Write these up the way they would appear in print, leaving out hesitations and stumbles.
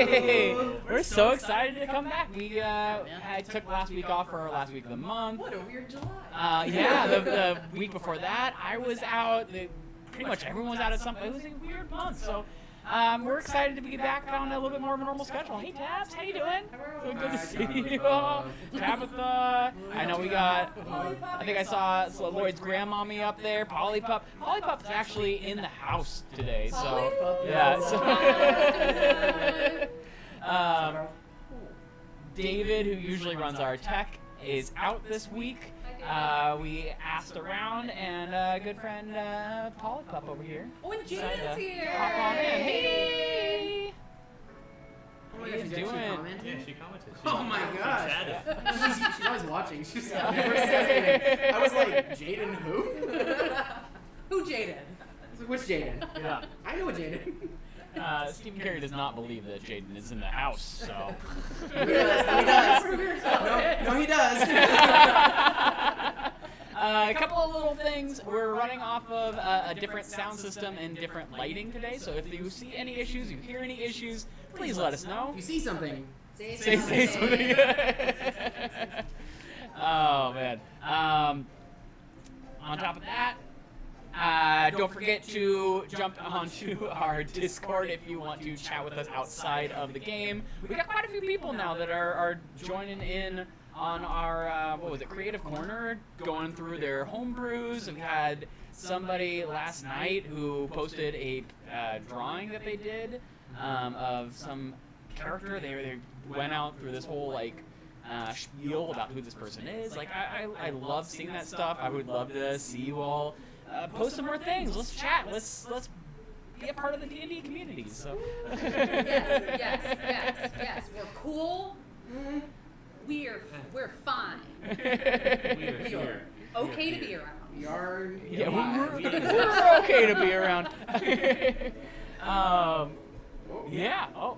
Hey, we're so excited to come back. I took last week off for our last week of the month. What a weird July. Yeah, the week before that, I was out. Pretty much everyone was out at some. It was a weird month, so we're excited to be back on a little bit more of a normal schedule. Hey, Tabs, how you doing? So good to see you all. Tabitha, I know we got. I think I saw Lloyd's grandmommy up there. Polly Pup. Polly Pup is actually in the house today, so yeah. So, David, who usually runs our tech, is out this week. We asked around, and good friend Polly Pup over here. Oh, and Jaden's here. Hop on in. Hey. Oh, How you doing? Yeah, she commented. Oh my gosh. She's always watching. She's never says anything. I was like, Jaden who? Who Jaden? I was like, which Jaden? Yeah. I know a Jaden. Stephen Carey does not believe that Jaden is in the house, so. He does. No, he does. A couple of little things. We're running off of a different sound system and different lighting today, so if you see any issues, you hear any issues, please let us know. If you see something, say something. Oh, man. On top of that, don't forget to jump onto our Discord if you want to chat with us outside of the game. We got quite a few people now that are joining in on our, Creative Corner, going through their homebrews. We had somebody last night who posted a drawing that they did of some character. They went out through this whole, spiel about who this person is. I love seeing that stuff. I would love to see you all post some more things. Let's chat. Let's be a part of the D&D community. So. Yes. We're cool. We're fine. We are Okay to be around. we are. Yeah, we're okay to be around. Yeah. Oh,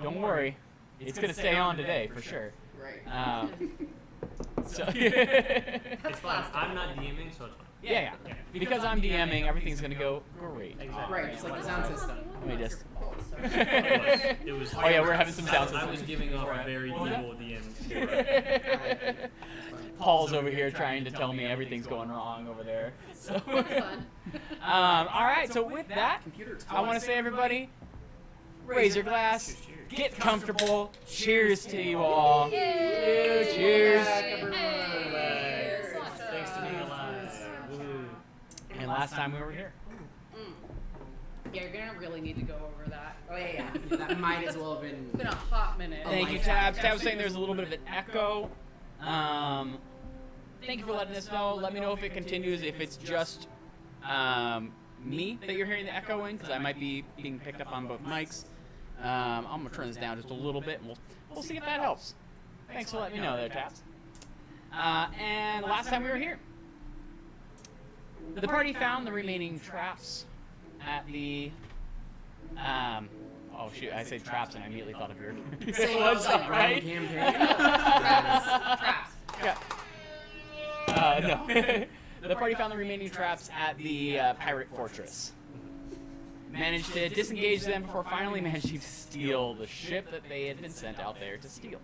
don't worry. It's gonna stay on today for sure. Right. So. It's fine. I'm not DMing, so it's fine. Yeah. Because I'm DMing, everything's gonna go great. Exactly. Right, just like the sound system. Let me just. It was. Oh yeah, we're having some sound I system. was giving off a very evil DM. Paul's over here trying to tell me everything's going wrong over there. So. Fun. All right. So with that, I want to say everybody, raise your glass, get comfortable. Cheers to you all. Cheers. Thanks to being alive. Woo. And last time we were here. Yeah, you're gonna really need to go over that. Oh yeah. That might as well have been. It's been a hot minute. Thank you, Tabs. Tabs was saying there's a little bit of an echo. Thank you for letting us know. Let me know if it continues, if it's just me that you're hearing the echo in, because I might be being picked up on both mics. I'm going to turn this down just a little bit, and we'll see if that helps. Thanks for letting me know there, Tabs. And last time we were here, the party found the remaining traps at the... oh, shoot, I said traps, and I immediately thought of your... Website, right? Campaign. Traps. Yeah. No. The party found the remaining traps at the pirate fortress. Managed to disengage them before finally managing to steal the ship that they had been sent out there to steal.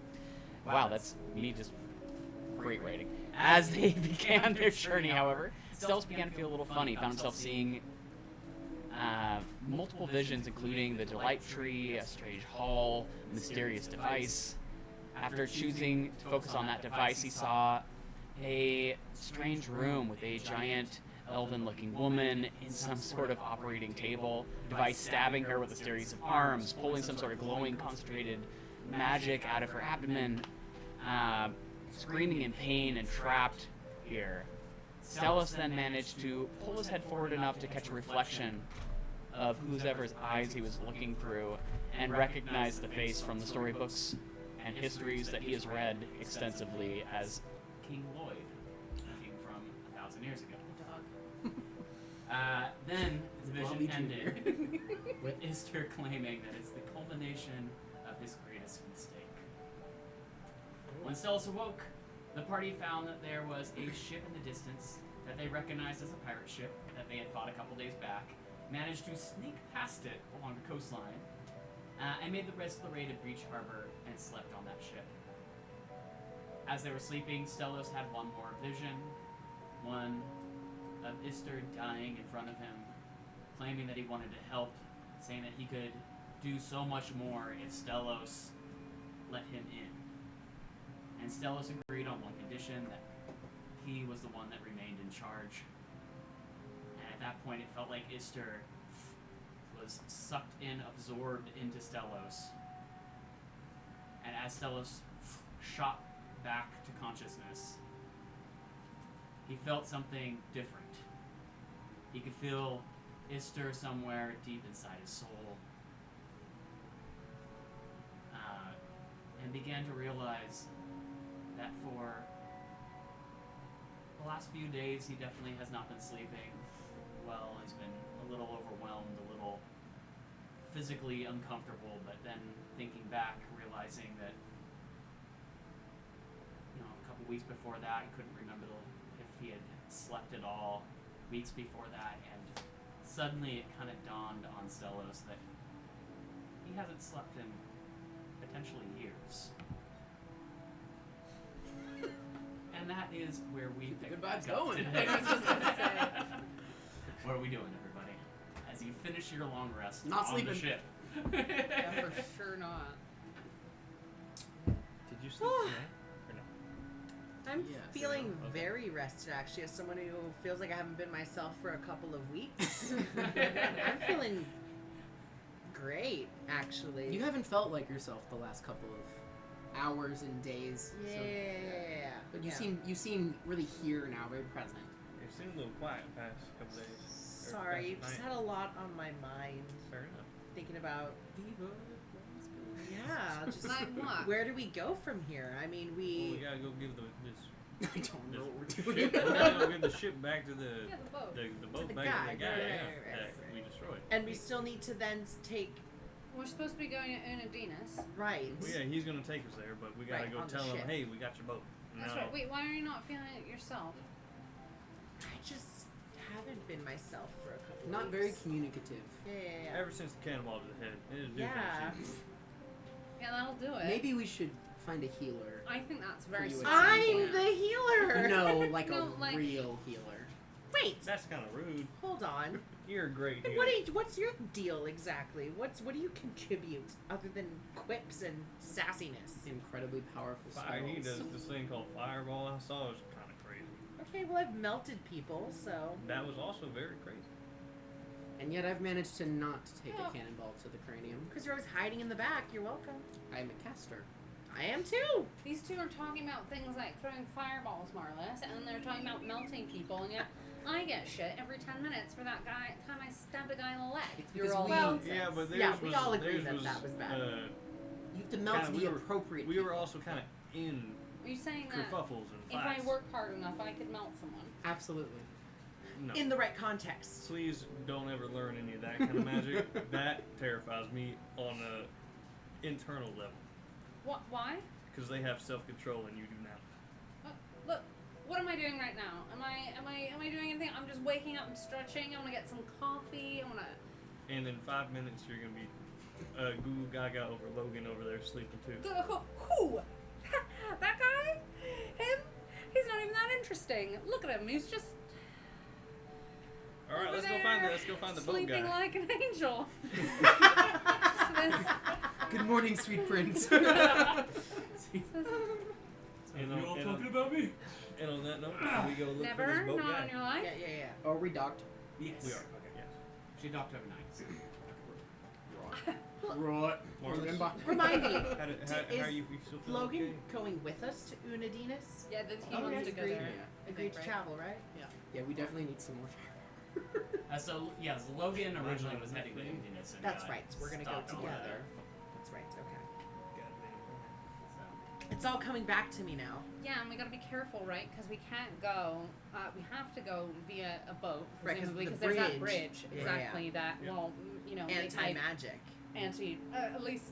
Wow, that's me just great writing. As they began their journey, however, Stealth began to feel a little funny. Found himself seeing multiple visions, including the Delight Tree, a strange hall, a mysterious device. After choosing to focus on that device, he saw a strange room with a giant elven-looking woman in some sort of operating table, device stabbing her with a series of arms, pulling some sort of glowing, concentrated magic out of her abdomen, screaming in pain and trapped here. Stellus then managed to pull his head forward enough to catch a reflection of whoever's eyes he was looking through and recognize the face from the storybooks and histories that he has read extensively as King Lloyd, king from 1,000 years ago. Then his vision ended with Ister claiming that it's the culmination of his greatest mistake. When Stellus awoke, the party found that there was a ship in the distance that they recognized as a pirate ship that they had fought a couple days back, managed to sneak past it along the coastline, and made the rest of the way to Breach Harbor and slept on that ship. As they were sleeping, Stellos had one more vision, one of Ister dying in front of him, claiming that he wanted to help, saying that he could do so much more if Stellos let him in. And Stellos agreed on one condition, that he was the one that remained in charge. And at that point, it felt like Ister was sucked in, absorbed into Stellos. And as Stellos shot back to consciousness, he felt something different. He could feel Ister somewhere deep inside his soul. And began to realize that for the last few days, he definitely has not been sleeping well. He's been a little overwhelmed, a little physically uncomfortable, but then thinking back, realizing that, a couple weeks before that, he couldn't remember if he had slept at all, weeks before that, and suddenly it kind of dawned on Stellos that he hasn't slept in potentially years. And that is where we pick Good back vibes up going. today. I was just gonna say. What are we doing, everybody? As you finish your long rest Not on sleeping. the ship. Yeah, for sure not. Did you sleep today? Or no? I'm Yes. feeling Okay. very rested, actually, as someone who feels like I haven't been myself for a couple of weeks. I'm feeling great, actually. You haven't felt like yourself the last couple of hours and days. Yeah. So, but you yeah. seem really here now, very present. It seemed a little quiet the past couple days. Or Sorry, past just night. had a lot on my mind. Fair enough. Thinking about, yeah, just Like what? where do we go from here? I mean, Well, we we. gotta go give this I don't know what we're ship, doing. we gotta go give the ship back to the Yeah, the boat. the boat The back guy, to the guy right, yeah, right, that right. we destroyed. And we still need to then take. We're supposed to be going to Unadinas. Right. Well, yeah, he's gonna take us there, but we gotta Right, go on the tell him, ship. hey, we got your boat. That's No. right. Wait, why are you not feeling it yourself? I just haven't been myself for a couple Not weeks. very communicative. Yeah. Ever since the cannonball to the head, it'll do Yeah. things. Yeah, that'll do it. Maybe we should find a healer. I think that's very you smart. at some I'm point. the healer. No, like No, a like- real healer. Wait. That's kind of rude. Hold on. You're a great healer. What's your deal exactly? What do you contribute other than quips and sassiness? Incredibly powerful Fire, he spells. does this thing called fireball. I saw it was kind of crazy. Okay, well I've melted people, so That was also very crazy. And yet I've managed to not take Yeah. a cannonball to the cranium. because you're always hiding in the back. You're welcome. I'm a caster. I am too. These two are talking about things like throwing fireballs, more or less, and they're talking about melting people, and yet I get shit every 10 minutes for that guy time I stabbed a guy in the leg. It's You're because all we, well- Yeah, but theirs Yeah, we was, all agree theirs that was, that was bad. you have to melt kinda- the we were- appropriate we were people. also kind of in Are you saying that kerfuffles and if I fights. work hard enough, I could melt someone? Absolutely. No. In the right context. Please don't ever learn any of that kind of magic. That terrifies me on a internal level. What? Why? Because they have self-control and you do not. Look, what am I doing right now? Am I doing anything? I'm just waking up and stretching. I want to get some coffee. I want to. And in 5 minutes, you're going to be goo gaga over Logan over there sleeping too. Who? That guy? Him? He's not even that interesting. Look at him. He's just. All right, over let's go find the boat sleeping guy. like an angel. Good morning, sweet prince. And You all and talking about me? And on that note, we go look for Never, this boat not guy. in your life. Yeah. Are we docked? Yes. We are. Okay, yes. She docked overnight. Right. Remember? Remind me, How Is are you still feeling Logan okay? going with us to Unadinas? Yeah, he Oh, wants yes, to go agreed. there. Agreed to right? travel, right? Yeah, we definitely need some more fire. So Logan originally was heading to Indianapolis. and That's got right. So we're gonna go stopped on together. there. That's right. Okay. So, It's all coming back to me now. Yeah, and we gotta be careful, right? Because we can't go. We have to go via a boat, Right, 'cause presumably, the because there's that bridge. bridge. Yeah, Exactly. That. Yeah. Well, you know, they Anti type magic. at least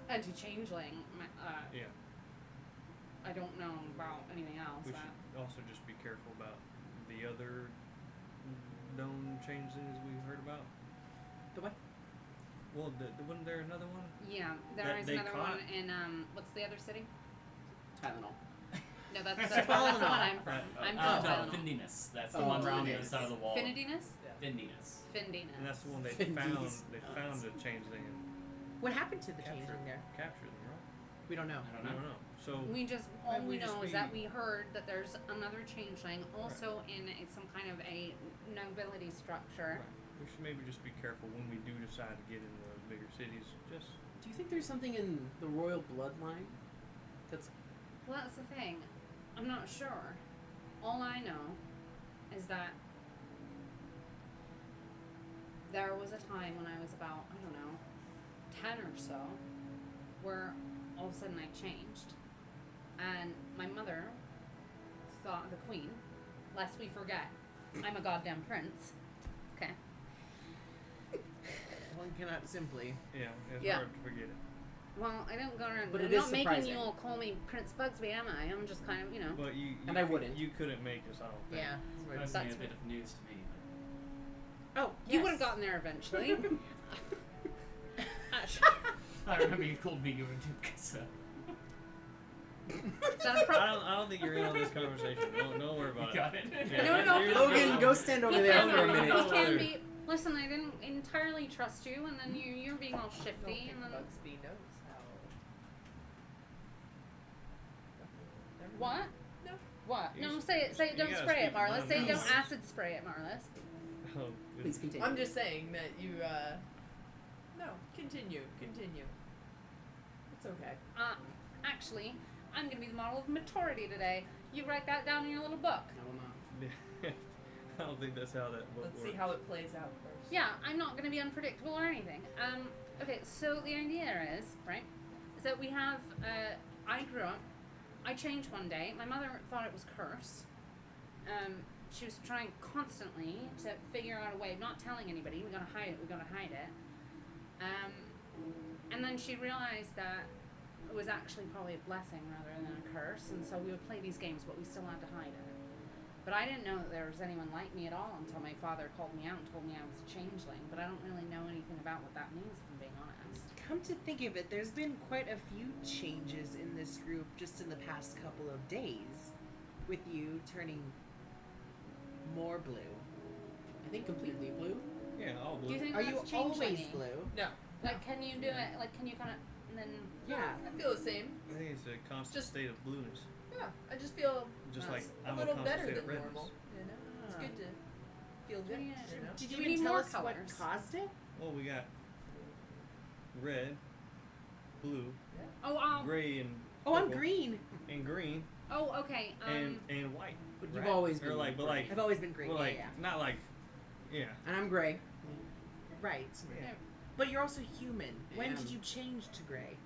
anti-changeling. Yeah. I don't know about anything else. We should also just be careful about the other known changes we heard about. The what? Well, wasn't there another one? Yeah, there That is they another caught? one in what's the other city? Tylenol. No, that's the one I'm from. I'm no, from Tylenol. Findiness. That's the Oh, one around the Findiness. other side of the wall. Findiness? Findiness. Findiness. And that's the one they Findies. found the changeling and What happened to the captured changeling there? captured them, right? We don't know. I I don't don't know. know. So We just all Maybe we we just know is be- that we heard that there's another changeling also in some kind of a nobility structure. right, we should maybe just be careful when we do decide to get into those bigger cities. Just Do you think there's something in the royal bloodline that's Well, that's the thing. I'm not sure. All I know is that there was a time when I was about, I don't know, 10 or so, where all of a sudden I changed. And my mother thought, the queen, lest we forget, I'm a goddamn prince. Okay. One cannot simply. it's Yeah. hard to forget it. Well, I don't go around. But I'm it is not making surprising. you all call me Prince Bugsby, am I? I'm just kind of, you know. But you And I wouldn't. You couldn't make us. I don't think. Yeah. That's That's a bit of news to me. Oh, You would have gotten there eventually. I remember you called me your Duke. Is that a problem? I don't think you're in on this conversation. Don't worry about You got it. it? Yeah, No, you're- Logan, go stand over there for a minute. You can be. Listen, I didn't entirely trust you, and then you're being all shifty, and then Bugsby knows how. Never what? mind. No. What? You No, s- say it. Say it. you Don't gotta spray it, speak Marlis. one Say of don't these. acid spray it, Marlis. Oh, Please continue. I'm just saying that you. No, continue. It's okay. Actually, I'm gonna be the model of maturity today. You write that down in your little book. I will not. I don't think that's how that book Let's works. see how it plays out first. Yeah, I'm not gonna be unpredictable or anything. Okay, so the idea is, right, is that we have, I grew up, I changed one day, my mother thought it was curse. She was trying constantly to figure out a way of not telling anybody, we gotta hide it. And then she realized that it was actually probably a blessing rather than a curse, and so we would play these games, but we still had to hide it. But I didn't know that there was anyone like me at all until my father called me out and told me I was a changeling. But I don't really know anything about what that means, if I'm being honest. Come to think of it, there's been quite a few changes in this group just in the past couple of days, with you turning more blue. I think completely blue. Yeah, all Do you blue. think Are that's you changeling-y? always blue? No. Like, can you do it? Like, can you kind of, and then Yeah. I feel the same. I think it's a constant Just- state of blueness. Yeah, I just feel Just it's like a I'm little constant better state than of redness. normal. You know, it's Ah. good to feel good. Yeah. You know. Did Do you we even need tell more us colors? what caused it? Well, we got red, blue, oh, gray, and Oh, I'm purple, green. and green, oh, okay. and white. But you've right? always Or been like, but gray. like, I've always been green. well, like, yeah. not like, yeah. And I'm gray. Right. Yeah. But you're also human. When did And- you change to gray?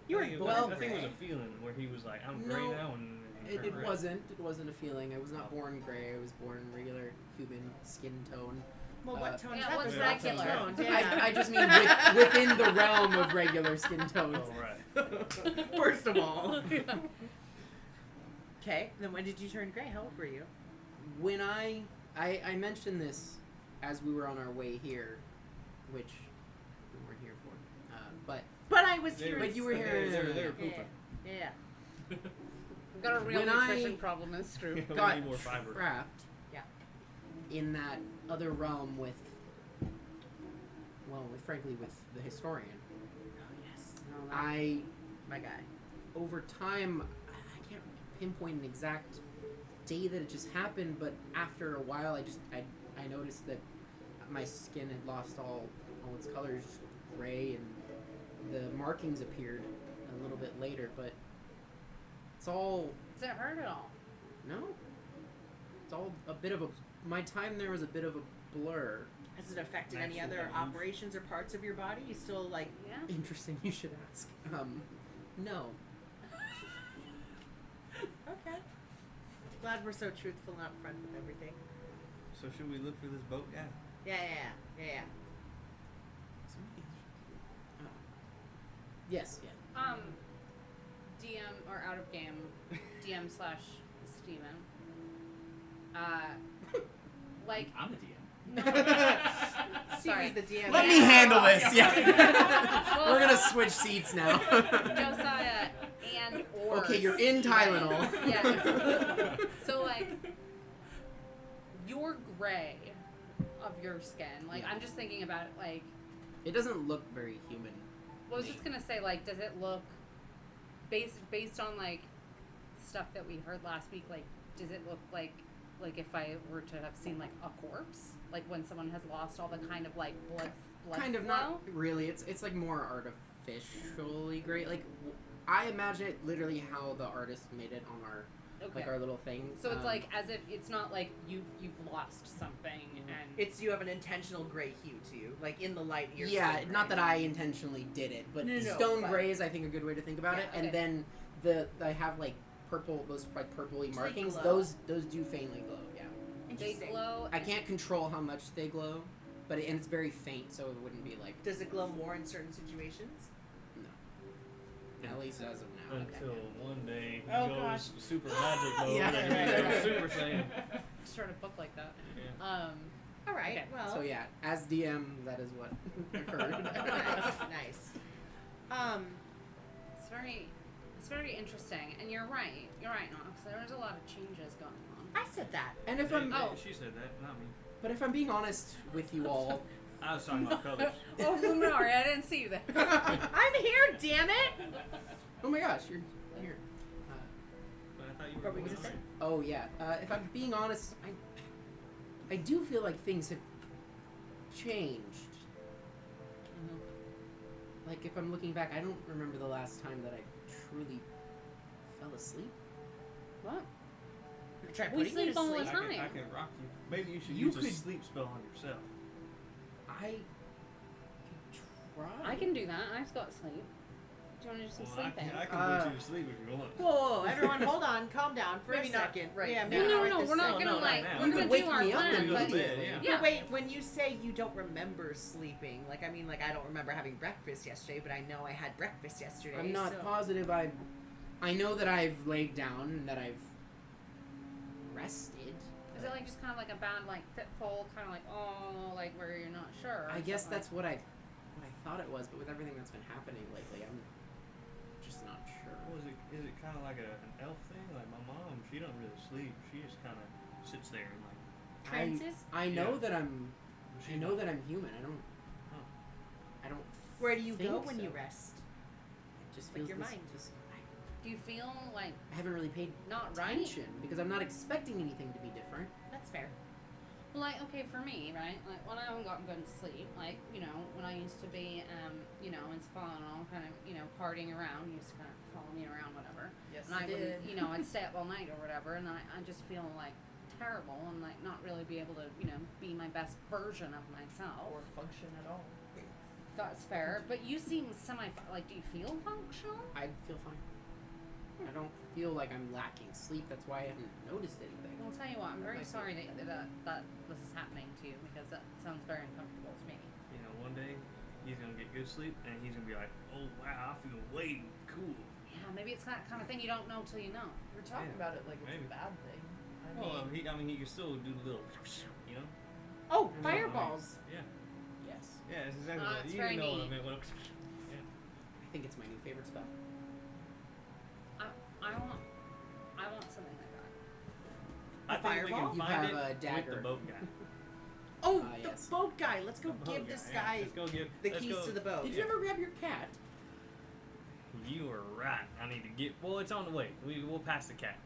I You were think it both was, I think it gray. was a feeling where he was like, I'm gray No, now, and It turned red. wasn't. It wasn't a feeling. I was not born gray. I was born regular human skin tone. Well, what tone yeah, is that? what's There's lots of regular? tones, yeah. I just mean within the realm of regular skin tones. Oh, right. First of all. Okay, then when did you turn gray? How old were you? When I mentioned this as we were on our way here, which we weren't here for, But I was They here. were- but you were here. They were Yeah. pooping. Yeah. We've got a real When I- nutrition problem in this group. We got need more fiber. trapped. Yeah. In that other realm with, frankly, with the historian. Oh yes. No, that- My guy. Over time, I can't pinpoint an exact day that it just happened, but after a while, I noticed that my skin had lost all its colors, gray, and the markings appeared a little bit later. But it's all Does it hurt at all? no. It's all a bit of a. My time there was a bit of a blur. Has it affected any Actual other values. operations or parts of your body? You still like? Yeah. Interesting, you should ask. No. Okay. Glad we're so truthful and upfront with everything. So should we look for this boat guy? Yeah. Yes. Yeah. DM or out of game, DM slash Steven. Like, I'm the DM. She sorry. was the DM. Let me handle this. Well, Yeah. We're gonna switch seats now. Josiah and or. Okay, you're in Tylenol. Yes. So like, you're gray of your skin. Like Yeah. I'm just thinking about it. Like, It doesn't look very human. well, I was just gonna say, like, does it look based on like stuff that we heard last week? Like, does it look like if I were to have seen like a corpse, like when someone has lost all the kind of like blood Kind of flow? not really. It's like more artificially great. Like I imagine it literally how the artist made it on our like our little thing. So it's like as if it's not like you've lost something and It's you have an intentional gray hue to you, like in the light. You're yeah, still not gray. that I intentionally did it, but No, stone but- gray is I think a good way to think about it. Yeah, And okay. then I have like purple, those like purpley they markings. glow? Those do faintly glow. Yeah, they Interesting. glow. I can't control how much they glow, but and it's very faint, so it wouldn't be like Does it glow more in certain situations? no. At least as of now. Until one day he Oh, goes gosh. super magic mode Yeah. and he goes Super Saiyan. Start a book like that. Yeah. All right. Okay. Well. So yeah, as DM, that is what occurred. nice. It's very interesting, and you're right. You're right, Knox. There's a lot of changes going on. I said that. And if I'm, Oh. She said that, not me. but if I'm being honest with you all, I was talking about colors. Oh, Luminari, I didn't see you there. I'm here, damn it! oh my gosh, you're here. But I thought you What were were you going gonna say? Oh yeah, if I'm being honest, I do feel like things have changed. Like if I'm looking back, I don't remember the last time that I truly fell asleep. What? Try We putting you to sleep all the I time. can rock you. Maybe you should You use a could- sleep spell on yourself. I could try. I can do that. I've got sleep. Do you want to do some Well, sleeping? I can put you to sleep if you want. Whoa, everyone, hold on, calm down for Maybe a not second. right Yeah, now. maybe No, not no, this we're not second. no, gonna not like. now. We're You gonna could do wake our me up plan, and but immediately. Yeah. yeah. But wait, when you say you don't remember sleeping, like I mean, like I don't remember having breakfast yesterday, but I know I had breakfast yesterday. I'm not so. positive. I know that I've laid down and that I've rested. Is it like just kind of like a bad like fitful, kind of like like where you're not sure? I or guess something that's what I thought it was, but with everything that's been happening lately, I'm just not sure. Well, is it kind of like an elf thing? Like my mom, she don't really sleep. She just kind of sits there and like. Trances? I know Yeah. that I'm. I know that I'm human. I don't. Huh. I don't. Where do you think go when so. you rest? It just Like feels your this- mind. Just, Do you feel like I haven't really paid not right? attention because I'm not expecting anything to be different. That's fair. Well, like, okay, for me, right? Like, when I haven't gotten good sleep, like, you know, when I used to be, in Savannah, kind of, partying around, you used to kind of follow me around, whatever. Yes, And I you would, did. I'd stay up all night or whatever, and I just feel, like, terrible and, like, not really be able to, be my best version of myself. Or function at all. That's fair. But you seem like, do you feel functional? I feel fine. I don't feel like I'm lacking sleep. That's why I haven't noticed anything. I'll tell you what, I'm very sorry that this is happening to you, because that sounds very uncomfortable to me. You know, one day he's gonna get good sleep and he's gonna be like, oh wow, I feel way cool. Yeah, maybe it's that kind of thing you don't know till you know. We're talking Yeah, about it like it's maybe. a bad thing. Well, he can still do the little, you know. Oh, Yeah. fireballs. Yeah, Yes. yeah, it's exactly Ah, what it's you very know what I neat. meant. When I think it's my new favorite spell. I want something like that. I think we fireball? can You find have it a with dagger. the boat guy. Oh, Ah, the yes. boat guy. Let's go The boat give this yeah. guy Let's go give the let's keys go- to the boat. Did you ever grab your cat? You are right. I need to get. Well, it's on the way. We'll pass the cat.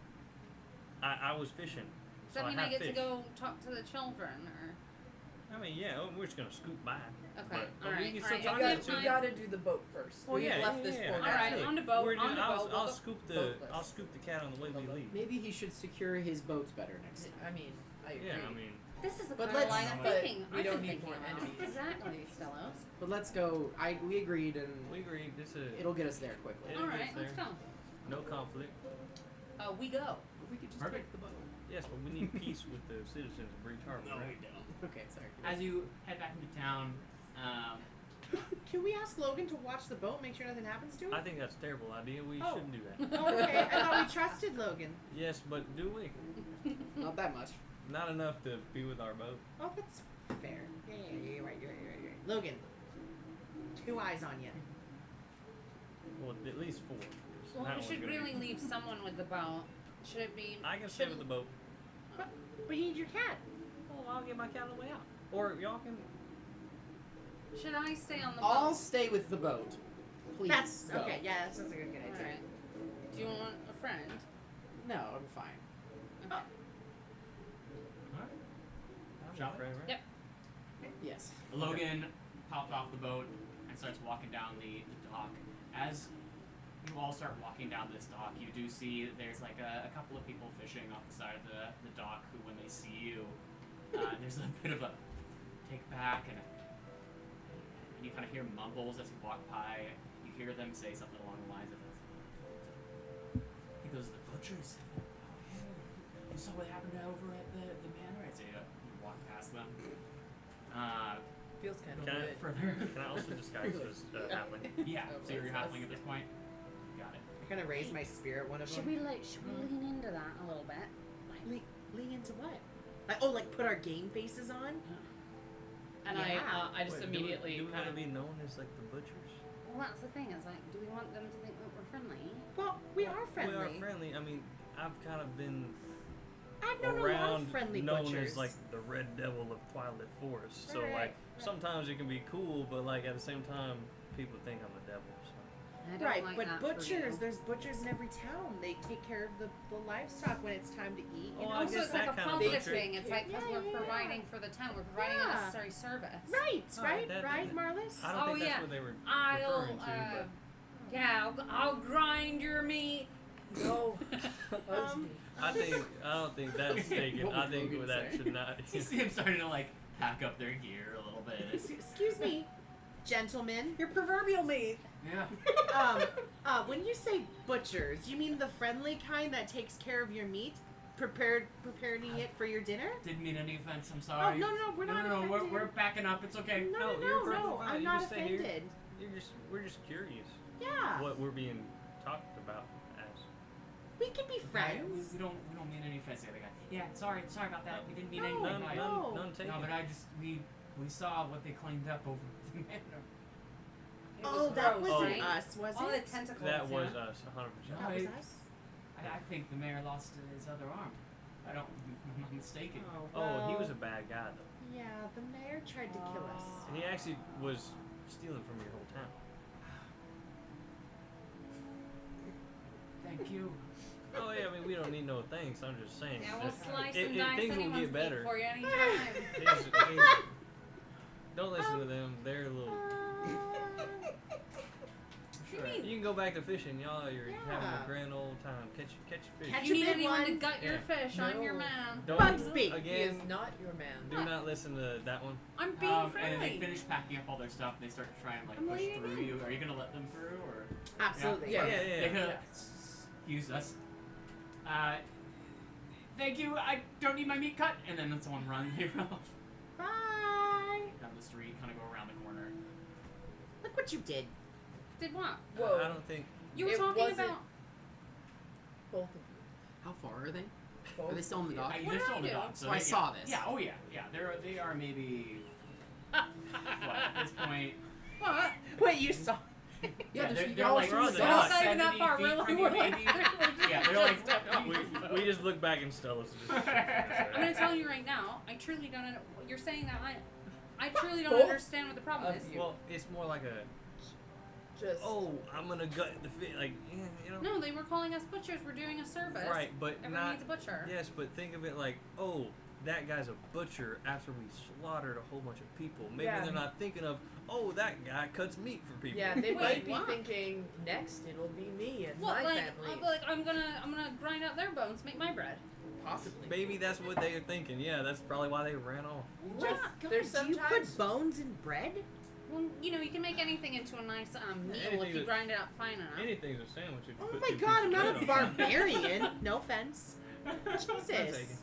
I was fishing. Does that so mean I I have get fish. to go talk to the children, or? I mean, yeah, we're just gonna scoot by. Okay, But alright, we can alright. still I'll talk give to You time. gotta do the boat first. Well, We've yeah, left yeah, this yeah. poor guy. Alright, on the boat, We're on the I'll, boat. We'll I'll go- scoop the boatless. I'll scoop the cat on the way we leave. Maybe he should secure his boats better next time. I mean, I agree. Yeah, I mean, This is the But kind of let's- line of but thinking we I've don't been need thinking more about. enemies. Exactly, Stellos. But let's go. We agreed, and we agreed. This is it'll get us there quickly. Yeah. Alright, there. let's go. no conflict. We go. We could just Perfect. take the boat. Yes, but we need peace with the citizens of Breach Harbor. right? don't. Okay, sorry. As you head back into town, Can we ask Logan to watch the boat, make sure nothing happens to I him? think that's a terrible idea. We Oh. shouldn't do that. Oh, okay. I thought we trusted Logan. Yes, but do we? Not that much. Not enough to be with our boat. Oh, that's Fair. Yeah, you're right. You're right. Logan, 2 eyes on you. Well, at least 4. Well, That we one's should gonna be- really leave someone with the boat. Should it be? I can stay should- with the boat. But you need your cat. Oh, I'll get my cat on the way out. Or y'all can. Should I stay on the I'll boat? stay with the boat. Please. That's go. okay. Yeah, that sounds like a good idea. Alright. Do you want a friend? No, I'm fine. Okay. Alright. Shall we? Yep. Yes. Logan pops off the boat and starts walking down the dock. As you all start walking down this dock, you do see that there's like a couple of people fishing off the side of the dock who, when they see you, there's a bit of a take back and you kind of hear mumbles as you walk by. You hear them say something along the lines of, he goes, the butchers. You saw what happened over at the manor? I'd say you walk past them. Feels kind of Can I- good. Further. Can I also disguise as halfling? Yeah, so you're Okay. halfling at this point. Got it. I'm gonna raise my spirit. One of Should them. we lean into that a little bit? Lean into what? Like put our game faces on? And Yeah. I just Wait, immediately do we kind want of. to be known as like the butchers? Well, that's the thing. Is like, do we want them to think that we're friendly? Well, we are friendly. We are friendly. I mean, I've kind of been I've known a lot around of friendly known butchers. as like the Red Devil of Twilight Forest. So Right, like right. sometimes it can be cool, but like at the same time, people think I'm the devil. So. I don't Right, like but that for butchers, you. there's butchers in every town. They take care of the livestock when it's time to eat. You Oh, know? I Also, guess it's like that a kind of positive butcher- thing. It's like because Yeah, we're yeah, providing for the town. We're providing a Yeah. necessary service. Right, Oh, right, that- right, that- Marlis? I don't Oh, think that's yeah. what they were I'll, referring to, yeah, I'll grind your meat. No. I don't think that's taken. What I would think Logan that say? should not. You see him starting to like pack up their gear a little bit. Excuse me, gentlemen. Your proverbial mate. Yeah. When you say butchers, you mean the friendly kind that takes care of your meat, preparing it for your dinner? Didn't mean any offense. I'm Oh sorry. no, we're not No, offended. we're backing up. It's okay. No, you're perfectly fine. I'm You not just stay here. offended. We're just curious Yeah, what we're being talked about as. we can be Yeah, friends. we don't mean any offense to the other guy. Yeah, sorry about that. We didn't mean No, anything by it. no. None taken. No, but we saw what they cleaned up over at the manor. It Oh, was that gross, wasn't right? us, was All the it? tentacles. That was yeah. us, 100%. That was I- us. I think the mayor lost his other arm. I'm not mistaken. Oh, he was a bad guy though. Yeah, the mayor tried to kill us. And he actually was stealing from your whole town. Thank you. Oh yeah, I mean we don't need no thanks. I'm just saying. Yeah, we'll that- slice it- and it- dice things will anyone's get better. meat for you anytime. Don't listen to them. They're a little. What do you mean? You can go back to fishing. Y'all are having Yeah. a grand old time. Catch fish. Catch If you a need big anyone to one. gut your Yeah. fish, I'm your No. man. Don't Bugsby. He is again. not your man. Do not listen to that one. I'm being And friendly. they finish packing up all their stuff and they start to try and like I'm push leaving. through you. Are you gonna let them through or? Absolutely. Yeah. They're gonna excuse us. Thank you. I don't need my meat cut. And then someone runs you off Bye. down the street, kind of go around the corner. Look what you did. Did what? Whoa. I don't think. You were It talking wasn't- about. Both of you. How far are they? Both Are they still in the of you. dock? They're What still I in the do? dock. So I saw this. Yeah. Oh yeah. Yeah. They are maybe. What at this point? What? Wait, you saw? Yeah, they're like we're on the they're dock. like Not even that 70 far. feet We're like, from you, maybe. Yeah, they're like. We just look back and Stella's just. I'm gonna tell you right now. I truly don't. You're saying that I truly don't Both understand what the problem of is. you. Well, it's more like a. Just. Oh, I'm gonna gut the fish. Like, yeah, you know. No, they were calling us butchers. We're doing a service. Right, but Everyone not. needs a butcher. Yes, but think of it like, oh, that guy's a butcher after we slaughtered a whole bunch of people. Maybe Yeah. they're not thinking of, oh, that guy cuts meat for people. Yeah, they Wait, might be what? thinking next it'll be me and What? my Like, family. I'm gonna grind up their bones, make my bread. Possibly. Maybe that's what they are thinking. Yeah, that's probably why they ran off. What? God, There's do you put sometimes- bones in bread? Well, you know, you can make anything into a nice meal Anything if you that- grind it up fine enough. Anything's a sandwich if you Oh put my two god, I'm pieces not of a bread on top. barbarian. No offense. taken. Jesus.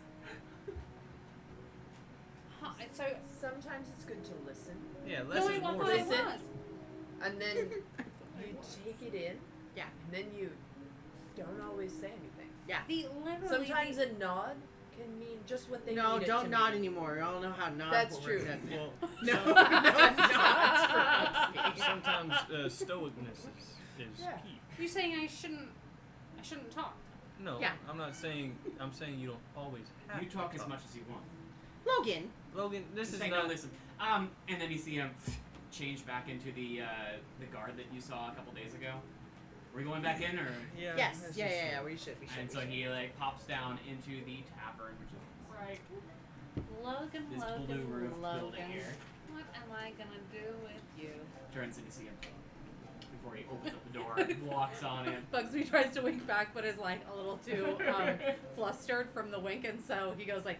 Huh, so Sometimes it's good to listen, Yeah, less no, is wait, what more. thought it Listen. was? and then you take it in. Yeah. And then you don't always say anything. The literally Sometimes a nod can mean just what they No, need it don't to nod mean. anymore. Y'all know how nod That's works. true. Well, No, some- no nods for Bugsby. sometimes stoicness is Yeah. key. You saying I shouldn't talk? No, Yeah. I'm not saying. I'm saying you don't always have You to talk as much as you want. Logan, Logan, this Just is say, not. no, listen. And then you see him change back into the guard that you saw a couple days ago. Were you going back in, or? Yeah. yes, that's yeah, just- yeah, yeah. We should. And so he like pops down into the tavern, which is right Logan, this Logan, blue roof Logan. building here. What am I gonna do with you? Turns and you see him before he opens up the door, walks on in. Bugsby tries to wink back, but is like a little too flustered from the wink, and so he goes like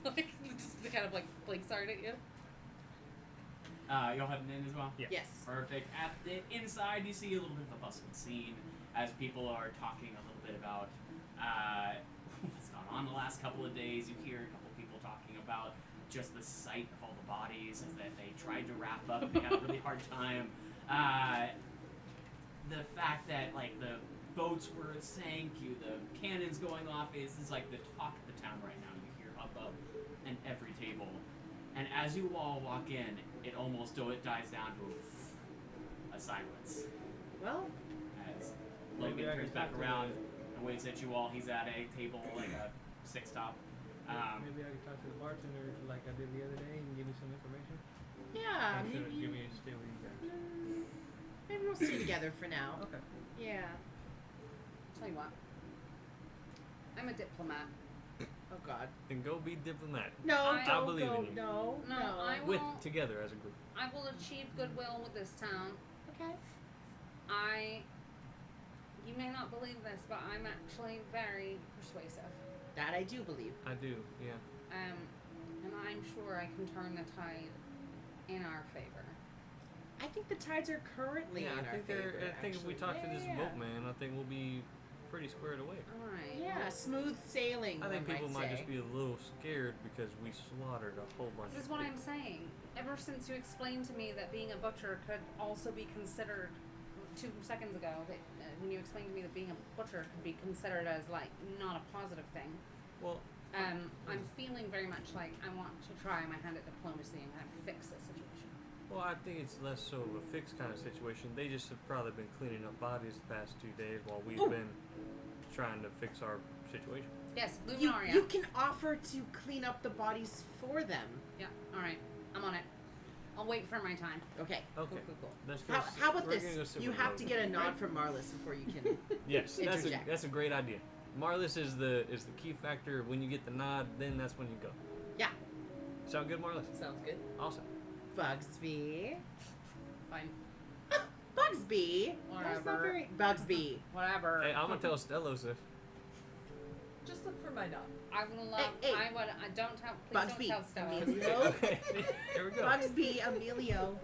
just kind of like blinks hard at you. Y'all heading in as well? Yeah. Yes. Perfect. At the inside, you see a little bit of a bustling scene as people are talking a little bit about what's gone on the last couple of days. You hear a couple of people talking about just the sight of all the bodies as that they tried to wrap up and they had a really hard time. The fact that like the boats were sank, the cannons going off is like the talk of the town right now. You hear hubbub in every table. And as you all walk in, it almost dies down to a silence. Well, As Maybe Logan I turns can back talk to around the- and waves at you all. He's at a table, like a six-top. Maybe I could talk to the bartender like I did the other day and give me some information. yeah, Or should I maybe. give me a stay with you guys. Maybe we'll stay together for now. Okay. Yeah. Tell you what. I'm a diplomat. Oh God. Then go be diplomatic. No, I don't believe go. in you. No, No, no. I With will. together as a group. I will achieve goodwill with this town. Okay. You may not believe this, but I'm actually very persuasive. That I do believe. I do. Yeah. And I'm sure I can turn the tide in our favor. I think the tides are currently Yeah, in I our think favor. I think if we actually. talk to this Yeah. boatman, I think we'll be pretty squared away. Alright. Yeah, smooth sailing. I think one people might might say. just be a little scared because we slaughtered a whole bunch This is of what I'm people. saying. Ever since you explained to me that being a butcher could also be considered 2 seconds ago, that when you explained to me that being a butcher could be considered as like not a positive thing, Well, I'm feeling very much like I want to try my hand at diplomacy and kind of fix this situation. well, I think it's less so of a fixed kind of situation. They just have probably been cleaning up bodies the past 2 days while we've Ooh. been trying to fix our situation. Yes, You, Luminaria. you can offer to clean up the bodies for them. Yeah, alright. I'm on it. I'll wait for my time. Okay. Okay. Cool. Let's go How about we're this? gonna go sit You with have to Logan. get a nod from Marlis before you can. Yes, interject. that's a great idea. Marlis is the key factor. When you get the nod, then that's when you go. Yeah. Sound good, Marlis? Sounds good. Awesome. Bugsby. Fine. Bugsby. That's not Whatever. very. Bugsby. Whatever. Hey, I'm gonna tell Stellos this. Just look for my nod. I will love. Hey. I don't tell. Please Bugsby. don't tell Stella. Emilio. Okay, here we go. Bugsby. Emilio.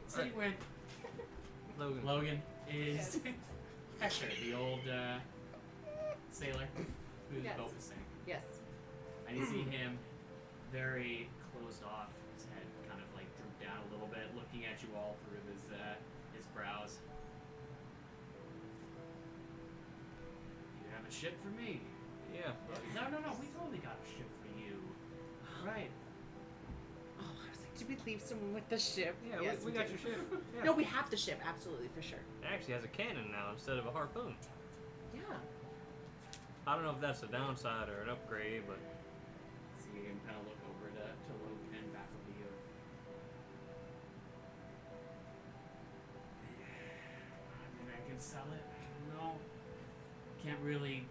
Sitting with Logan. Logan is Hector, the old sailor whose Yes. boat was sank. Yes. And you see him very closed off, his head kind of like drooped down a little bit, looking at you all through his brows. You have a ship for me? Yeah. No, we totally got a ship for you. Right. Oh, I was like, did we leave someone with the ship? Yeah, Yes, we got did. your ship. Yeah. No, we have the ship, absolutely, for sure. It actually has a cannon now instead of a harpoon. Yeah. I don't know if that's a downside or an upgrade, but See him kind of look over to Logan and back over to you. I mean, I can sell it. I don't know. Can't really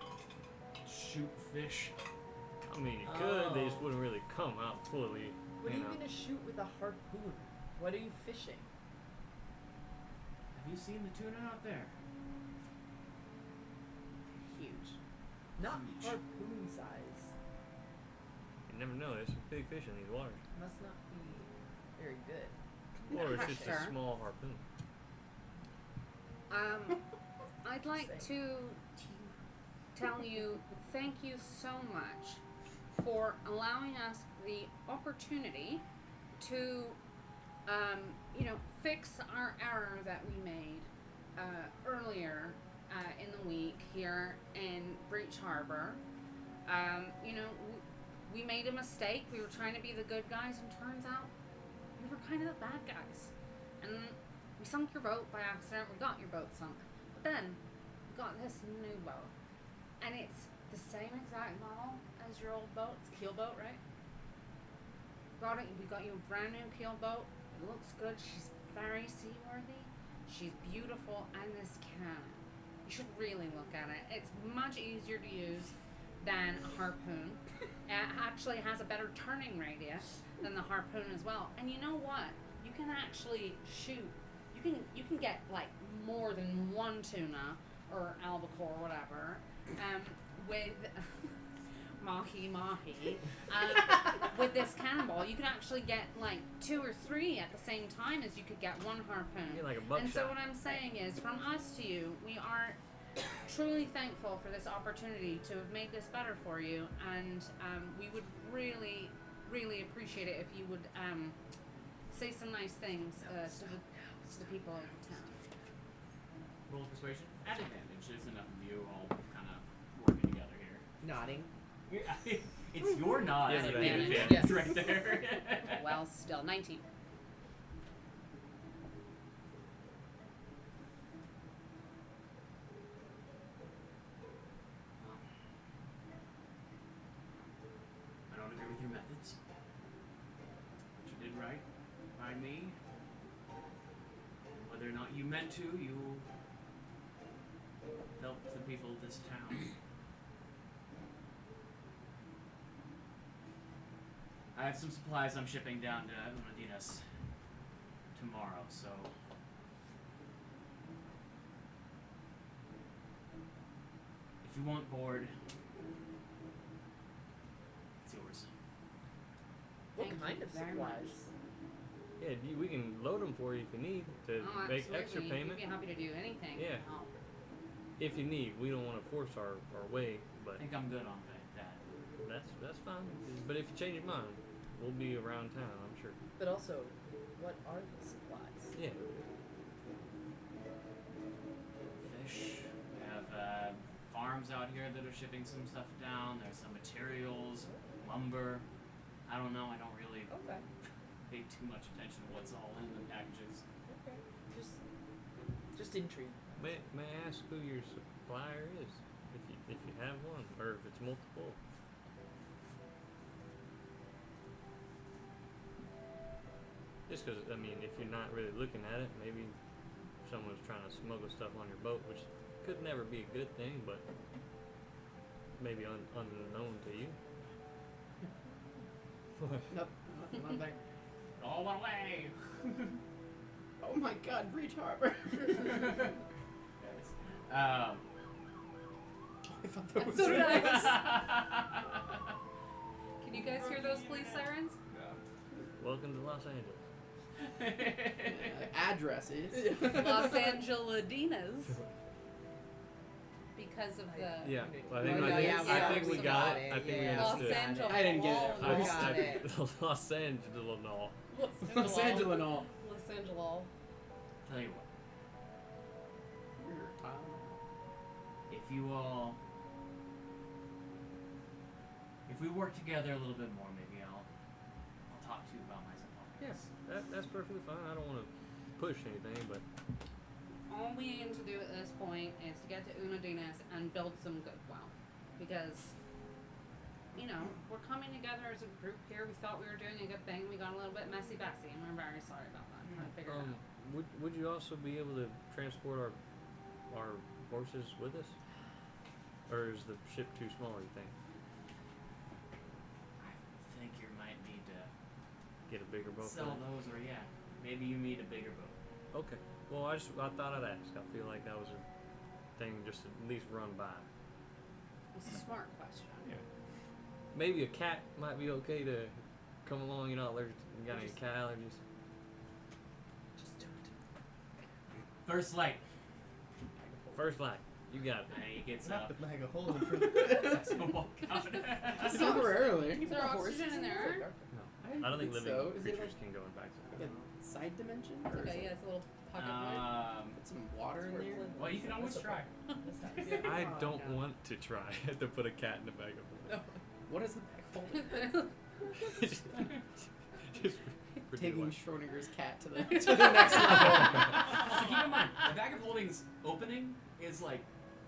shoot fish. I mean, you could. They just Oh. wouldn't really come out fully. What are you you know. gonna shoot with a harpoon? What are you fishing? Have you seen the tuna out there? Huge. Not Huge. harpoon size. You never know. There's some big fish in these waters. Must not be very good. Or it's just a Hector. small harpoon. I'd like to tell you thank you so much for allowing us the opportunity to, fix our error that we made earlier in the week here in Breach Harbor. You know, we made a mistake. We were trying to be the good guys, and turns out we were kind of the bad guys. And we sunk your boat by accident. We got your boat sunk. But then we got this new boat, and it's the same exact model as your old boat. It's a keel boat, right? We got you a brand new keel boat. It looks good. She's very seaworthy. She's beautiful, and this cannon. You should really look at it. It's much easier to use than a harpoon. It actually has a better turning radius than the harpoon as well. And you know what? You can actually shoot. You can get like more than one tuna or albacore or whatever with mahi. With this cannonball, you can actually get like 2 or 3 at the same time as you could get one harpoon. You're like a buckshot. And so what I'm saying is, from us to you, we are truly thankful for this opportunity to have made this better for you, and we would really, really appreciate it if you would say some nice things to the people of the town. Roll persuasion. At advantage. There's enough of you all kind of working together here. Nodding. It's your nod. Yes, at advantage. advantage Yes. right there. Well, still 19. I don't agree with your methods. But you did right by me. And whether or not you meant to, you helped the people of this town. I have some supplies I'm shipping down to Unadinas tomorrow, so if you want board, it's yours. What Thank kind you of very supplies? much. Yeah, we can load them for you if you need to Oh, make absolutely. extra payment. We'd be happy to do anything. Yeah. to help. If you need, we don't want to force our way, I but think I'm good on that. that's fine. But if you change your mind, we'll be around town, I'm sure. But also, what are the supplies? Yeah. Fish. We have farms out here that are shipping some stuff down. There's some materials, lumber. I don't know. I don't really Okay. pay too much attention to what's all in the packages. Okay. Just intrigued. May I ask who your supplier is, if you have one, or if it's multiple? Just because, I mean, if you're not really looking at it, maybe someone's trying to smuggle stuff on your boat, which could never be a good thing, but maybe unknown to you. Nope. Not there. All one way. Oh my God, Breach Harbor. I thought that was So did I. it. Can you guys hear those police sirens? Welcome to Los Angeles. Addresses. Los Angeladinas. Because of the Yeah, I Oh, think, no, yeah, I think we we got got it. it, I think we yeah. Los understood. Angeles. I didn't get it at I first. got it. Los Angeles. No. Los Angeles. Los Angeles. Tell you what. If you all, if we work together a little bit more, maybe I'll talk to you about my supplies. Yeah, that's perfectly fine. I don't want to push anything, but All we aim to do at this point is to get to Unadinas and build some goodwill. Because, you know, we're coming together as a group here. We thought we were doing a good thing. We got a little bit messy-bessy, and we're very sorry about that. Trying to figure it out. would you also be able to transport our horses with us, or is the ship too small? You think? I think you might need to Get a bigger boat. sell for it? those, or yeah, maybe you need a bigger boat. Okay. Well, I thought I'd ask. I feel like that was a thing just to at least run by. It's a smart question. Yeah. Maybe a cat might be okay to come along. You're not allergic. You got any Just- cat allergies? Just do it. First light. First light. You got it. And he gets Not up. the bag of holding for the So walk out. Just temporarily. Is there oxygen in there? I don't think living so. Is it creatures can go in back. like a side dimension? It's Or is okay, it- yeah, it's a little Pocket flint? Put some water in there. Well, you can always try. I don't want to try to put a cat in a bag of No. What is the bag holding? just pretty Taking much. Schrodinger's cat to the next level. So keep in mind, the bag of holding's opening is like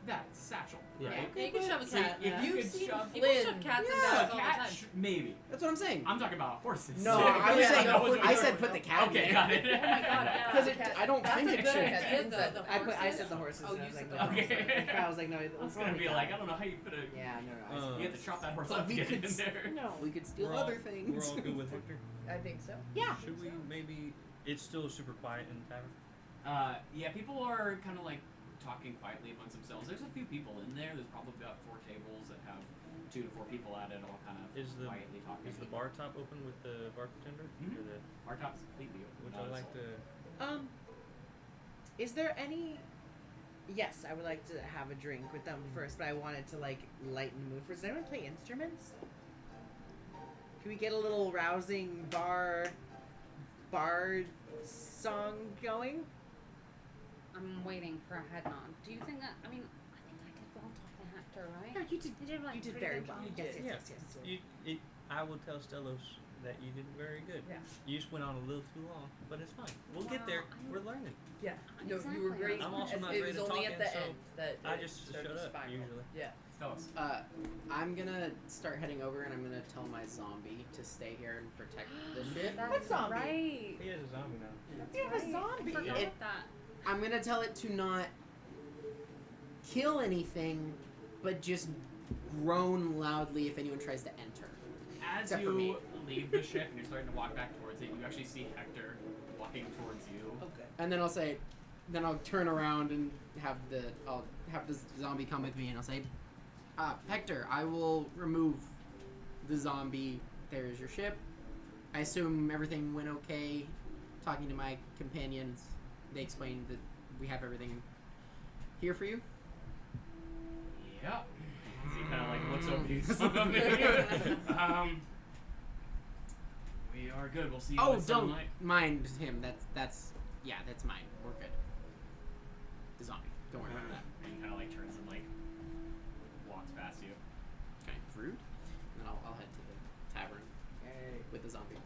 that, it's a satchel. Yeah. Right? Yeah, you can shove a So cat. if in you that. could Seen shove- people Flynn. shove cats in Yeah. bags A all the cat, time. maybe. That's what I'm saying. I'm talking about horses. No, Yeah, I was yeah, saying. that was I what said you put were- the cat Okay, in got there. it. Oh my god, yeah. Because the I don't That's think a it good should. idea, The the I said horses. the horses. Oh, and I you was said like, the no. horses. I was like, no. I was gonna be like, I don't know how you put a. Yeah, no. Uh, You have to chop that horse But up to we get it could in there. No. We could steal We're all- other things. We're all good with Hector. I think so. Yeah. Should we maybe? It's still super quiet in the tavern. Yeah, people are kind of like talking quietly amongst themselves. There's a few people in there. There's probably about 4 tables that have 2 to 4 people at it, all kind of Is the quietly talking. Is the bar top open with the bartender? Mhm. Or the, Our top's completely open. would not you a like soul. to? Is there any? Yes, I would like to have a drink with them first, but I wanted to like lighten the mood first. Does anyone play instruments? Can we get a little rousing bar song going? I'm waiting for a head nod. Do you think that? I mean, I think I did well talking to Hector, right? No, you did. You did, like, You did pretty very good well. job. Yes, Yeah. yes, yes, You, I will tell Stellos that you did very good. Yeah. You just went on a little too long, but it's fine. We'll get there. Wow, We're learning. Yeah. No, you were Exactly. great. I'm also not it great was at only talking, at the so end that I it just started shut to up spiral. usually. Yeah. Tell us. I'm gonna start heading over, and I'm gonna tell my zombie to stay here and protect the ship. That's What zombie? right. He is a zombie now. You have a Right. zombie. I forgot It- that. I'm gonna tell it to not kill anything, but just groan loudly if anyone tries to enter. As Except for me. you leave the ship and you're starting to walk back towards it, you actually see Hector walking towards you. Okay. And then I'll turn around and have the zombie come with me, and I'll say, Hector, I will remove the zombie. There's your ship. I assume everything went okay. Talking to my companions, they explained that we have everything here for you. Yep. He kind of like looks over you. We are good. We'll see you Oh, at don't sunlight. mind him. That's mine. We're good. The zombie. Don't worry about that. And he kind of like turns and like walks past you. Okay, rude. And then I'll head to the tavern with the zombie.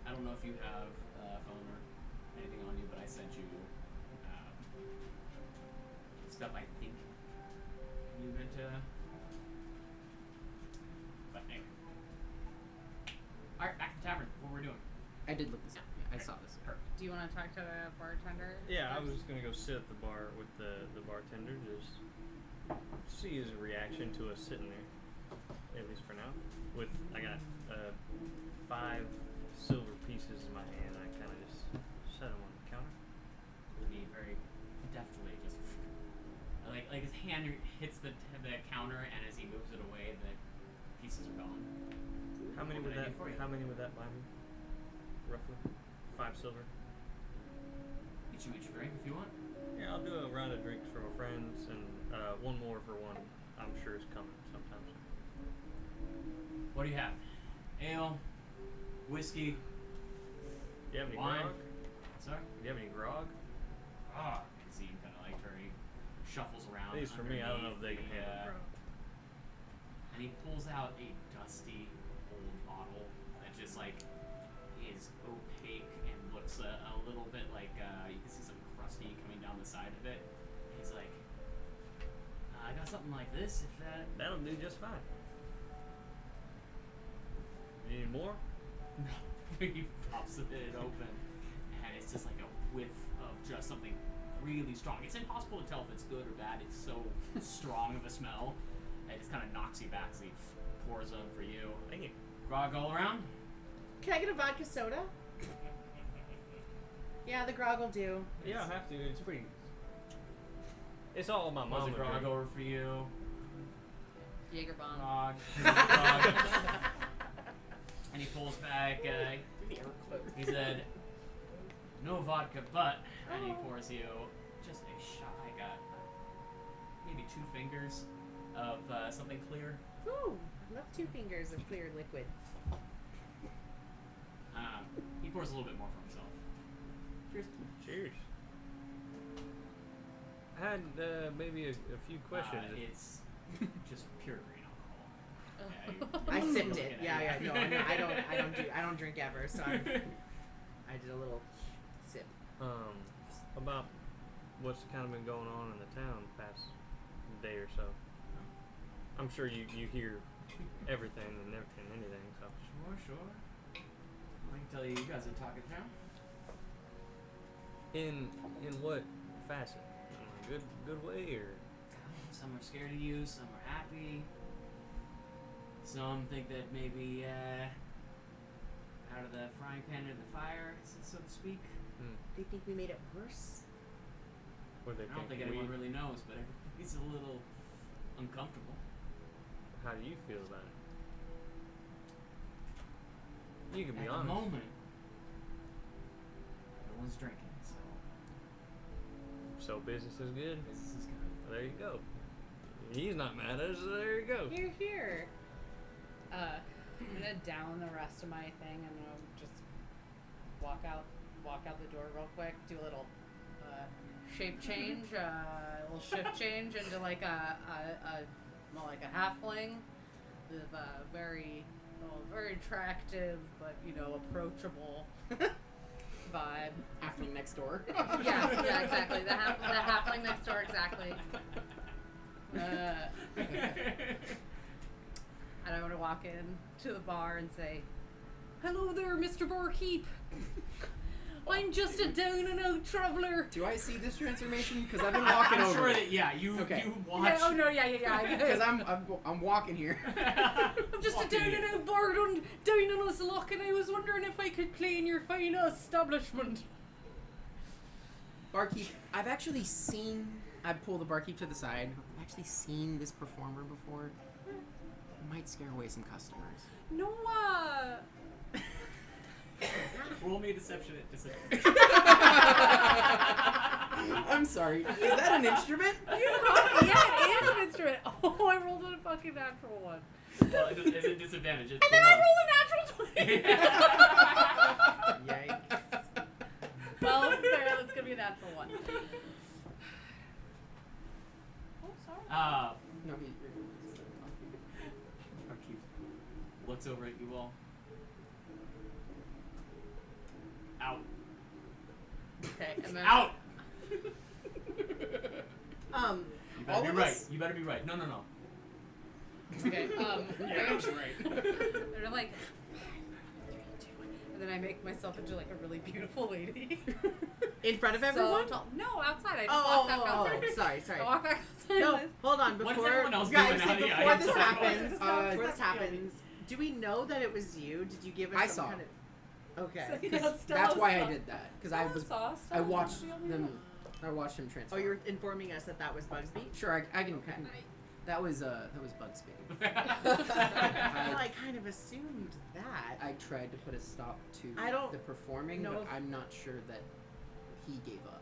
I don't know if you have a phone or anything on you, but I sent you stuff I think you meant to. But anyway. Alright, back to the tavern. What we're doing. I did look this up. Yeah, I saw this. Perfect. Do you want to talk to the bartender? Yeah, I first? was just gonna go sit at the bar with the bartender, just see his reaction to us sitting there. At least for now. I got 5 silver pieces in my hand. I kind of just set them on the counter. And he very deftly just like his hand hits the counter, and as he moves it away, the pieces are gone. How many What would can I that? do for you? How many would that buy me? Roughly, 5 silver. Get you each a drink if you want. Yeah, I'll do a round of drinks for my friends, and one more for one. I'm sure is coming sometimes. What do you have? Ale, whiskey, Do you have any wine. grog? Sorry. Do you have any grog? Ah, you can see him kind of like very shuffles around. These for me. I don't know if they can underneath handle the, And he pulls out a dusty old bottle that just like is opaque and looks a little bit like you can see some crusty coming down the side of it. He's like, I got something like this. If that. That'll do just fine. You need more? He pops it open, and it's just like a whiff of just something really strong. It's impossible to tell if it's good or bad. It's so strong of a smell. It just kind of knocks you back. So he pours them for you. Thank you. Grog all around. Can I get a vodka soda? Yeah, the grog will do. You don't have to. It's pretty. It's all my Was mama. a grog drink. over for you? Jaeger bomb. Grog. Grog. And he pulls back. He said, "No vodka, but," and he pours you just a shot. I got maybe 2 fingers of something clear. Ooh, I love 2 fingers of clear liquid. He pours a little bit more for himself. Cheers. Cheers. I had maybe a few questions. It's just pure green alcohol. I Yeah, sipped looking it. at Yeah, you. yeah. No, I don't drink ever. So I did a little sip. About what's kind of been going on in the town the past day or so. I'm sure you hear everything and anything. So Sure. I can tell you guys are talking now. in what facet? In a good way or? Some are scared of you, some are happy. Some think that maybe out of the frying pan into the fire, so to speak. Do you think we made it worse? Or they I don't think we, anyone really knows, but everybody's a little uncomfortable. How do you feel about it? You can be At honest. the moment, everyone's drinking, so So business is good. business is good. Well, there you go. He's not mad at us, so there you go. Here. I'm gonna down the rest of my thing. I'm gonna just walk out the door real quick. Do a little shape change, a little shift change into like more like a halfling with a very attractive but approachable vibe. Halfling next door. Yeah, exactly. The halfling next door, exactly. And I want to walk in to the bar and say, "Hello there, Mr. Barkeep. I'm just a down and out traveler." Do I see this transformation? Because I've been walking I'm over. sure that you Okay. you watch. Yeah, oh no, yeah. Because I'm walking here. I'm just a down and out bar down on us luck, and I was wondering if I could play in your fine establishment. Barkeep, I've actually seen. I pull the barkeep to the side. I've actually seen this performer before. Might scare away some customers. No, Roll me a deception at disadvantage. I'm sorry. Is that an instrument? yeah, it is an instrument. Oh, I rolled a fucking natural one. Well, it's a disadvantage. It's And then I rolled a natural 20. Yikes. Well, fair, that's gonna be a natural one. Oh, sorry. No, Barkeep looks over at you all. Out. Okay, and then Out. Um, You All better be of right. us? You better be right. No. Okay, Yeah, I was right. they're like, 5, 4, 3, 2, 1. And then I make myself into like a really beautiful lady. in front of So everyone? tall. No, outside. I just walk back outside. Sorry. I walk back outside. No, hold on. What's Before, everyone else guys, doing now? before Yeah, this I'm sorry. happens, Before this happens, do we know that it was you? Did you give us I some saw. kind of... Okay. That's why I did that. Because I watched them. I watched him Oh, transform. you're informing us that was Bugsby? Sure, I can. Okay. That was Bugsby. I kind of assumed that. I tried to put a stop to I don't the performing, know but if- I'm not sure that he gave up.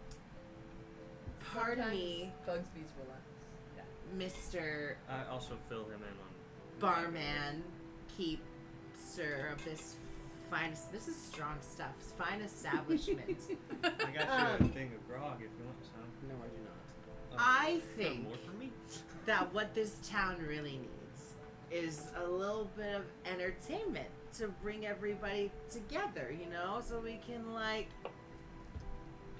Pardon me, Bugsby's relaxed. Mr. I also fill him in on. Barman, keepster of this this is strong stuff, fine establishment. I got you a thing of grog if you want some. No, I do not. I think More for me. that what this town really needs is a little bit of entertainment to bring everybody together, so we can like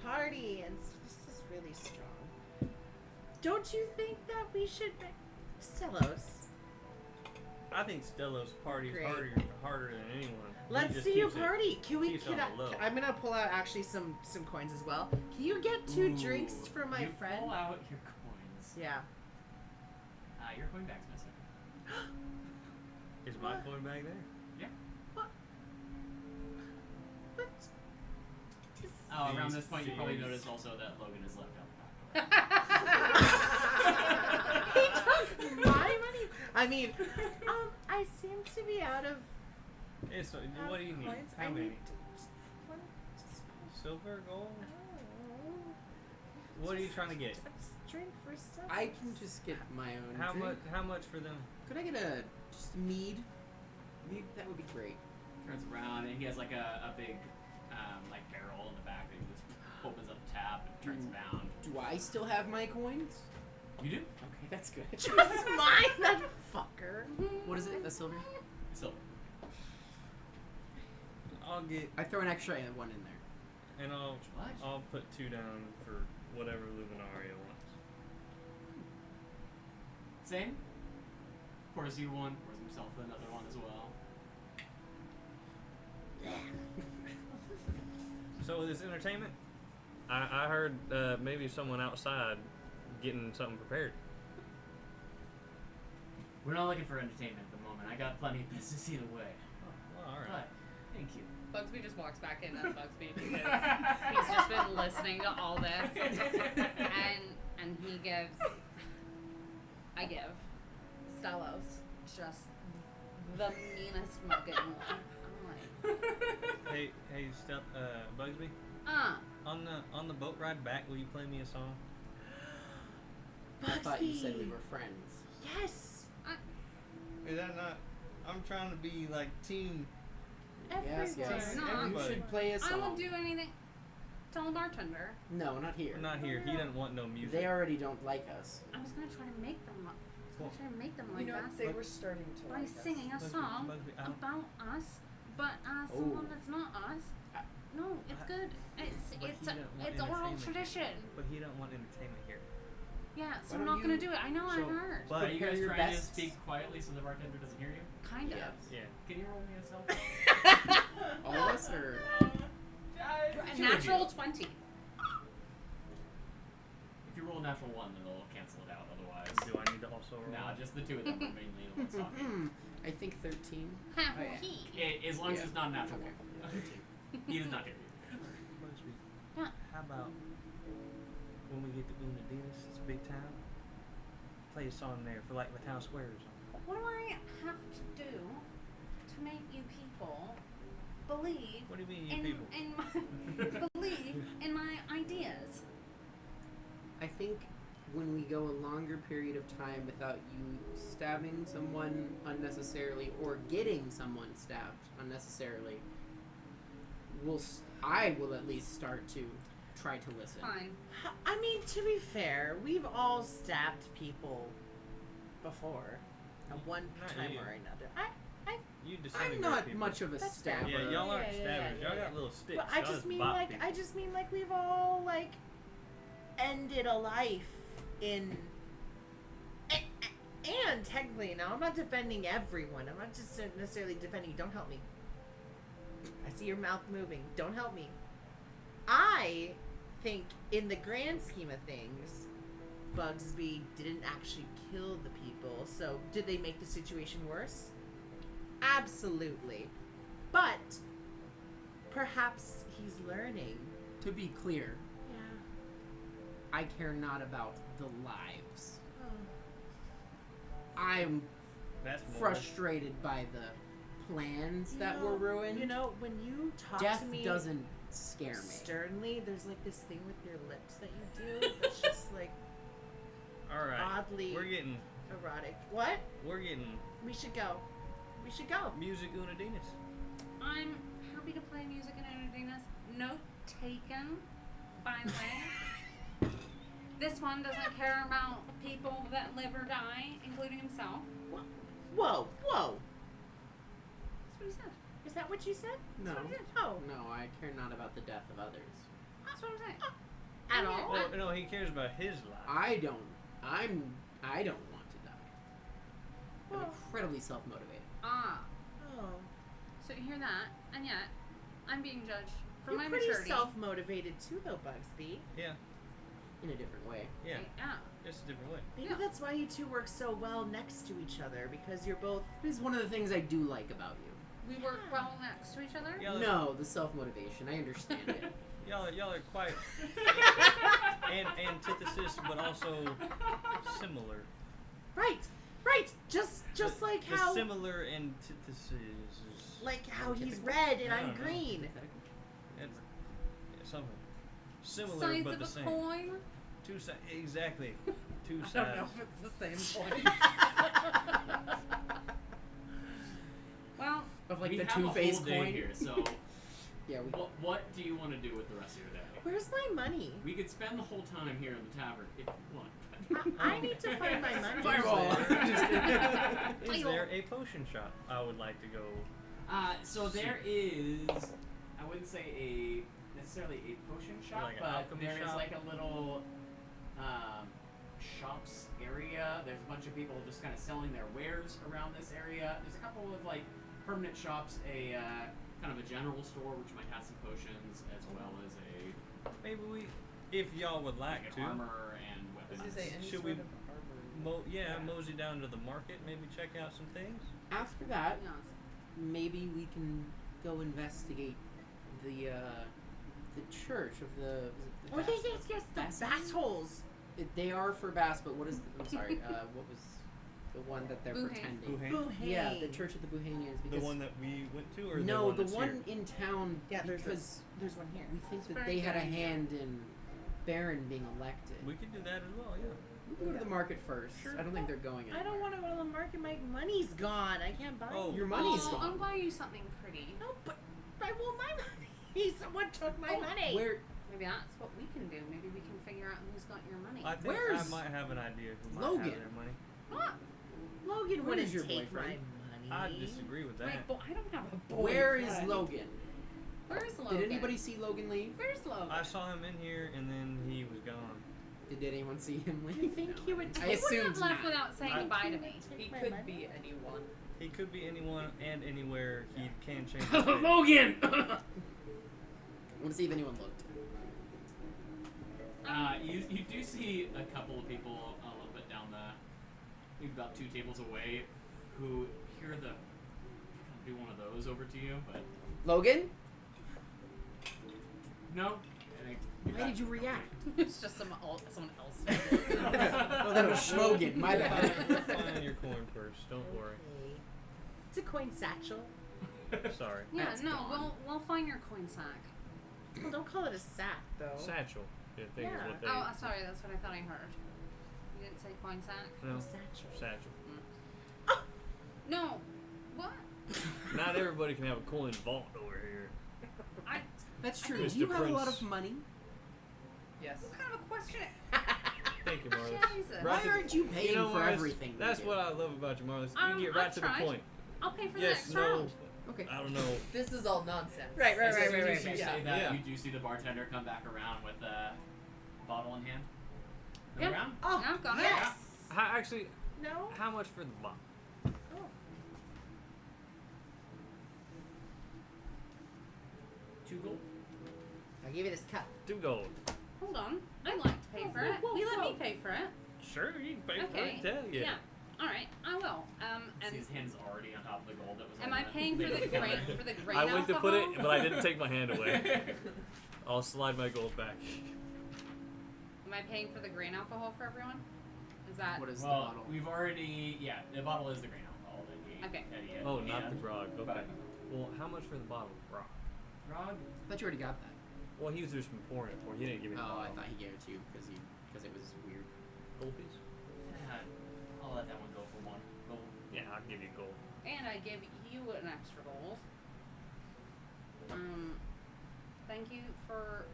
party, and this is really strong. Don't you think that we should Stellos? I think Stellos parties Great. harder than anyone. He Let's just see you keeps it- party. Can we? keeps it Can on the low. I'm gonna pull out actually some coins as well. Can you get 2 Ooh, drinks for my you friend? Pull out your coins. Yeah. Your coin bag's missing. Is my What? coin bag there? Yeah. What? What? Oh, around These this point, you probably thieves. noticed also that Logan is left out the back door. He took my money. I mean, I seem to be out of. Hey, so what do you need? Coins? How I many? need to Silver, gold? Oh, What are you trying to get? just drink for stuff. I can just get my own. How drink. much? How much for them? Could I get just mead? Mead, that would be great. Turns around and he has like a big like barrel in the back that just opens up the tap and turns down. Do I still have my coins? You do? Okay, that's good. It's mine, that fucker. What is it? A silver? Silver. I'll get I throw an extra one in there. and What? I'll put 2 down for whatever Luminaria wants. Same. Pours you one. Pours himself another one as well. So with this entertainment, I heard maybe someone outside getting something prepared. We're not looking for entertainment at the moment. I got plenty of business either way. Well, all right. But thank you. Bugsby just walks back in as Bugsby because he's just been listening to all this, and he gives. I give Stellos just the meanest mugging look. I'm Hey, Bugsby. like, On the boat ride back, will you play me a song? I thought you said we Bugsby. were friends. Yes. Is that not? I'm trying to be like team. Yes, Everyone. yes. No, You everybody. should play a song. I will do anything. Tell the bartender. No, not here. Not here. He doesn't want no music. They already don't like us. I was gonna try to make them. You know, us they were starting to by like us. singing a Bugsby, song Bugsby, I don't- about us, but someone that's not us. No, it's good. But It's he doesn't want it's oral entertainment. tradition. But he don't want entertainment here. Yeah, so Why I'm don't not gonna you- do it. I know. I So- heard. But Are you Prepare guys your trying to best. speak quietly so the bartender doesn't hear you? Kind of. Yes. Yeah. Can you roll me a self? All of us, or A natural 20. If you roll a natural 1, then they'll cancel it out. Otherwise, Do I need to also roll? nah, just the two of them are mainly the ones talking. I think 13. Ha, Oh, yeah. he. As long as Yeah. it's not a natural Okay. 1. He does not hear you. Bugsby, Yeah. how about when we get to Unadinas, it's a big town, play a song there for like the town square or something. What do I have to do to make you people believe What do you mean, you people? in my believe in my ideas? I think when we go a longer period of time without you stabbing someone unnecessarily or getting someone stabbed unnecessarily, I will at least start to try to listen. Fine. I mean, to be fair, we've all stabbed people before, at one Not time you. or another. You I'm disintegrate not people. much of a That's fair. stabber. Yeah, y'all aren't Yeah, stabbers. yeah, Y'all yeah. got little sticks. But I Y'all just mean bop like people. we've all like ended a life in. And technically, now I'm not defending everyone. I'm not just necessarily defending. Don't help me. I see your mouth moving. Don't help me. I think, in the grand scheme of things, Bugsby didn't actually kill the people. So, did they make the situation worse? Absolutely. But perhaps he's learning. To be clear, Yeah. I care not about the lives. I'm That's more. frustrated by the plans that were ruined. You know, when you talk Death to me doesn't scare me. sternly, there's like this thing with your lips that you do that's just like All right. oddly We're getting. erotic. What? We're getting We should go. We should go. music Unadinas. I'm happy to play music in Unadinas. Note taken, by the way. This one doesn't care about people that live or die, including himself. Whoa, whoa. That's what he said. Is that what you said? No. That's what he did. Oh, No, I care not about the death of others. That's what I'm saying. at Yeah. all? Well, no, he cares about his life. I don't want to die. I'm Well- incredibly self-motivated. Ah, Oh. so you hear that, and yet I'm being judged for You're my pretty maturity. self-motivated too, though, Bugsby. Yeah. In a different way. Yeah. Yeah. Just a different way. Maybe Yeah. that's why you two work so well next to each other, because you're both. This is one of the things I do like about you. We work well next to each other. Y'all are- No, the self-motivation. I understand it. Y'all are quite antithesis, but also similar. Right. Just The- like the how, similar antithesis is like how he's Antithetical? red and I I'm don't know. green. it's, something similar Sides but of the a same. coin. Two sides, exactly. Two I sides. don't know if it's the same point. Well, Of like we the have a whole two-faced day coin. here, so Yeah, What do you want to do with the rest of your day? Where's my money? We could spend the whole time here in the tavern if you want. I need to find my money. Fireball. Is there a potion shop? I would like to go. So there is, I wouldn't say necessarily a potion shop, Like an but alchemy there is shop? like a little shops area. There's a bunch of people just kind of selling their wares around this area. There's a couple of like permanent shops, a kind of a general store which might have some potions as well as Maybe we, if y'all would like like to, an armor and I was weapons. gonna say any Should sort we of armor. mosey down to the market, maybe check out some things. After that, Yes. maybe we can go investigate the church of the. Oh yes, the bass holes. They are for bass, but what is? I'm sorry. What was the one that they're Buhane. pretending? Buhane? Yeah, the Church of the Buhanians. The Because one that we went to, or no, the the one one that's in town. Yeah, because there's one here. we think that Very they had a good idea. hand in Baron being elected. here? We could do that as well, yeah. We can go to the market first. Sure. I don't think they're going anywhere. I don't want to go to the market. My money's gone. I can't buy. Oh. Your money's I'll gone. buy you something pretty. No, but I want my money. Someone took my money. Where? Maybe that's what we can do. Maybe we can figure out who's got your money. I think Where's I might have an idea who might Logan? have their money. What? Logan Where wouldn't is your take my boyfriend? money. I disagree with that. Wait, but I don't have a boyfriend. Where is Logan? Where's Logan? Did anybody see Logan leave? Where's Logan? I saw him in here and then he was gone. Did anyone see him I leave? think he would. I He wouldn't assumed have left not. without saying I- goodbye to me. He my could money? be anyone. He could be anyone and anywhere. He can change his name. Logan! I want to see if anyone looked. You do see a couple of people a little bit down maybe about 2 tables away, who hear the do one of those over to you, but Logan? no. And Why did you react? It's just someone else. Oh, that was Schmogan. My bad. Find your coin purse. Don't worry. Okay. It's a coin satchel. Sorry. Yeah, That's no, gone. we'll find your coin sack. Well, don't call it a sack though. Satchel. I think is Yeah. what they. Oh, sorry, that's what I thought I heard. You didn't say coin sack? No. Satchel. Satchel. No. What? Not everybody can have a coin vault over here. That's true. think- Do you Mr. have a lot Prince. of money? Yes. What kind of a question? Thank you, Marlis. Jesus. Why aren't you paying You know, for Marlis, everything? we That's do? what I love about you, Marlis. You get right I've to tried. the point. I'll pay for the Yes, next no. round. Okay. I don't know. This is all nonsense. Right, right, as right, soon right, as right. you right. say that, Yeah. you do see the bartender come back around with a bottle in hand. Yeah. Around? Oh, I've got it. yes. Actually, No. how much for the bottle? Oh. 2 gold. I'll give you this cup. 2 gold. Hold on. I'd like to pay for it. whoa, Will you let me whoa. pay for it? Sure, you can pay for Okay. it. Tell you. Yeah. All right. I will. See And his hand's already on top of the gold that was am on I paying for the counter. grain I went to put it, alcohol? but I didn't take my hand away. I'll slide my gold back. Am I paying for the grain alcohol for everyone? Is that What is the Well, bottle? we've already, the bottle is the grain alcohol that we Okay. that he had Oh, in not the hand. grog. Okay. But Well, how much for the bottle? Grog. grog, I thought you already got that. Well, he was just pouring it for. He didn't give me the Oh, I bottle. thought he gave it to you because it was weird. Gold piece? I'll let that one go for 1 gold. Yeah, I'll give you gold. And I give you an extra gold. Thank you for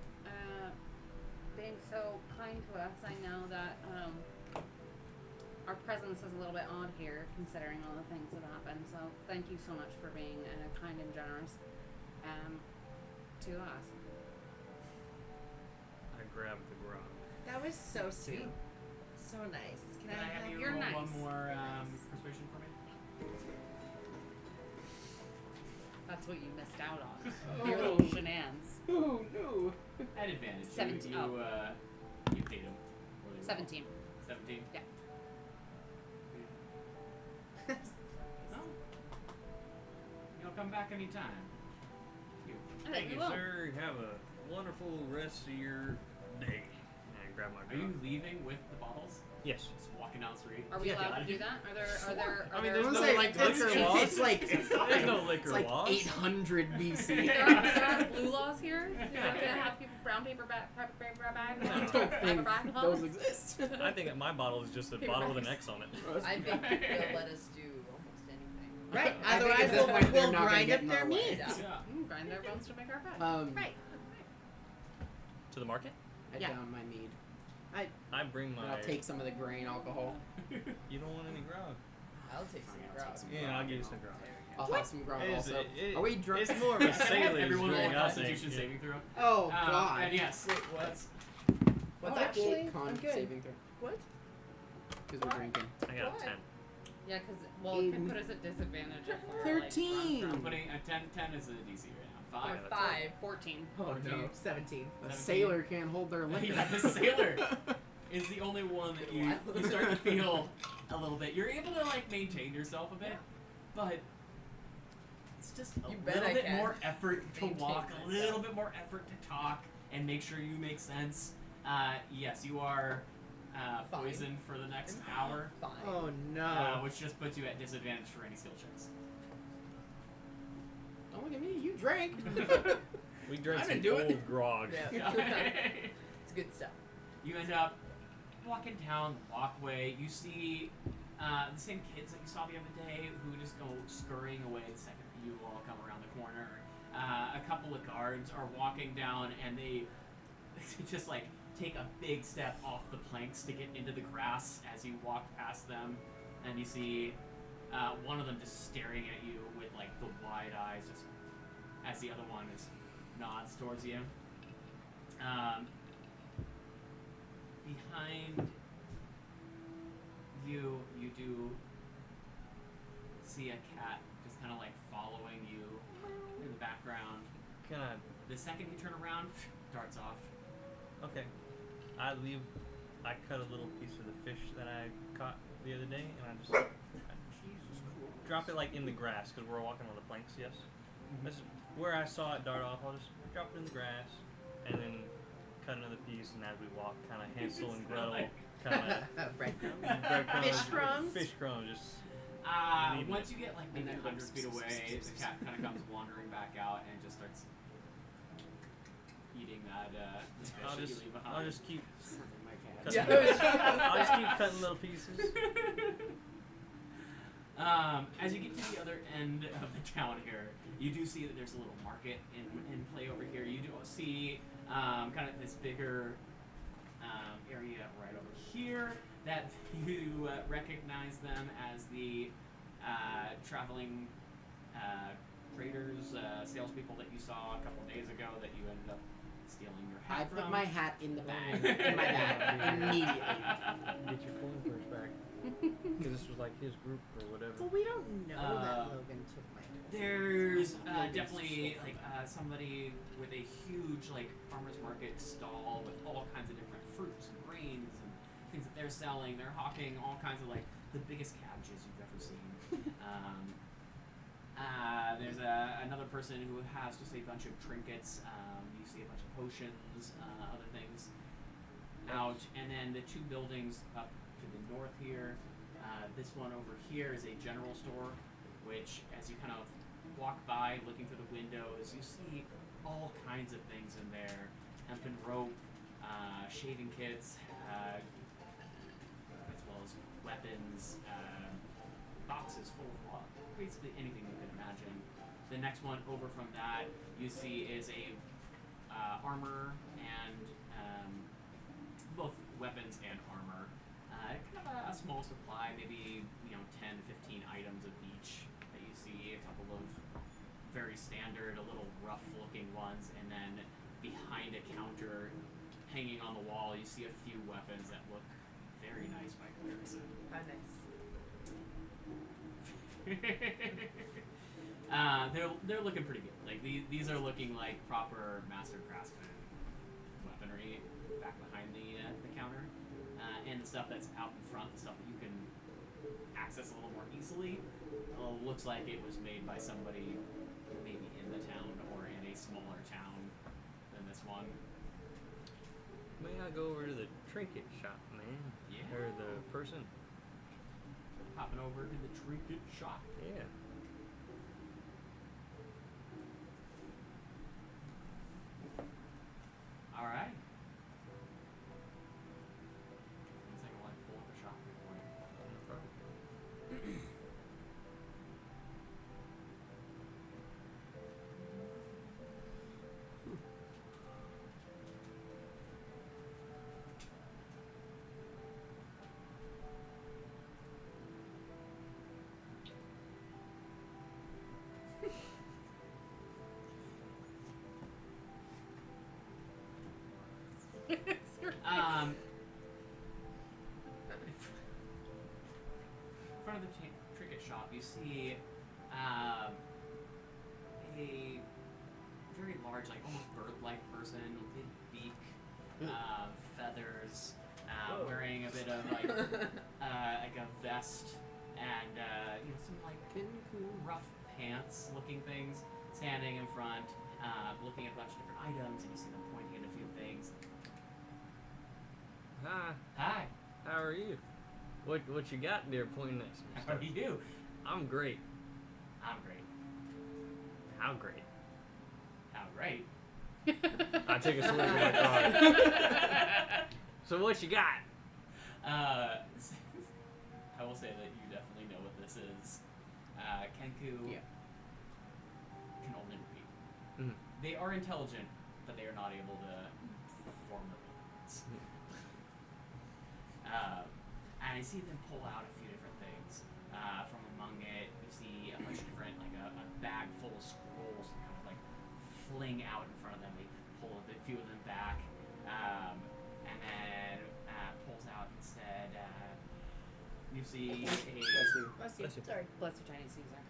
being so kind to us. I know that our presence is a little bit odd here, considering all the things that happened. So thank you so much for being kind and generous to us. I grabbed the grog. That was so sweet. So nice. Can Can I have you You're roll nice. one more persuasion for me? That's what you missed out on. Your little shenanigans. Oh no! At advantage. 17. You paid him. Really well. 17. 17? Yeah. No. You'll come back anytime. You. I think Thank we you, will. sir. Have a wonderful rest of your day. And grab my Are you grog. leaving with the bottles? Yes. Just walking down the street? Are we Yeah, allowed I to do- do that? Are there? I mean, I there's was no saying, like it's, liquor laws. it's like There's no liquor it's like laws. 800 BC. there aren't blue laws here. You're not gonna have people brown paper bag. I don't think those exist. I think that my bottle is just a Paper bottle with an bags. X on it. I think they'll let us do almost anything. Right. I think Otherwise, at this point they're we'll not gonna grind get up in their our way. meat. Yeah. Grind their bones to make our bread. Right. To the market? I Yeah. down my mead. I bring And my. I'll take some of the grain alcohol. You don't want any grog? I'll take some Fine, I'll grog. take some Yeah, I'll give you some grog. I'll have some grog It's- also. it- Are we drunk? It's more of a sailor's Everyone roll a drink, I think. Constitution Yeah. saving throw. Oh God. And yes, Wait, what? that's- What's Oh, that? actually, Con I'm good. saving throw. What? Because we're drinking. I got What? a 10. Yeah, because, well, it could put us at disadvantage if we're 13. I'm putting a 10 is the DC right now. 5. Yeah, that's 5. 14. Oh 14. no. 17. A 17. sailor can't hold their liquor. Yeah, the sailor is the only one that you start to feel a little bit. You're able to like maintain yourself a bit, but it's just a You bet little I bit can. more effort to Maintain walk, a myself. little bit more effort to talk, and make sure you make sense. Yes, you are Fine. poisoned for the next hour, Fine. Oh no. which just puts you at disadvantage for any skill checks. Don't look at me. You drank. We drank I some didn't do it. old grog. Yeah. It's good stuff. You end up walking down the walkway. You see the same kids that you saw the other day who just go scurrying away the second you all come around the corner. A couple of guards are walking down and they just like take a big step off the planks to get into the grass as you walk past them. And you see one of them just staring at you with like the wide eyes just as the other one is nods towards you. Behind you, you do see a cat just kind of like following you in the background. Can I? The second you turn around, darts off. Okay. I cut a little piece of the fish that I caught the other day, and I just drop it like in the grass because we're walking on the planks. Yes. This is where I saw it dart off. I'll just drop it in the grass, and then cut another piece. And as we walk, kind of Hansel and Gretel, kind of Breadcrumbs. Fish crumbs. Fish crumbs. Just leaving Once it. you get like maybe 100 feet away, the cat kind of comes wandering back out and just starts eating that the fish I'll that just you leave behind. I'll just keep My cat. cutting. Yeah. I'll just keep cutting little pieces. As you get to the other end of the town here, you do see that there's a little market in play over here. You do see kind of this bigger area right over here that you recognize them as the traveling traders, salespeople that you saw a couple days ago that you ended up stealing your I hat put from. my hat in the bag. In my bag. Immediately. Get your coin purse back. Because this was like his group or whatever. Well, we don't know that Uh, Logan took my. There's Logan's definitely so like somebody with a huge like farmers market stall with all kinds of different fruits and grains and things that they're selling. They're hawking all kinds of like the biggest cabbages you've ever seen. There's another person who has just a bunch of trinkets. You see a bunch of potions, other things out, and then the two buildings up to the north here. This one over here is a general store, which as you kind of walk by looking through the windows, you see all kinds of things in there. Hempen rope, shaving kits, as well as weapons, boxes full of basically anything you can imagine. The next one over from that you see is a armor and both weapons and armor. Kind of a small supply, maybe 10, 15 items of each that you see. A couple of very standard, a little rough-looking ones, and then behind a counter, hanging on the wall, you see a few weapons that look very nice by comparison. How nice. They're looking pretty good. Like these are looking like proper master craftsman weaponry back behind the counter, and the stuff that's out in front, the stuff that you can access a little more easily, looks like it was made by somebody maybe in the town or in a smaller town than this one. May I go over to the trinket shop, man? Yeah. Or the person? Popping over to the trinket shop. Yeah. All right. One second while I pull up the shop here for you. No problem. of the trinket shop, you see a very large, like almost bird-like person, big beak, feathers, wearing a bit of like a vest and some like rough pants-looking things, standing in front, looking at a bunch of different items, and you see them pointing at a few things. Hi. Hi. How are you? What you got there pointing at some How stuff? are you? I'm great. I'm great. How great? How great? I take a swig of my card. So what you got? I will say that you definitely know what this is. Kenku Yeah. can only read. Mhm. They are intelligent, but they are not able to form their words. And I see them pull out a few different things. From among it, you see a bunch of different, like a bag full of scrolls, and kind of like fling out in front of them. They pull a few of them back, and then pulls out instead. You see Bless you. Bless you. Bless you. Sorry. Bless your tiny Caesar.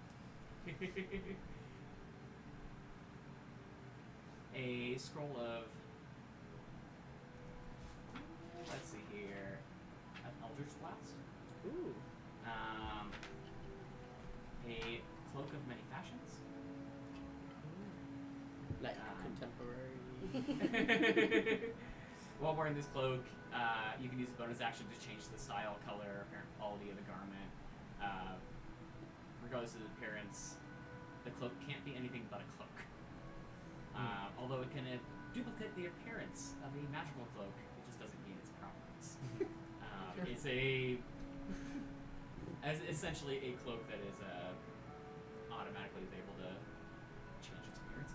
a scroll of, let's see here, an Eldritch Blast, Ooh. a Cloak of Many Fashions, Like contemporary. While wearing this cloak, you can use a bonus action to change the style, color, apparent quality of the garment. Regardless of the appearance, the cloak can't be anything but a cloak. Although it can duplicate the appearance of a magical cloak, it just doesn't gain its properties. It's essentially a cloak that is automatically able to change its appearance.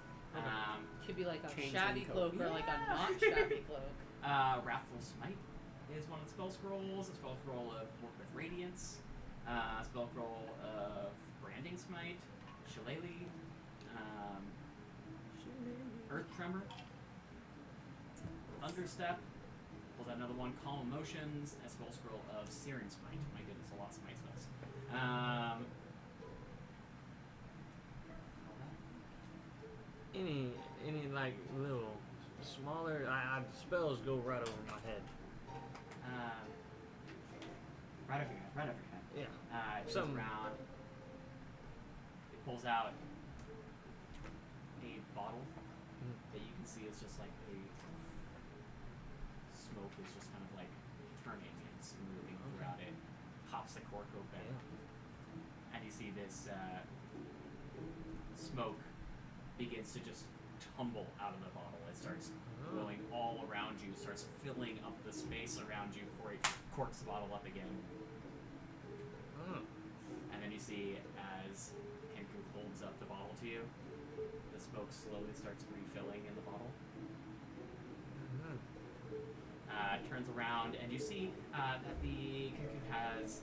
Could be like a Change shabby in cloak code. or like a not shabby cloak. Wrathful Smite is one of the spell scrolls. A spell scroll of Work with Radiance. A spell scroll of Branding Smite. Shillelagh. Earth Tremor. Thunderstep. Pulls out another one. Calm Emotions. A spell scroll of Searing Smite. My goodness, a lot of Smite spells. Any like little smaller spells go right over my head. Right over your head. Right over your head. Yeah. It goes Something- around. It pulls out a bottle that you can see is just like a smoke is just kind of like turning and it's moving throughout it. Pops the cork open, and you see this smoke begins to just tumble out of the bottle. It starts blowing all around you, starts filling up the space around you before it corks the bottle up again. Oh. And then you see as Kenku holds up the bottle to you, the smoke slowly starts refilling in the bottle. Turns around and you see that the Kenku has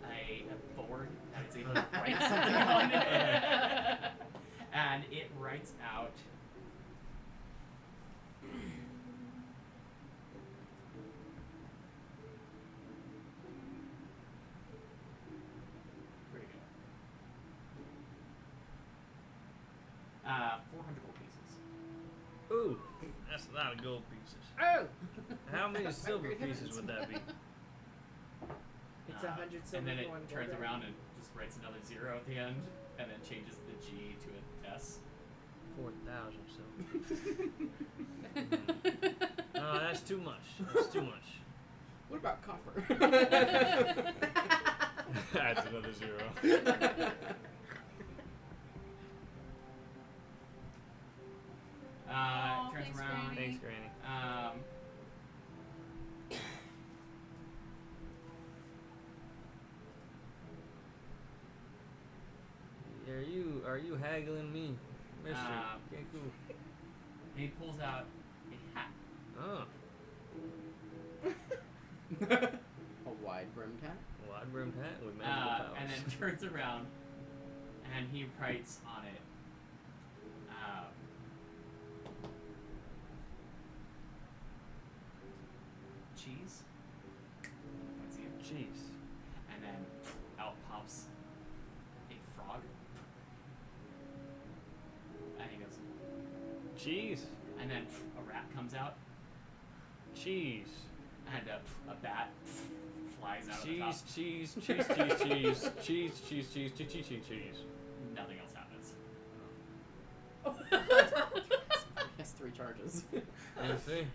a board that it's able to write something on it. And it writes out where'd it go? 400 gold pieces. Ooh, that's a lot of gold pieces. Oh! How many silver pieces would that be? It's 100 silver And then it for one turns gold. around and just writes another 0 at the end, and then changes the G to an S. 4,000 silver. No, that's too much. That's too much. What about copper? That's another 0. Aw, Turns thanks, around. Granny. Thanks, Granny. Are you haggling me, Mister Kenku? And he pulls out a hat. Oh, A wide brimmed hat. wide brimmed hat with magical powers. And then turns around and he writes on it, cheese. Points at you. Jeez. And then out pops Cheese. and then a rat comes out, Cheese. and a bat flies out of the top. Cheese. Nothing else happens. He has 3 charges. Let's see.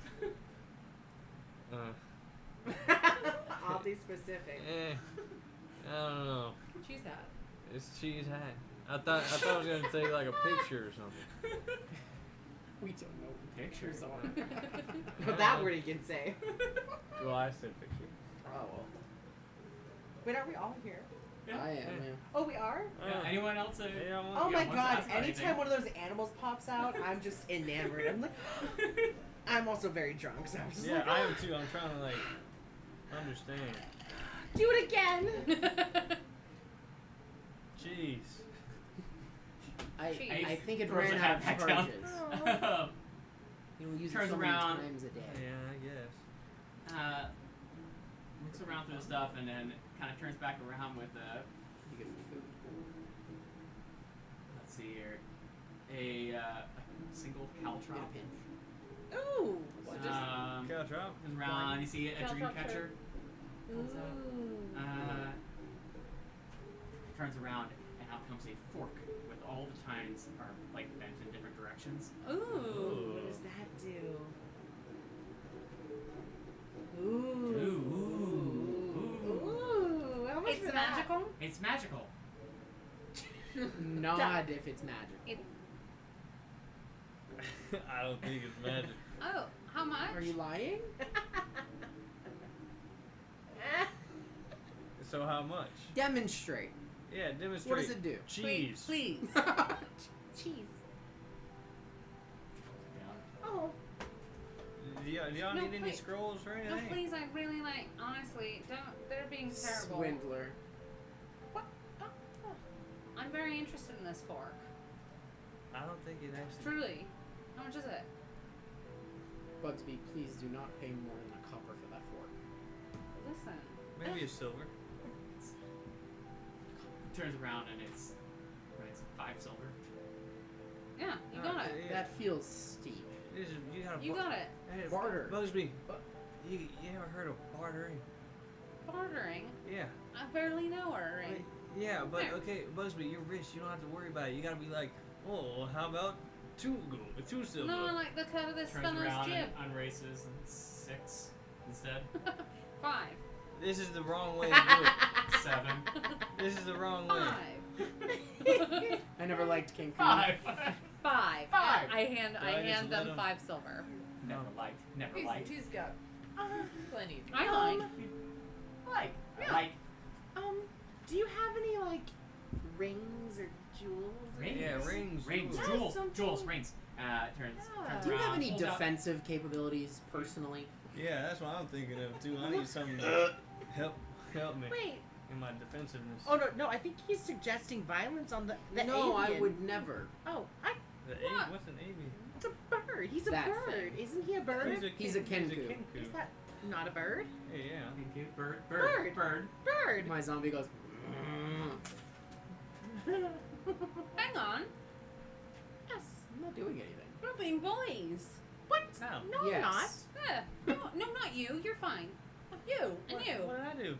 Oddly specific. I don't know. Cheese hat. It's cheese hat. I thought I was gonna take like a picture or something. We don't know what pictures are. But that word he can say. Well, I said picture. Oh, well. Wait, are we all here? Yeah. I am, yeah. Oh, we are? Yeah, anyone else? Yeah, well, Oh Yeah, my what's god, that about anytime anything? one of those animals pops out, I'm just enamored. I'm like, I'm also very drunk, so I'm just yeah, like, I am too. I'm trying to like understand. do it again! Jeez. Cheese. I think it Throws ran the out of hat back down. charges. You will use Turns it so many around. times a day. Yeah, I guess. Looks around through the stuff and then kind of turns back around with You get food. let's see here, a single You get caltrop. a pinch. Ooh! What, just Caltrop. Turns around, you see a Caltrop dream catcher. Pulls out. Uh, turns around and out comes a fork with all the tines are like bent in different directions. Ooh. What does that do? Ooh! How much It's for that? magical. It's magical. Nod if it's magic. I don't think it's magic. Oh, how much? Are you lying? So how much? Demonstrate. Yeah, demonstrate. What does it do? Cheese. Please. Cheese. Yeah. Oh. Do y'all No, need any please. scrolls or No, anything? please, I really like, honestly, don't, they're being terrible. Swindler. I'm very interested in this fork. I don't think it actually. Truly. How much is it? Bugsby, please do not pay more than a copper for that fork. Listen. Maybe it's silver. Turns around and it's 5 silver. Yeah, you got it. Yeah. That feels steep. This is, you gotta You got it. Hey, Barter. Bugsby. You ever heard of bartering? Bartering. Yeah. I barely know her. Wait, yeah, but There. okay, Bugsby, you're rich. You don't have to worry about it. You gotta be like, oh, how about 2 gold, 2 silver? No, I like the cut of this Turns fellow's around jib. and unraces and 6 instead. 5. This is the wrong way to do it. 7. This is the wrong way. 5. I never liked King Food. 5. 5. Five. I hand I just them let 'em- 5 silver. Never liked. Never liked. He's got plenty. I like. Like. Yeah. Like. Do you have any like rings or jewels? Rings. Yeah, rings. Rings. jewels. Yeah, Jewels. something. Jewels. Rings. Turns Yeah. Do you have around, any pulls out- defensive capabilities personally? Yeah, that's what I'm thinking of too. I need something to help me Wait. in my defensiveness. Oh no, I think he's suggesting violence on the No, avian. I would never. Oh, What? What's an avian? it's a bird. He's a That bird. thing. Isn't he a bird? He's a kin- kinku. kinku. Is that not a bird? Yeah. Bird. Bird. Bird. Bird. My zombie goes. Hang on. Yes. I'm not doing anything. We're being bullies. What? How? No, Yes. I'm not. Yeah. No, not you. You're fine. You and you. What did I do?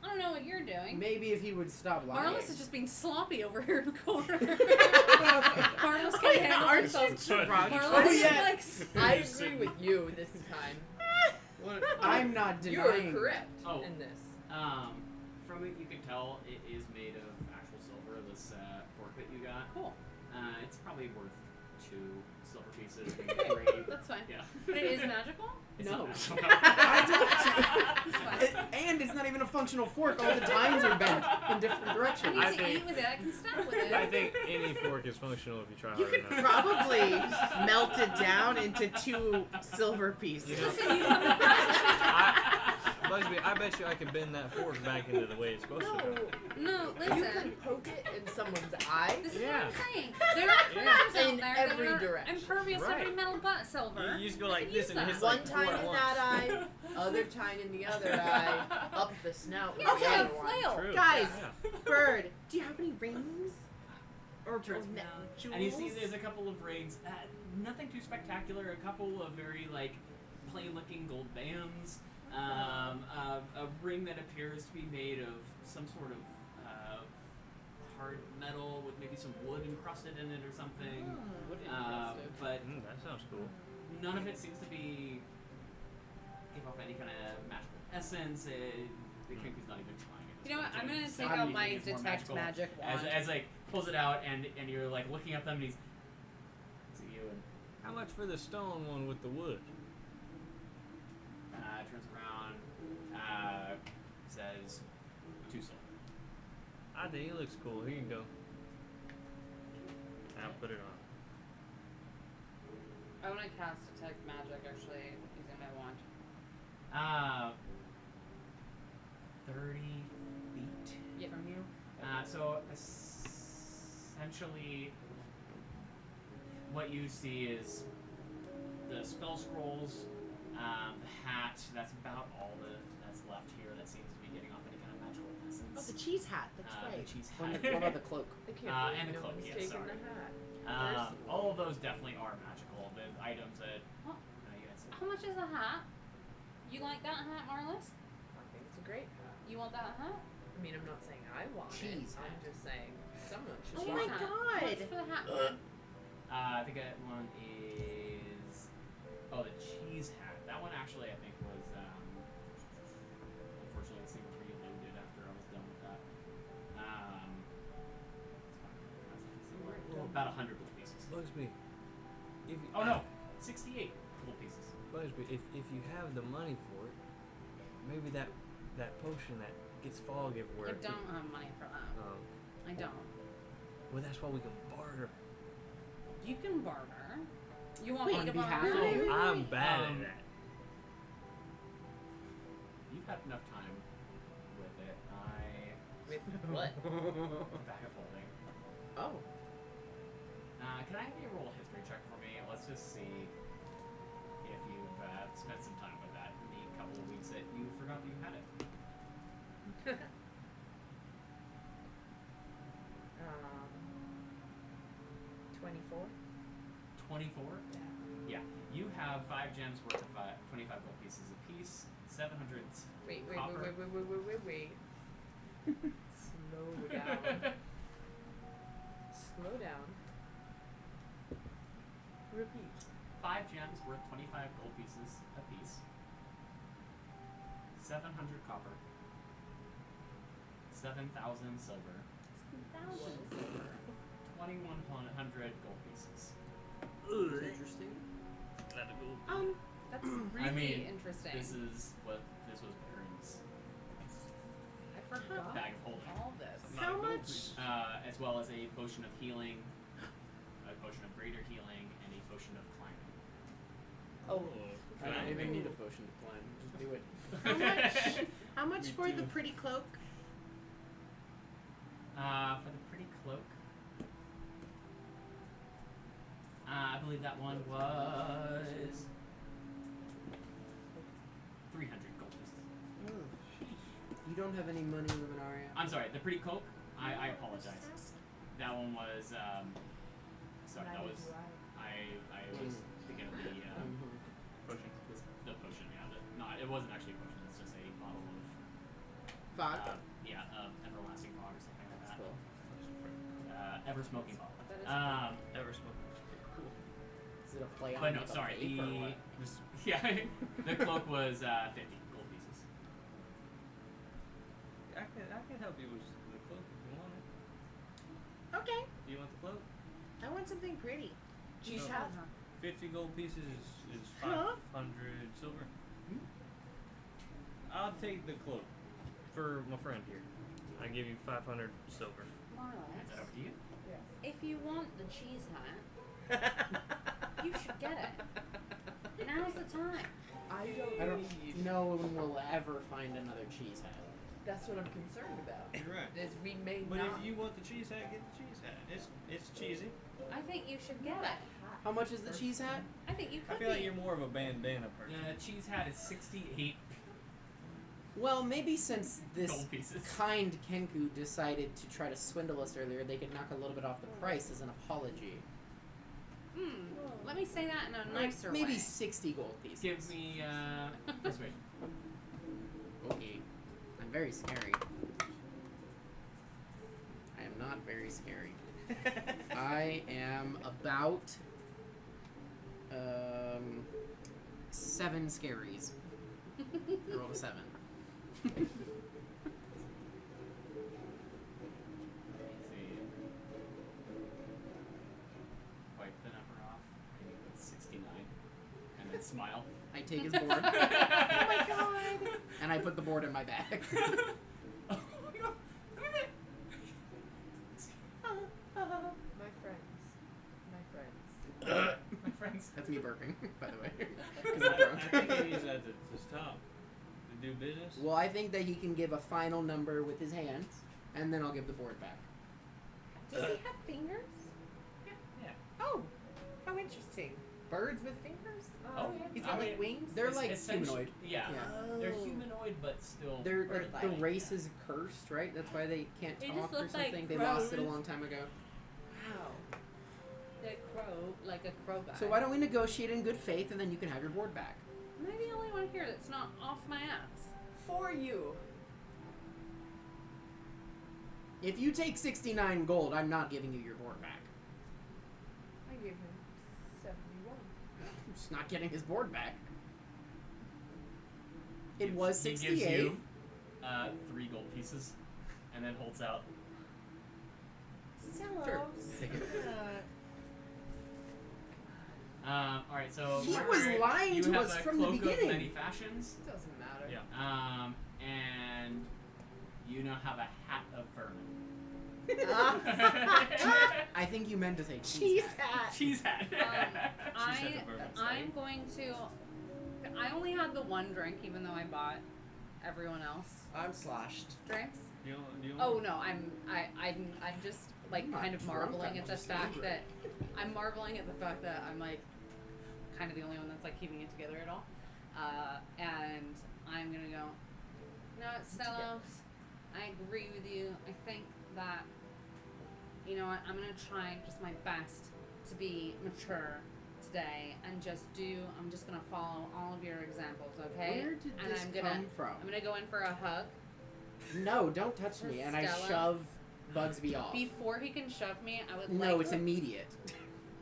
I don't know what you're doing. Maybe if he would stop lying. Marlis is just being sloppy over here in the corner. Marlis Oh, can't yeah, handle aren't you himself. drunk? Marlis Oh, is yeah. like. I agree with you this time. What? I'm not You denying. are correct Oh. in this. From it you can tell it is made of actual silver. This fork that you got. Cool. It's probably worth 2 silver pieces. Maybe 3. That's fine. Yeah. But it is magical? It's No. not magical. I It's fine. and it's not even a functional fork. All the tines are bent in different I directions. need I to think- eat with it. I can stab with it. I think any fork is functional if you try You hard could enough. probably melt it down into 2 silver pieces. You know- Listen, you come across Bugsby, I bet you I can bend that fork back into the way it's supposed to. No, No, you listen. could poke it in someone's eye. This is Yeah. what I'm saying. There are creatures out In there every that are direction. impervious to every Right. metal but silver. You just go They like can this use and that. hit One like time 4 in at that once. eye, other time in the other eye, up the snout. with Yeah, the okay, other one. flail. True. Guys, Yeah. bird, do you have any rings? Or turns ne- around, jewels? and you see there's a couple of rings. Nothing too spectacular. A couple of very like plain-looking gold bands. A ring that appears to be made of some sort of hard metal with maybe some wood encrusted in it or something. Wood encrusted. But That sounds cool. none of it seems to be give off any kind of magical essence. The Kinku's not even trying it. You know what? I'm gonna take I'm out using my it as more detect magical. magic wand. As like pulls it out and you're like looking at them and he's to you and How much for the stone one with the wood? turns around, says 2 silver. I think it looks cool. Here you go. I'll put it on. I want to cast detect magic actually using my wand. 30 feet Yeah. from you. So essentially, what you see is the spell scrolls, the hat. That's about all that's left here. That seems to be getting off any kind of magical essence. Oh, the cheese hat. That's The right. cheese What hat. about the cloak? I can't believe and the no cloak, one's yes, taken sorry. the hat. All of those definitely are magical. The items that Huh? you guys see. How much is a hat? You like that hat, Marlis? I think it's a great hat. You want that hat? I mean, I'm not saying I want Cheese it. I'm hat. just saying someone should. Oh Cheese my hat. God. How much for the hat? I think that one is the cheese hat. That one actually I think was unfortunately it seemed reloaded after I was done with that. About 100 gold pieces. Bugsby, if you, Oh no, 68 gold pieces. Bugsby, if you have the money for it, maybe that potion that gets fog everywhere. I don't have money for that. I don't. Well, that's why we can barter. You can barter. You want Wait, me to on behalf barter? of- I'm bad Um, at that. You've had enough time with it. With what? Back of holding. Oh. Can I have you roll a history check for me? Let's just see if you've spent some time with that in the couple of weeks that you forgot that you had it. 24. 24? Yeah. You have 5 gems worth of 25 gold pieces apiece, 700 Wait. copper. Slow down. Slow down. Repeat. 5 gems worth 25 gold pieces apiece, 700 copper, 7,000 silver, 2,100 gold pieces. Interesting. That's really I mean, interesting. This was Baron's I forgot bag of holding. all this. How much? As well as a potion of healing, a potion of greater healing, and a potion of climbing. Oh, I don't even need a potion to climb. Just do it. How much? How much Me for the too. pretty cloak? For the pretty cloak, I believe that one was 300 gold pieces. You don't have any money, Luminaria. I'm sorry, the pretty cloak. I apologize. That one was sorry. That was I was thinking of the Potion. the potion. Yeah, it wasn't actually a potion. It's just a bottle of Fog. everlasting fog or something like that. Cool. Ever smoking bottle. That is Ever smoke. Cool. Is it a play on But no, like, a sorry. vape or what? Yeah, the cloak was 50 gold pieces. I can help you with the cloak if you want it. Okay. Do you want the cloak? I want something pretty. You So- should have. 50 gold pieces is Huh? 500 silver. I'll take the cloak for my friend here. I give you 500 silver. Hands that Marlis, over to you. if you want the cheese hat, you should get it. Now's the time. I don't I don't need. know when we'll ever find another cheese hat. That's what I'm concerned about. You're right. Is we may But not. if you want the cheese hat, get the cheese hat. It's cheesy. I think you should get it. How much is the cheese hat? I think you I could feel like be. you're more of a bandana person. The cheese hat is 68 Well, maybe since this Gold pieces. kind Kenku decided to try to swindle us earlier, they could knock a little bit off the price as an apology. Let me say that in a nicer Maybe way. 60 gold pieces. Give me persuasion. Okay. I'm very scary. I am not very scary. I am about 7 scaries. I rolled a 7. Let me see. Wipe the number off. Maybe put 69. And then smile. I take his board. Oh my god! And I put the board in my bag. Oh my god. My friends. My friends. That's me burping, by the way. 'Cause I I'm drunk. think he's at the stop to do business. Well, I think that he can give a final number with his hands, and then I'll give the board back. Does he have fingers? Yeah. Oh, how interesting. Birds with fingers? Oh, He's I got mean, like wings? They're It's like essentially- humanoid. Yeah. Yeah. They're Oh. humanoid, but still. They're the bird-like. race is cursed, right? That's why they can't They talk just or look like something. They lost it a crows. long time ago. Wow. The crow, like a crow guy. So why don't we negotiate in good faith, and then you can have your board back? Am I the only one here that's not off my ass? For you. If you take 69 gold, I'm not giving you your board back. I gave him 71. I'm just not getting his board back. It Gives- was he gives 68. you 3 gold pieces, and then holds out. Stella. Sure. Take it. All right, so He remember, was lying you to have us a from the cloak beginning. of many fashions. Doesn't matter. Yeah. And you now have a hat of vermin. I think you meant to say Cheese cheese. hat. Cheese hat. I'm going to. I only had the one drink, even though I bought everyone else I'm sloshed. drinks. Do you Oh no, I'm just like I'm not kind of drunk, marveling I'm at the just fact angry. that I'm marveling at the fact that I'm like kind of the only one that's like keeping it together at all. And I'm gonna go. No, Stella, I agree with you. I think that you know what, I'm gonna try just my best to be mature today and I'm just gonna follow all of your examples, okay? Where did and this I'm gonna come from? I'm gonna go in for a hug. No, don't touch For me. And I Stella? shove Bugsby off. Before he can shove me, I would No, like it's immediate.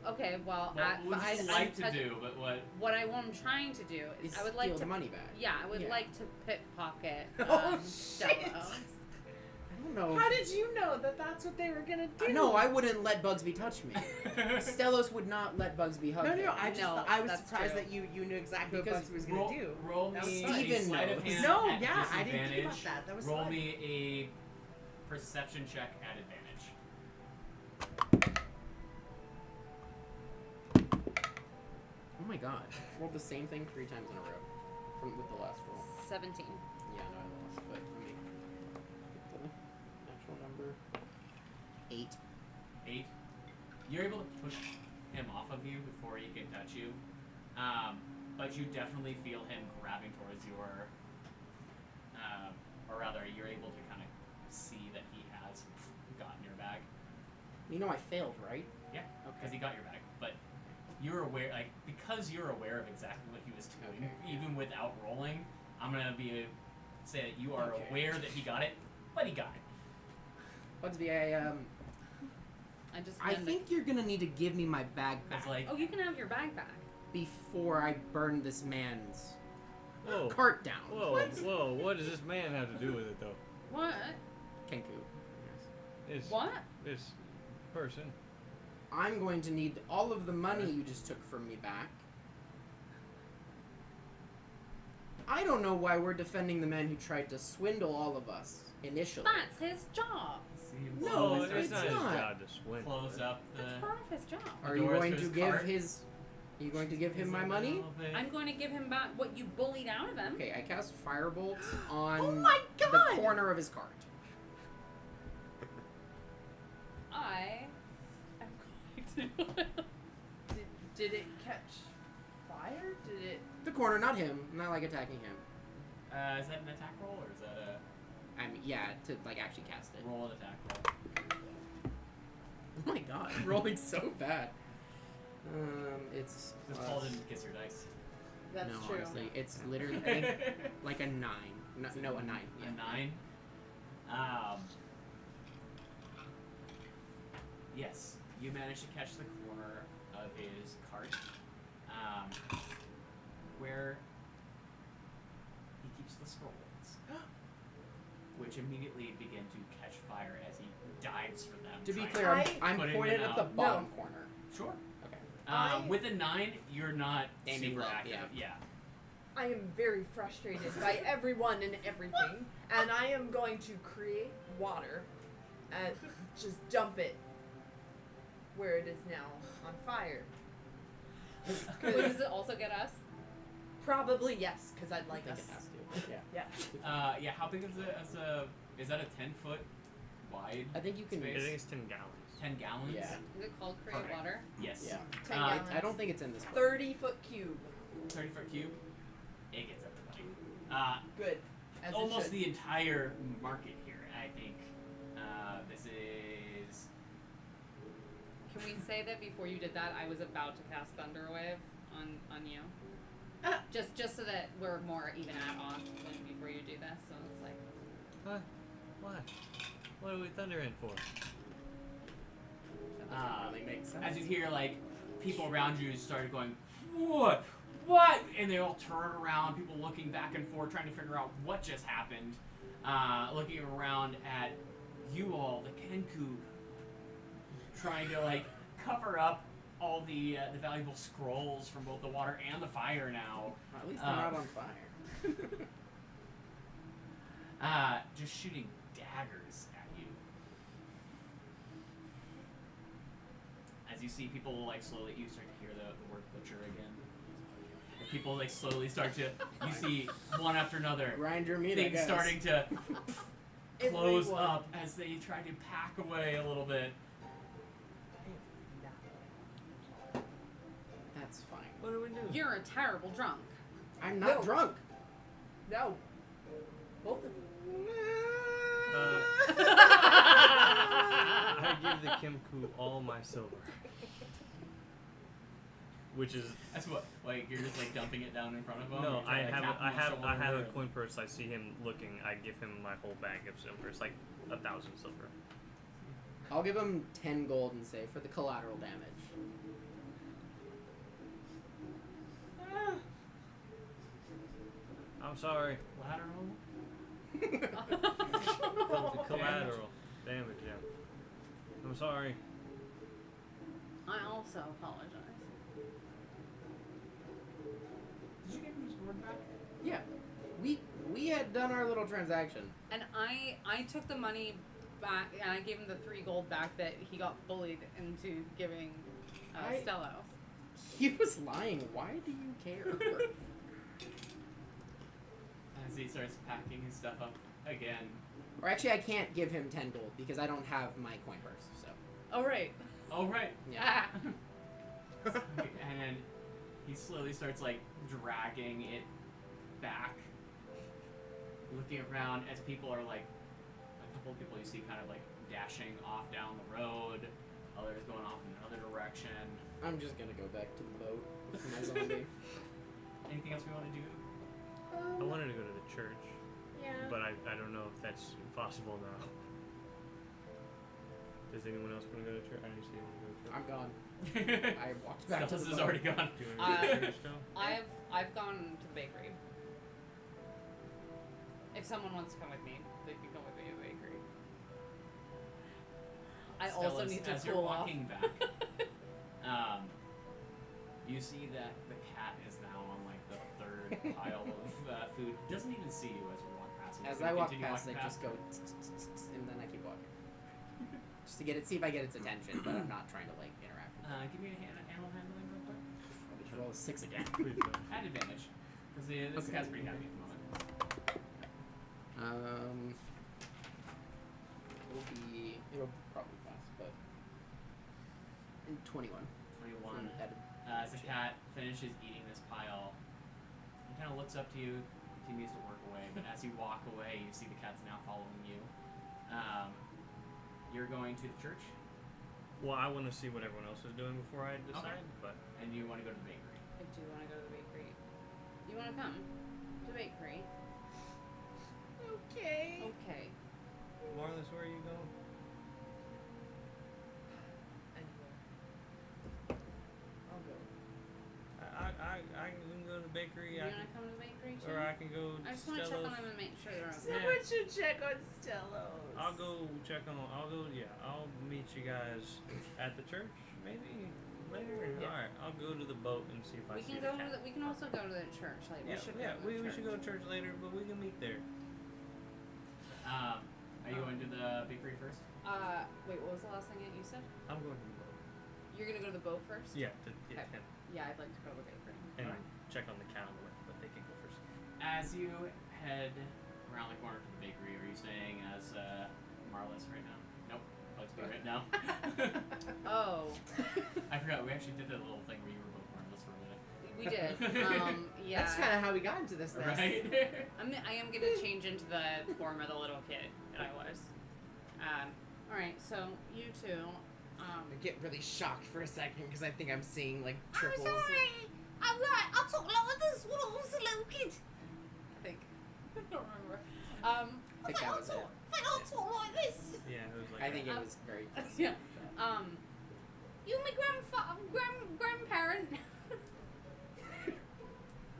okay, well, What would but you I'm like to touch- do? But what? What I'm trying to do is Is I would like steal to the money back. Yeah, I would Yeah. like to pickpocket Oh, Stella. shit. I don't know. How did you know that that's what they were gonna do? No, I wouldn't let Bugsby touch me. Stellos would not let Bugsby hug No, him. I just No, I was that's surprised true. that you knew exactly what Because Bugsy was gonna roll, do. roll That was me fun. a Steven sleight of knows. hand No, at yeah, I didn't think about disadvantage. that. That was Roll fun. me a perception check at advantage. Oh my god. Rolled the same thing 3 times in a row. With the last roll. 17. Yeah, no, I lost. But let me get the actual number. 8. 8. You're able to push him off of you before he can touch you, but you definitely feel him grabbing towards your, or rather, you're able to kind of see that he has gotten your bag. You know I failed, right? Yeah, because he got your bag, but you're aware, like, because you're aware of exactly what he was doing, Okay. even without rolling, I'm gonna say that you are Okay. aware that he got it, but he got it. Bugsby, I just I think you're gonna need to give me my bag back It's like, Oh, you can have your bag back. before I burn this man's Whoa. cart down. Whoa, whoa, what does this man have to do with it, though? What? Kenku. Yes. This, What? this person. I'm going to need all of the money you just took from me back. I don't know why we're defending the man who tried to swindle all of us initially. That's his job. No, Whoa, it's it's not his not. job to swindle. close up That's the. part of his job. Are you doors going to to his give cart. his? Are you going to give him my money? I'm going to give him back what you bullied out of him. Okay, I cast Firebolt on Oh my the god! corner of his cart. I am going to. Did it catch fire? Did it? The corner, not him. Not like attacking him. Is that an attack roll or is that a I mean, yeah, to like actually cast it. roll an attack roll? Oh my god, rolling so bad. It's This Paul didn't kiss your dice. That's no, true. honestly, it's literally I think, like a 9. No, a 9. Yeah. A 9. Yes, you managed to catch the corner of his cart, where he keeps the scrolls, which immediately begin to catch fire as he dives for them. To be trying clear, I'm put it pointed in at the out. bottom corner. Sure. Okay. With a 9, you're not Aiming super low, active. Yeah. I am very frustrated by everyone and everything, and I am going to create water and just dump it where it is now on fire. Does it also get us? Probably yes, because I'd like I us. think it has to. Yeah. Yeah. Yeah. How big is is that a 10-foot wide? I think you can. I Space. think it's 10 gallons. 10 gallons. Yeah. Is it called create Okay. water? Yes. Yeah. 10 Uh, gallons. I don't think it's in this book. 30-foot cube. 30-foot cube. It gets everybody. Good. As it Almost should. the entire market here. I think this is. Can we say that before you did that, I was about to cast Thunder Wave on you? Just so that we're more even at odds when before you do this. So it's like What? Why? What are we thundering for? That doesn't really make sense. As you hear, like, people around you started going, what? What? And they all turn around, people looking back and forth, trying to figure out what just happened. Looking around at you all, the Kenku, trying to, like, cover up all the valuable scrolls from both the water and the fire now. Well, at least they're not on fire. Just shooting daggers at you. As you see people, like, slowly, you start to hear the word butcher again. As people, like, slowly start to, you see one after another, Grind your meat, I things guess. starting to close Everyone. up as they try to pack away a little bit. That's fine. What do we do? you're a terrible drunk. I'm not No. drunk. No. Both of you. I give the Kimku all my silver. Which is That's what, like, you're just, like, dumping it down in front of them? no, You're trying to, like, tap him on the I have a shoulder? coin purse. I see him looking. I give him my whole bag of silver. It's like 1,000 silver. I'll give him 10 gold and say for the collateral damage. I'm sorry. Lateral? The collateral damage. Yeah. I'm sorry. I also apologize. Did you give him his word back? Yeah. We had done our little transaction. And I took the money back, and I gave him the 3 gold back that he got bullied into giving I- Stello. He was lying. Why do you care? As he starts packing his stuff up again. Or actually, I can't give him 10 gold because I don't have my coin purse. So Oh right. Oh, right. yeah. And then he slowly starts, like, dragging it back, looking around as people are, like, a couple of people you see kind of, like, dashing off down the road, others going off in another direction. I'm just gonna go back to the boat with my zombie. Anything else we want to do? I wanted to go to the church, Yeah. but I don't know if that's possible now. Does anyone else want to go to church? I didn't see anyone go to church. I'm gone. I walked back to Stella's the is boat. already gone. Do you want to go to church now? I've gone to the bakery. If someone wants to come with me, they can come with me to the bakery. I also Stella's, need to as you're cool off. walking back, you see that the cat is now on, like, the third pile of food. Doesn't even see you as you walk past. He's As gonna I walk continue past, I walking just go, and then I keep walking. Just to see if I get its attention, but I'm not trying to like interact with it. Give me a animal handling real quick. I'll just roll a 6 again. Please don't. At advantage. Because this Okay. cat's pretty happy at the moment. It'll probably pass, but 21. 21. Added. As the cat finishes eating this pile, he kind of looks up to you, continues to work away, but as you walk away, you see the cat's now following you. You're going to the church, Well, I want to see what everyone else is doing before I decide, but and you want to go to the bakery. I do want to go to the bakery. You want to come to the bakery? Okay. Okay. Marlis, where are you going? Anywhere. I'll go. I can go to the bakery. You want to come to the bakery too? Or I can go I to just want to check on Stello's. them and make sure they're okay. Someone should check on Stellos. I'll go check on. I'll meet you guys at the church, maybe later. Yeah. All right, I'll go to the boat and see if I We see can the go. cat. We can also go to the church. Like Yeah, we should. yeah. Go to the We church. should go to church later, but we can meet there. Are you going to the bakery first? Wait. What was the last thing that you said? I'm going to the boat. You're gonna go to the boat first. Yeah, Okay. and, Yeah, I'd like to go to the bakery. and Alright. check on the cat on the way, but they can go first. As you head around the corner to the bakery, are you staying as Marlis right now? Nope. Bugsby right now. Oh, I forgot. We actually did that little thing where you were both Marlis for a minute. we did. Yeah. That's kind of how we got into this mess. Right? I am gonna change into the form of the little kid that I was. All right. So you two. I get really shocked for a second because I think I'm seeing like triples. I'm right. I'll talk like this when I was a little kid. I think. I don't remember. I think that was it. I'll talk like this. Yeah, it was like I that. think it was very close. Yeah. You're my grandparent.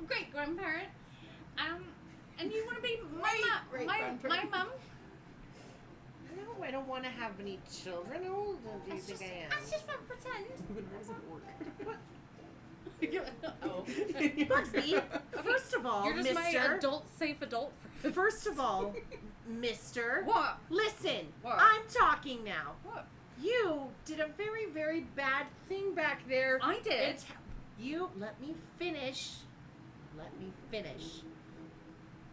Great grandparent. And you want to be Great my grandparent. mum? No, I don't want to have any children. How old do you think I am? That's just for pretend. How does it work? Oh. Bugsby, first of all, You're just mister. my safe adult. First of all, mister. What? Listen, What? I'm talking now. What? You did a very, very bad thing back there. I did. It's, you let me finish. Let me finish.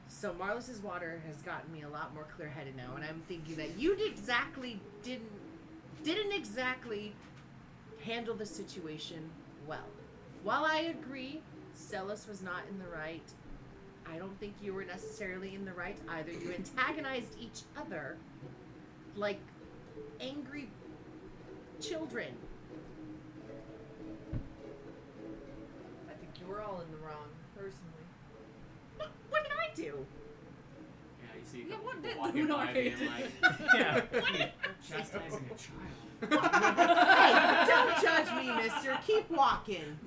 So Marlis's water has gotten me a lot more clear-headed now, and I'm thinking that you didn't exactly handle the situation well. While I agree, Celis was not in the right, I don't think you were necessarily in the right either. You antagonized each other like angry children. I think you were all in the wrong, personally. What did I do? Yeah, you see a Yeah, couple what people did walking the by being Yeah. like, chastising a child. Hey, don't judge me, mister. Keep walking.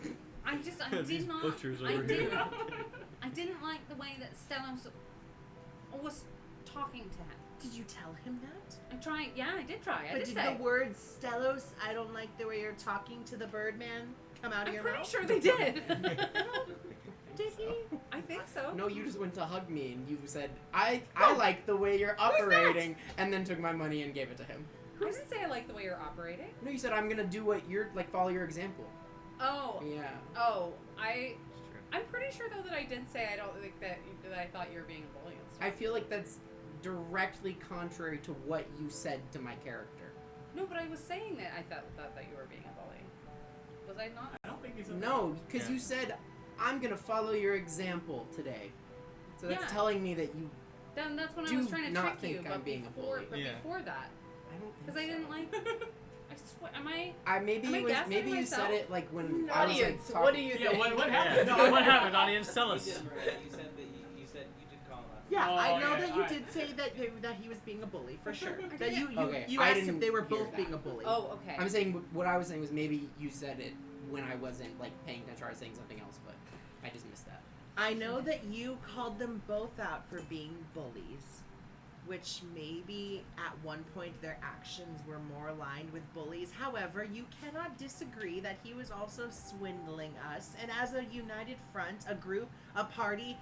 I These did not. butchers I over didn't. here. I didn't like the way that Stellos was talking to him. Did you tell him that? I tried. Yeah, I did try. I But did did say. the words Stellos, I don't like the way you're talking to the Birdman, come out of I'm your pretty mouth? sure they did. Did he? I think so. No, you just went to hug me and you said, I like the way you're operating, and then took my money and gave it to him. I didn't say I like the way you're operating. No, you said, I'm gonna do what you're, like, follow your example. Oh. Yeah. Oh. I'm It's true. pretty sure though that I did say I don't think that I thought you were being a bully and stuff. I feel like that's directly contrary to what you said to my character. No, but I was saying that I thought that you were being a bully. Was I not? I don't think he's okay. No, because Yeah. you said, I'm gonna follow your example today. So that's Yeah. telling me that you, Then that's when I Do was trying to not trick you. think I'm But being a before, bully. but Yeah. before that, I don't think because I didn't so. like. I swear. Am I? Maybe Am I it was, gaslighting maybe you myself? said it like when I was like Audience, talking. what do you Yeah, think? what Yeah. happened? No, what happened, audience? Tell You us. did, Maria. You said that you said you did call him out. Yeah, Oh, I know yeah, that you alright. did say that he was being a bully, for sure. I That you Okay, you I asked if didn't they were hear both that. being a bully. Oh, okay. I'm saying what I was saying was maybe you said it when I wasn't like paying attention. I was saying something else, but I just missed that. I know that you called them both out for being bullies, which maybe at one point their actions were more aligned with bullies. However, you cannot disagree that he was also swindling us. And as a united front, a group, a party,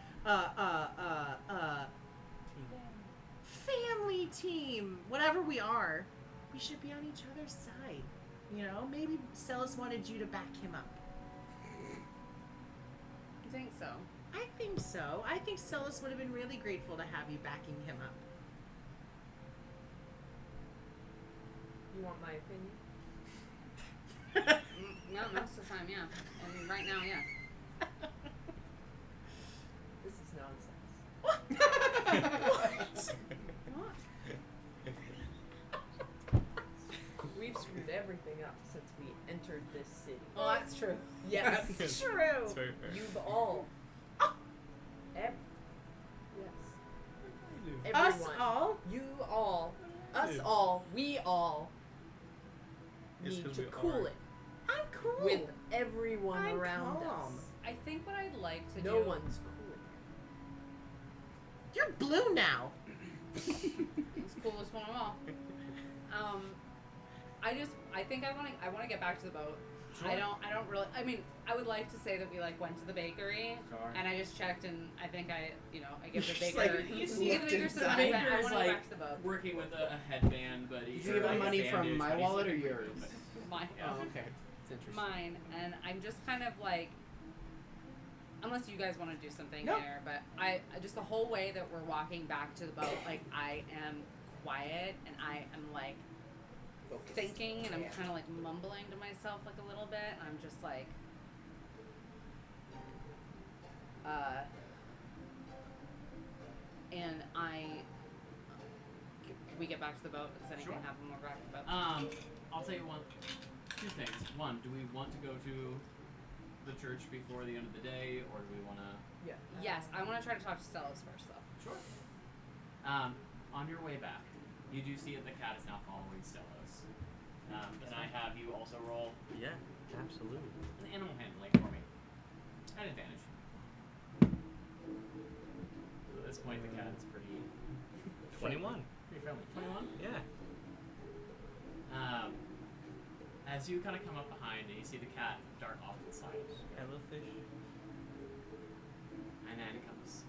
family team, whatever we are, we should be on each other's side. You know, maybe Celis wanted you to back him up. You think so? I think so. I think Celis would have been really grateful to have you backing him up. You want my opinion? No, most of the time, yeah. And right now, yeah. This is nonsense. everything up since we entered this city. Oh, that's true. Yes. That's true. It's very fair. You've all. Yes. Us Everyone. all. You all. Us Yeah. all. We all. It's Need 'cause to we cool are. it I'm cool. with everyone I'm around calm. us. I think what I'd like to No do. one's cool. You're blue now. It's the coolest one of all. I think I want to get back to the boat. Sure. I don't really. I mean, I would like to say that we like went to the bakery Sure. and I just checked and I think I give the Just, baker. like, you you give the looked baker some inside. money, but I Baker's want to go like back to the boat. working with a headband, but Did he's you give him like a money from bandage, my but he's wallet like or a yours? Mine. Yeah. Oh, okay. It's interesting. Mine, and I'm just kind of like, unless you guys want to do something No. there, but I just the whole way that we're walking back to the boat, like I am quiet and I am like Focus. thinking and I'm Yeah. kind of like mumbling to myself like a little bit. And I'm just like, and can we get back to the boat? Does anything Sure. happen when we're back to the boat? I'll tell you two things. One, do we want to go to the church before the end of the day, or do we want to? Yeah. Yes, I want to try to talk to Stellas first though. Sure. On your way back, you do see that the cat is now following Stellos. Can I have you also roll Yeah, absolutely. an animal handling for me? At advantage. So at this point, the cat is pretty 21. pretty friendly. 21. Yeah. As you kind of come up behind and you see the cat dart off to the side, Cat little fish. and then it comes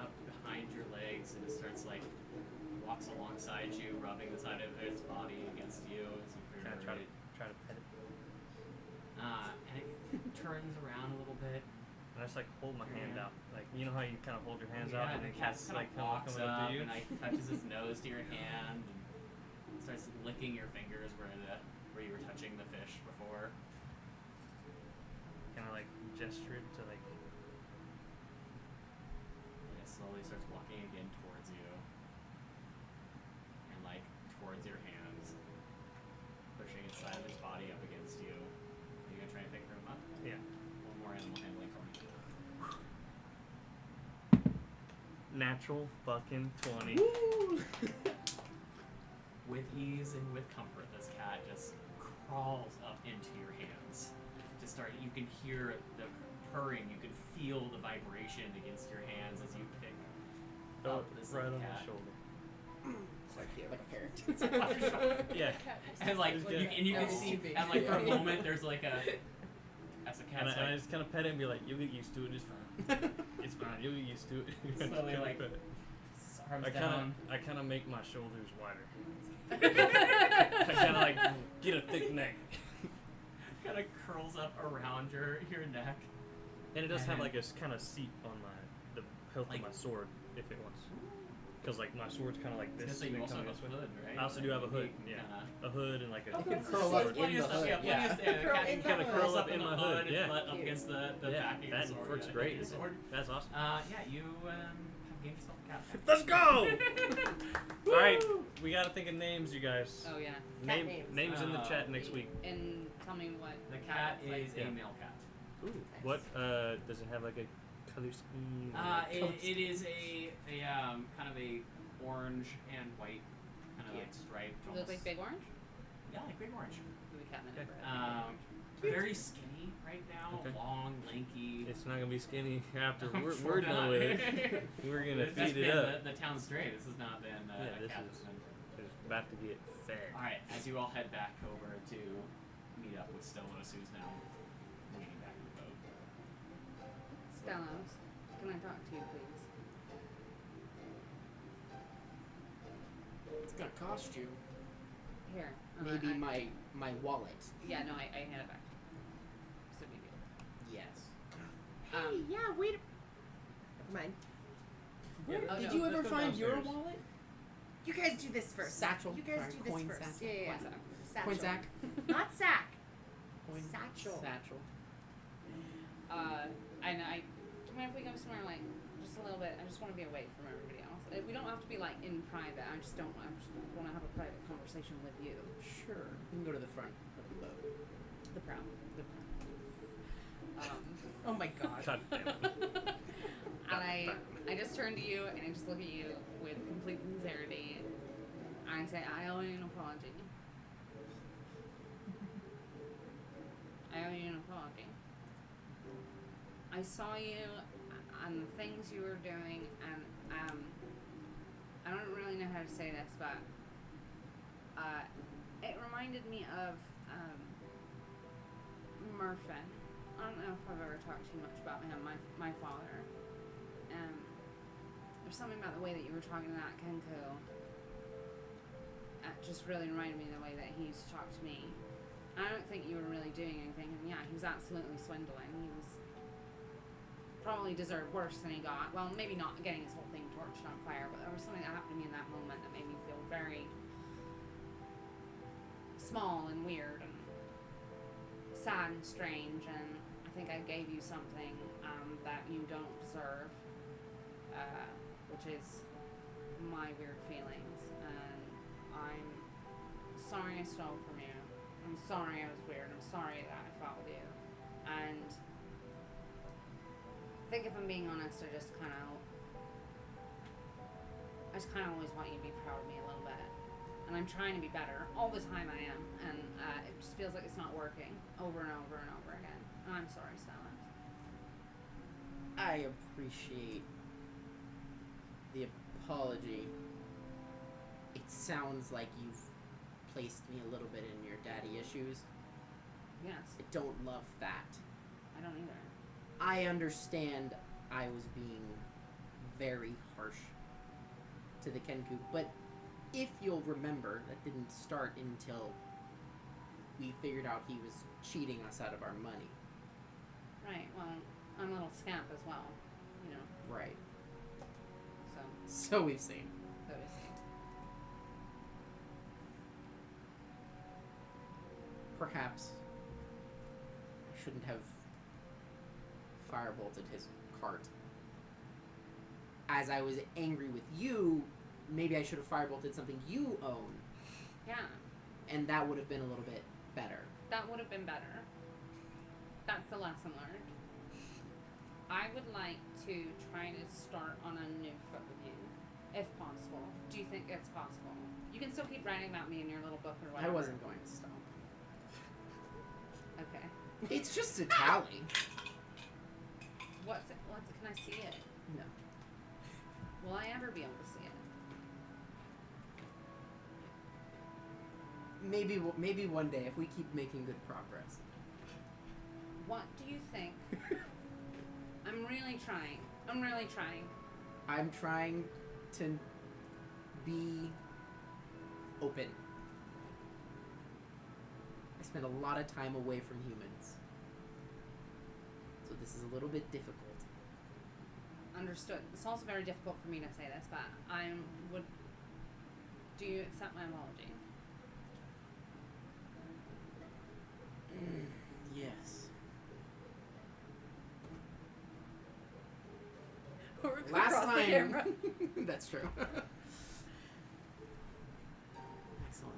up behind your legs and it starts like walks alongside you, rubbing the side of its body against you as you Can I purr it. try to pet it? And it turns around a little bit. And I just like hold my hand out. Like, you know how you kind of hold your hands Yeah, out and the the cat cat's kind like of walks coming up up to you? and like touches its nose to your hand and starts licking your fingers where you were touching the fish before. Kind of like gesture it to like. And it slowly starts walking again towards you. And like towards your hands. Pushing its side of its body up against you. Are you gonna try and pick her up? Yeah. One more animal handling for me. Natural fucking 20. With ease and with comfort, this cat just crawls up into your hands. You can hear the purring, you can feel the vibration against your hands as you pick Oh, up this right little on cat. my shoulder. It's like here, like a parrot. Yeah. And like It's you good. can No, see, too big. and like for a Yeah. moment, there's like a as the And cat's I like just kind of pet it and be like, you'll get used to it, it's fine. It's fine, you'll get used to it. Slowly, Kinda like, pet it. arms I down. kind of make my shoulders wider. I kind of like get a thick neck. Kind of curls up around your neck. And it does have And- like a kind of seat on the hilt Like- of my sword, if it wants. Because like my sword's kind of like this. So you and also coming have this a way. hood, right? I also do have a hood, You yeah. kinda- A hood and like a You can sword. curl up Plenty in of the stuff, hood. yeah, plenty of stuff. The Curl cat in the kinda hood. curls up in in the my hood, hood, its yeah. butt up Cute. against the Yeah, back of your that sword. works yeah, great. your sword. That's awesome. Yeah, you have gained yourself a cat. Let's go! All right, we gotta think of names, you guys. Oh yeah, Name names. names in the chat next week. and tell me what The cat looks like. is Yeah. a male cat. Ooh. What does it have like a color scheme? It is a kind of a orange and white kind of like striped. Does it look like Big Orange? Yeah, like big orange. The cat in Okay. it. Very skinny right now, Okay. long, lanky. It's not gonna be skinny after I'm we're sure done not. with it. We're gonna That's feed it been up. the town stray. This has not been Yeah, a this cat. is- That's been. It's about to get fed. All right, as you all head back over to meet up with Stellos, who's now leaning back in the boat. Stellos, can I talk to you, please? It's gonna cost you. Here. Maybe I- my wallet. Yeah, no, I hand it back to you. It's a big deal. Yes. Hey, yeah, wait. Never mind. Yeah, Oh, Did no, you let's ever go find your downstairs. wallet? You guys do this first. Satchel. You guys Sorry, do this coin first. satchel. Yeah, yeah, One yeah. sec. Satchel. Coin sack. Not sack. Coin Satchel. Satchel. And I, do you mind if we go somewhere like just a little bit? I just want to be away from everybody else. We don't have to be like in private. I just want to have a private conversation with you. Sure. You can go to the front of the boat. The prow. Oh my god. God damn it. And I just turn to you and I just look at you with complete sincerity. And I say, I owe you an apology. I owe you an apology. I saw you and the things you were doing, and I don't really know how to say this, but it reminded me of Murphin. I don't know if I've ever talked too much about him, my father. There's something about the way that you were talking to that Kenko. It just really reminded me of the way that he used to talk to me. I don't think you were really doing anything, and yeah, he was absolutely swindling. He was probably deserved worse than he got. Well, maybe not getting his whole thing torched on fire, but there was something that happened to me in that moment that made me feel very small and weird and sad and strange, and I think I gave you something that you don't deserve, which is my weird feelings, and I'm sorry I stole from you. I'm sorry I was weird. I'm sorry that I fought with you. And I think if I'm being honest, I just kind of always want you to be proud of me a little bit. And I'm trying to be better. All the time I am. And it just feels like it's not working over and over and over again. And I'm sorry, Stella. I appreciate the apology. It sounds like you've placed me a little bit in your daddy issues. Yes. I don't love that. I don't either. I understand I was being very harsh to the Kenku, but if you'll remember, that didn't start until we figured out he was cheating us out of our money. Right, well, I'm a little scamp as well, you know. Right. So So we've seen. that is Perhaps I shouldn't have firebolted his cart. As I was angry with you, maybe I should have firebolted something you own, yeah, and that would have been a little bit better. that would have been better. That's the lesson learned. I would like to try to start on a new foot with you, if possible. Do you think it's possible? You can still keep writing about me in your little book or I whatever. wasn't going to stop. Okay. It's just a tally. What's it? Can I see it? No. Will I ever be able to see it? Maybe one day if we keep making good progress. What do you think? I'm really trying. I'm really trying. I'm trying to be open. I spend a lot of time away from humans. So this is a little bit difficult. Understood. It's also very difficult for me to say this, but do you accept my apology? Yes. Across Last the time. camera. That's true. Excellent.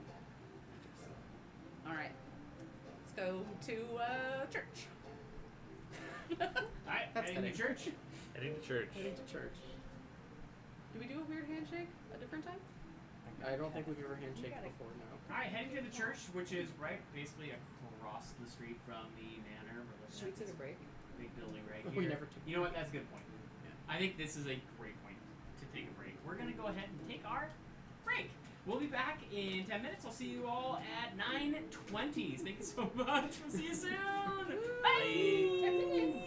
Alright. Let's go to church. Alright, That's heading to fitting. church. Heading to church. Heading to church. Do we do a weird handshake a different time? I don't think we've ever handshake gotta- before, no. Alright, heading to the church, which is right basically across the street from the manor. We're looking Should we at take this a break? big building right We here. never took You know what? That's a good point. I think this is a great point to take a break. We're going to go ahead and take our break. We'll be back in 10 minutes. I'll see you all at 9:20. Thank you so much. We'll see you soon. Bye. 10 minutes.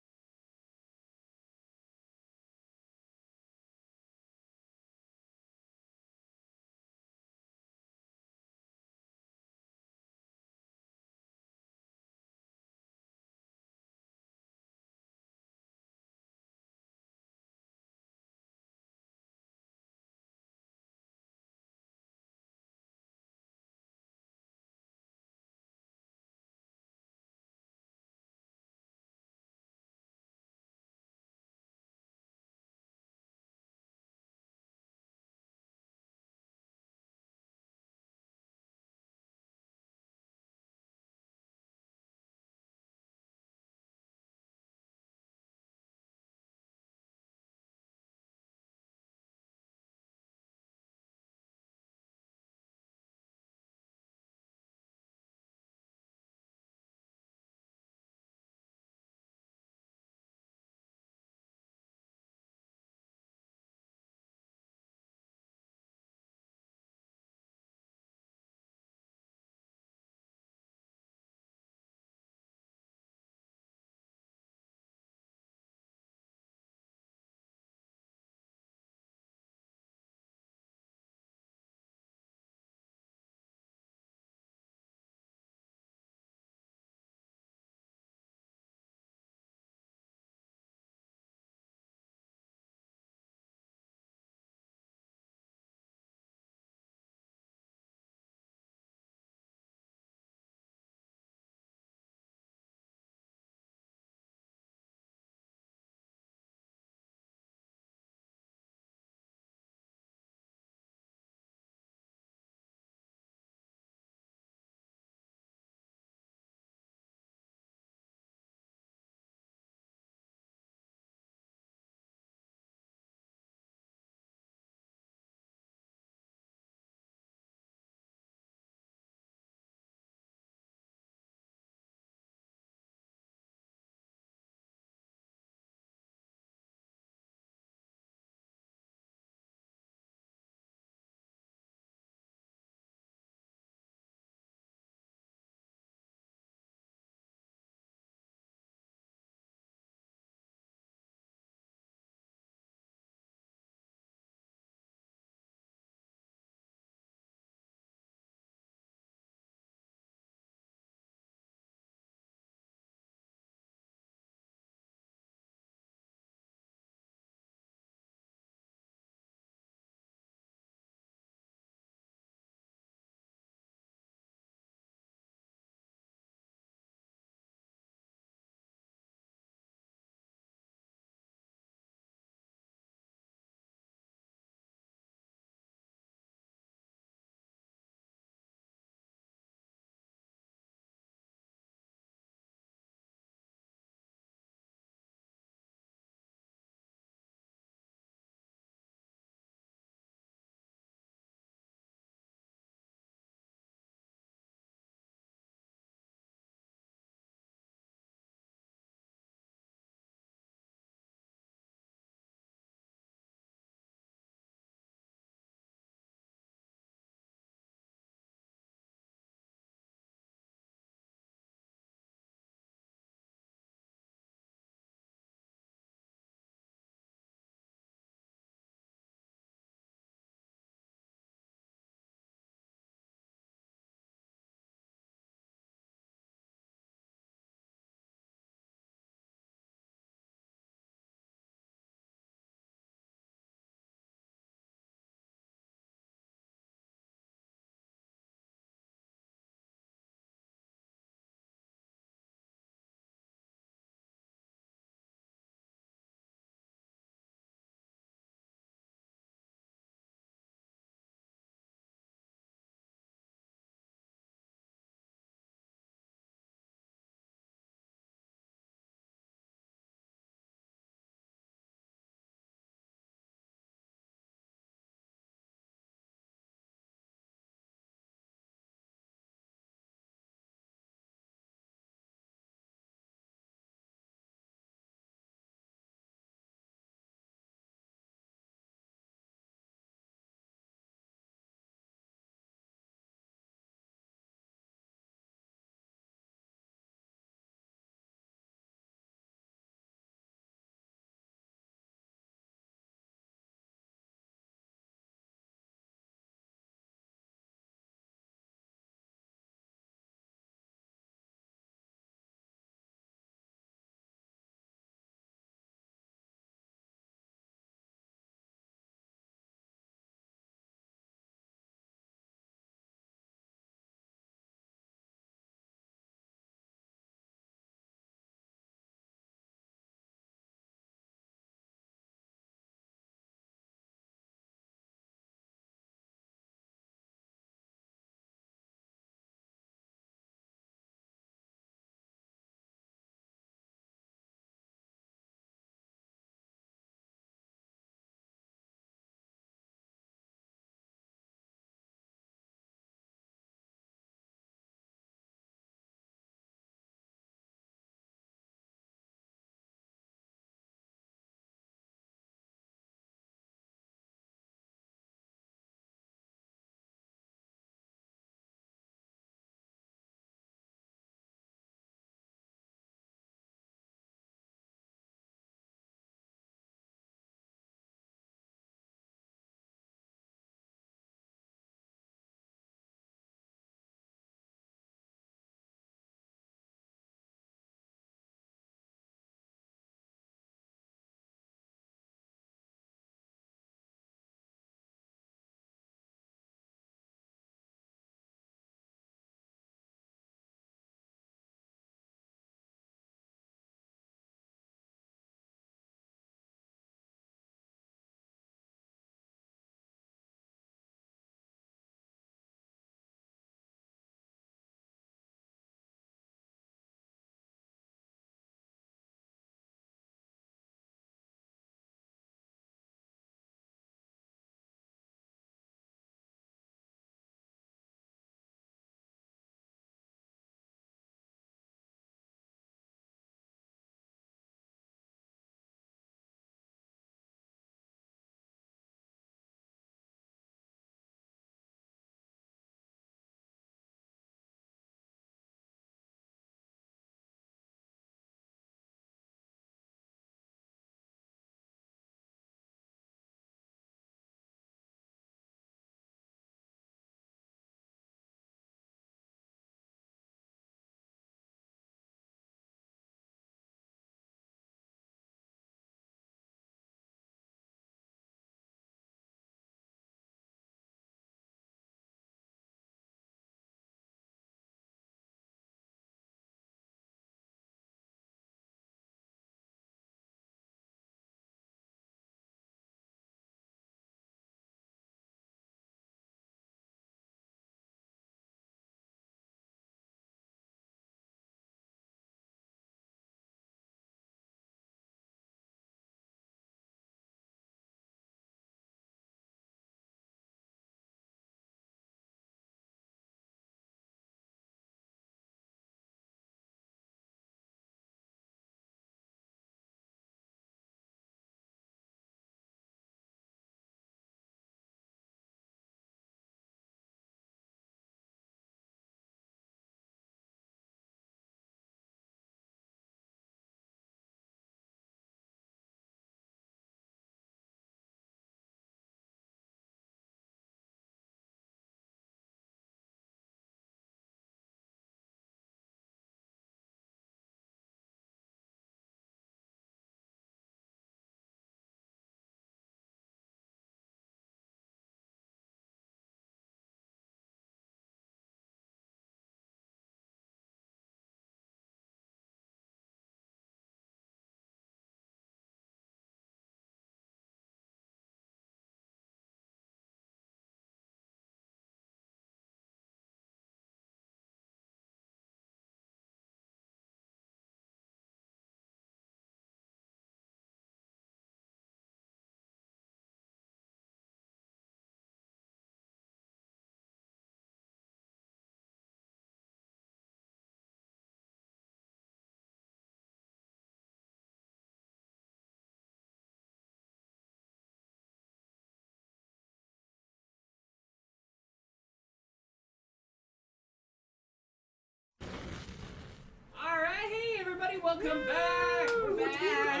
welcome back. We're back.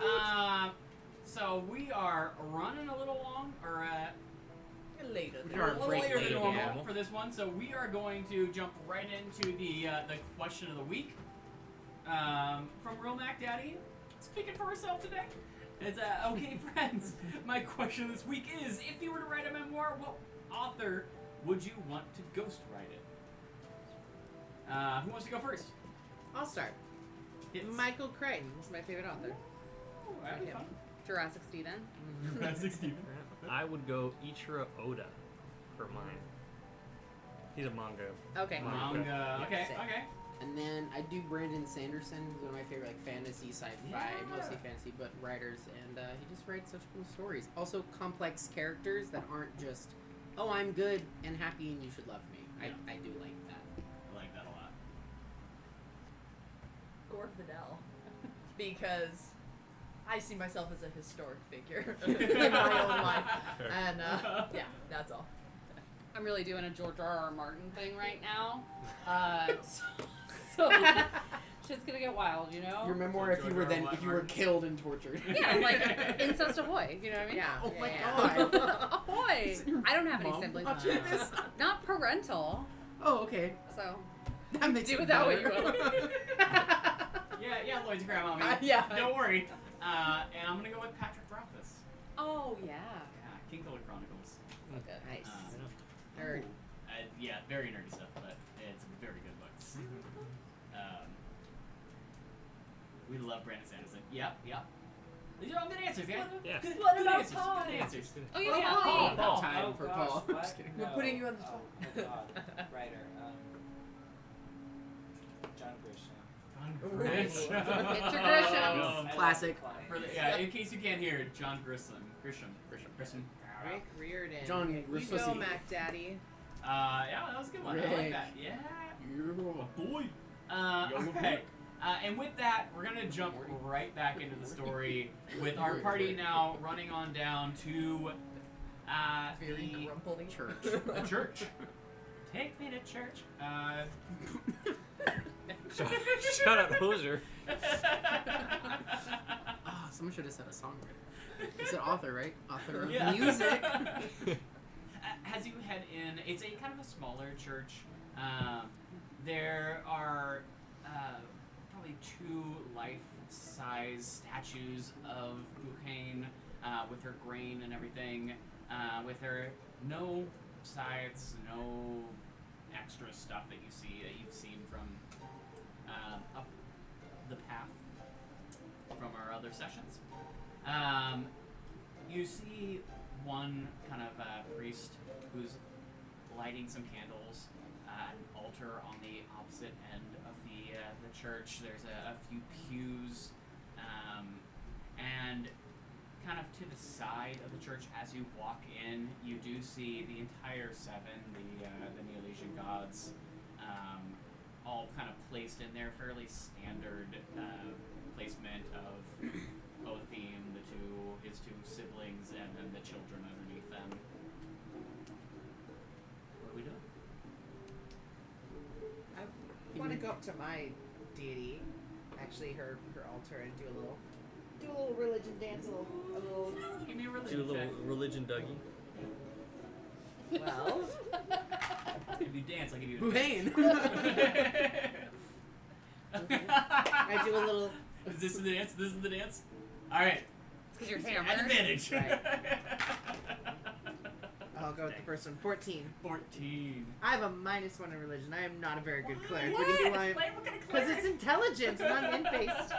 Oh. So we are running a little long, or Later. We are a little break later than later, normal yeah. for this one. So we are going to jump right into the question of the week from Real Mac Daddy. Speaking for herself today. It's okay, friends. My question this week is: if you were to write a memoir, what author would you want to ghostwrite it? Who wants to go first? I'll start. It's Michael Crichton is my favorite author. Ooh, that'd be Okay. fun. Jurassic Steven. Jurassic Steven. I would go Ichiro Oda for mine. He's a manga. Okay. Manga. Okay. Sick. Okay. And then I do Brandon Sanderson, who's one of my favorite like fantasy, sci-fi, Yeah. mostly fantasy, but writers, and he just writes such cool stories. Also complex characters that aren't just, oh, I'm good and happy and you should love me. Yeah. I do like that. I like that a lot. Gord Vidal. Because I see myself as a historic figure in my own life. And yeah, that's all. I'm really doing a George R.R. Martin thing right now. So shit's gonna get wild, you know? Your memoir, So if you were George then, R. R. if you were Martin. killed and tortured. Yeah, like incest ahoy. You know what I mean? Yeah. Oh my yeah. god. Ahoy! I don't have any Mom siblings. watching this? Not parental. Oh, okay. So That makes Do it with that what better. you will. Yeah, Lloyd's grandma. Yeah. Don't worry. And I'm gonna go with Patrick Rothfuss. oh yeah. Yeah, King Killer Chronicles. Okay. Nice. Nerd. Yeah, very nerdy stuff, but it's a very good book. We love Brandon Sanderson. Yep. These are all good answers, yeah? Yeah. Good, What good about answers. Paul? Good answers. Oh yeah. Oh, Paul. Paul. Time for gosh, Paul. What? Just kidding. We're No. putting you on the Oh, spot. oh God. Writer. John Grisham. Grisham. Get your Grishams. Um, Classic. For the, yeah, in case you can't hear, John Grisham. Rick Riordan. John You go, Grisham. Mac Daddy. Yeah, that was a good one. I like Rick. that. Yeah. Yeah. Boy. Okay. And with that, we're gonna jump right back into the story with our party now running on down to Very the grumpily. Church. the church. Take me to church. Shut up, Hoser. Ah, someone should have said a songwriter. You said author, right? Author of Yeah. music. As you head in, it's a kind of a smaller church. There are probably 2 life-size statues of Buchain with her grain and everything. With her no sides, no extra stuff that you've seen from up the path from our other sessions. You see one kind of priest who's lighting some candles at an altar on the opposite end of the church. There's a few pews, and kind of to the side of the church as you walk in, you do see the entire 7, the Neolesian gods, all kind of placed in their fairly standard placement of Othim, his two siblings, and then the children underneath them. What are we doing? I want to go up to my deity, actually her altar, and do a little religion dance, a little. Give me a Do a religion little check. religion Dougie. Well, If you dance, I'll give you a Buchain. I do a little. Is this the dance? This is the dance? Alright. It's because you're At hammered. advantage. Right. I'll go with the first one. 14. 14. I have a -1 in religion. I am not a very good cleric. What? But you know why? Wait, what kind of Because cleric? it's intelligence. I'm not an in-based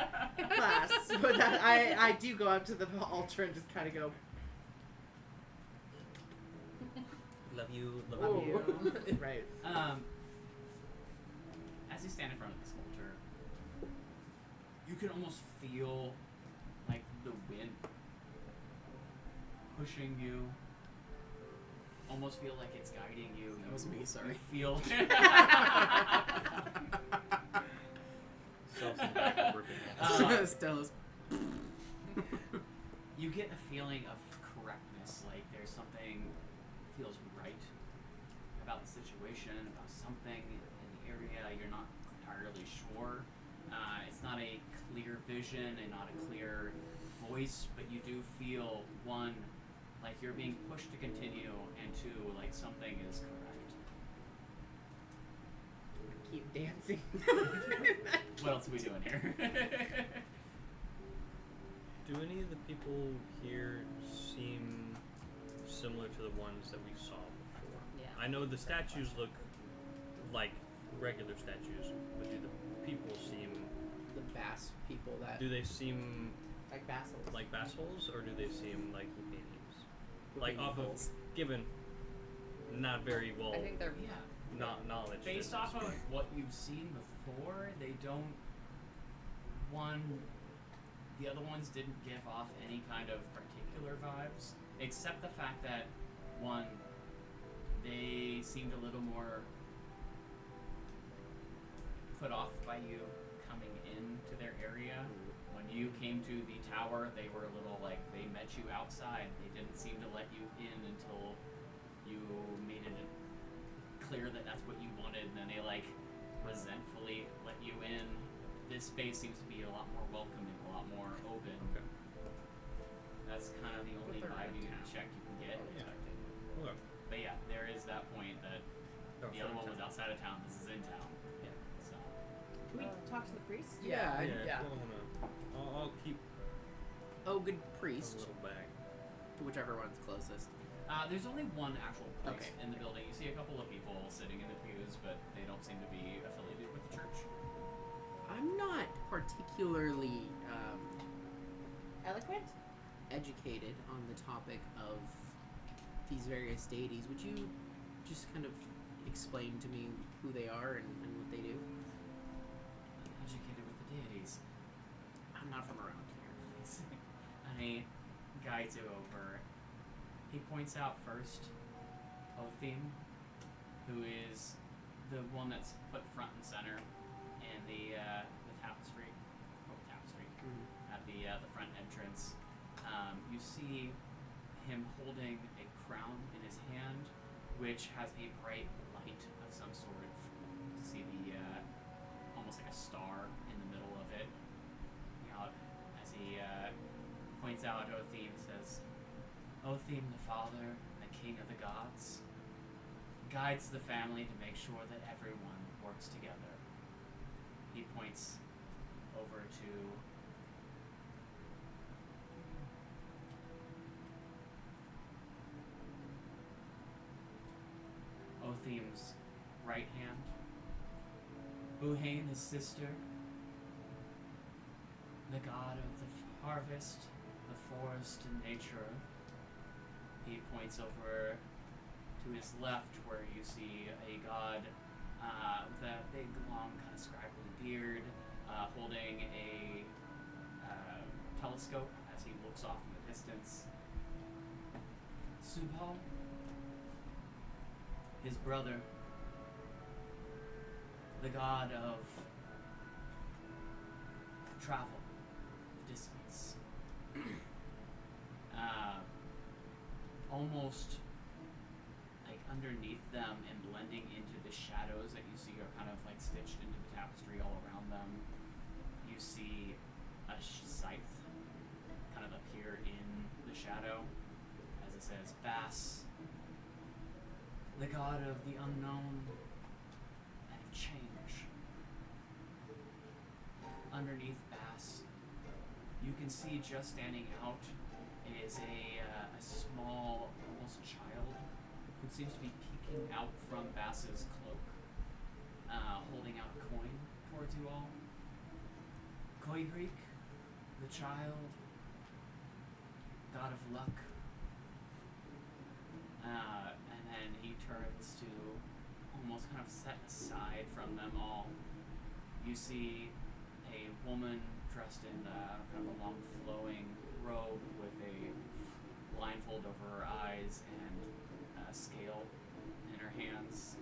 class. But that, I do go up to the altar and just kind of go, Love you. love you. Right. As you stand in front of this altar, you can almost feel like the wind pushing you. Almost feel like it's guiding you. That was me, sorry. You feel. Stella's. You get a feeling of correctness, like there's something feels right about the situation, about something in the area. You're not entirely sure, It's not a clear vision and not a clear voice, but you do feel, one, like you're being pushed to continue, and two, like something is correct. Keep dancing. What else are we doing here? Do any of the people here seem similar to the ones that we saw before? Yeah. I know the statues look like regular statues, but do the people seem... The bass people that Do they seem Like bassels. like bassholes, or do they seem like Lupinians? Like Lupini off of, holes. given not very well I think they're Yeah. not knowledge. Based off of what you've seen before, they don't. The other ones didn't give off any kind of particular vibes, except the fact that, one, they seemed a little more put off by you coming into their area. When you came to the tower, they were a little like, they met you outside. They didn't seem to let you in until you made it clear that that's what you wanted, and then they like resentfully let you in. This space seems to be a lot more welcoming, a lot more open. Okay. That's kind of the only they're vibe in you town. check you can get. Yeah. Okay. But yeah, there is that point that the other one was outside of town. This is in town. Yeah. So Can we talk to the priest? Yeah. Yeah. Yeah. I'll keep Oh, good a priest. little bag. Whichever one's closest. there's only one actual priest Okay. in the building. You see a couple of people sitting in the pews, but they don't seem to be affiliated with the church. I'm not particularly Eloquent? educated on the topic of these various deities. Would you just kind of explain to me who they are and what they do? Educated with the deities. I'm not from around here. And he guides you over. He points out first Othim, who is the one that's put front and center in the tapestry, at the front entrance. You see him holding a crown in his hand, which has a bright light of some sort. You see the almost like a star in the middle of it. As he points out Othim, says, Othim, the father, the king of the gods, guides the family to make sure that everyone works together. He points over to Othim's right hand, Buhain, his sister, the god of the harvest, the forest, and nature. He points over to his left, where you see a god with a big, long, kind of scraggly beard, holding a telescope as he looks off in the distance. Subhal, his brother, the god of travel, distance. Almost like underneath them and blending into the shadows that you see are kind of like stitched into the tapestry all around them. You see a scythe kind of appear in the shadow as it says Bass, the god of the unknown and of change. Underneath Bass, you can see just standing out is a small, almost child who seems to be peeking out from Bass's cloak, holding out a coin towards you all. Koigrik, the child, god of luck. And then he turns to almost kind of set aside from them all. You see a woman dressed in kind of a long flowing robe with a blindfold over her eyes and a scale in her hands.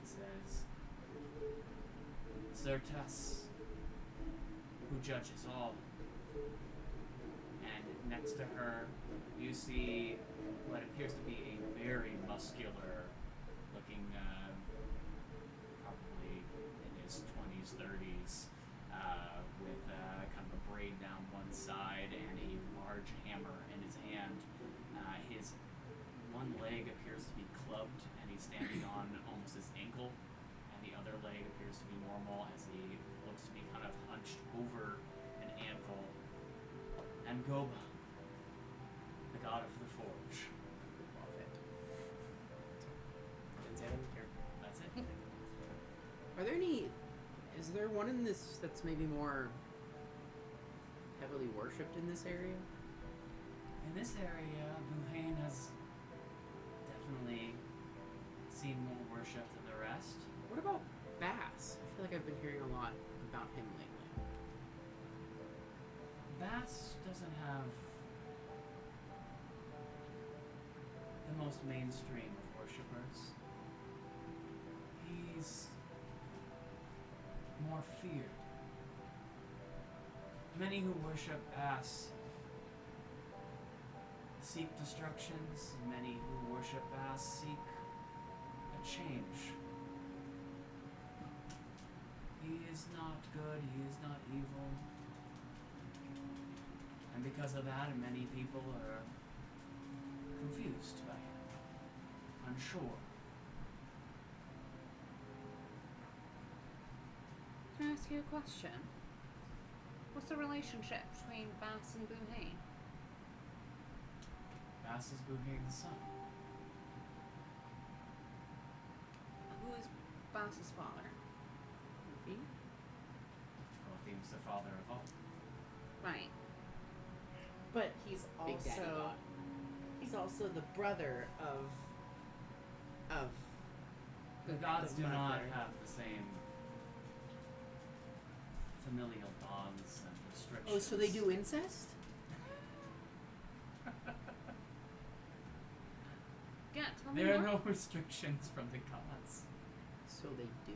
It says, Certas, who judges all. And next to her, you see what appears to be a very muscular looking, probably in his 20s 20s, 30s, with kind of a braid down one side and a large hammer in his hand. His one leg appears to be clubbed, and he's standing on almost his ankle, and the other leg appears to be normal as he looks to be kind of hunched over an anvil. And Goba, the god of the forge. Love it. Didn't say I didn't care. That's it. Are there any? Is there one in this that's maybe more heavily worshipped in this area? In this area, Buhain has definitely seen more worship than the rest. What about Bass? I feel like I've been hearing a lot about him lately. Bass doesn't have the most mainstream of worshippers. He's more feared. Many who worship Bass seek destructions. Many who worship Bass seek a change. He is not good, he is not evil. And because of that, many people are confused by him, unsure. Can I ask you a question? What's the relationship between Bass and Buhain? Bass is Buhain's son. Who is Bass's father? Luffy? Rothiem's the father of all. Right. But he's Big Daddy also God. he's also the brother of The gods do mother. not have the same familial bonds and restrictions. Oh, so they do incest? Yeah, tell me There are more. no restrictions from the gods. So they do.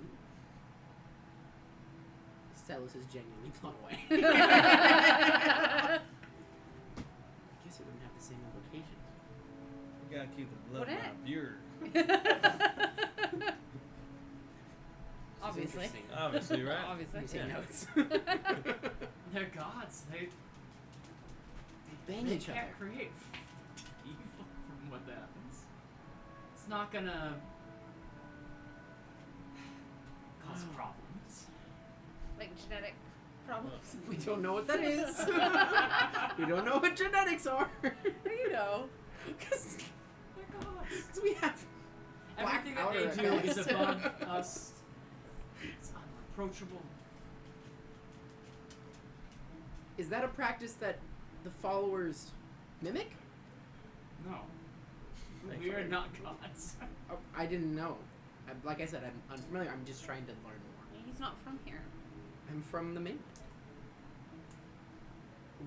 Stelis is genuinely blown away. I guess it wouldn't have the same implications. You gotta keep the Would bloodline pure. Obviously. Obviously, right? Obviously. You take Yeah. notes. They're gods. They Bang they each can't other. create evil from what happens. It's not gonna cause problems. Like genetic problems. We don't know what that is. We don't know what genetics are. You know. Because They're gods. we have black Everything that powder they do at is best. above us. It's unapproachable. Is that a practice that the followers mimic? No. Thanks We for are it. not gods. Oh, I didn't know. Like I said, I'm unfamiliar. I'm just trying to learn more. He's not from here. I'm from the mainland.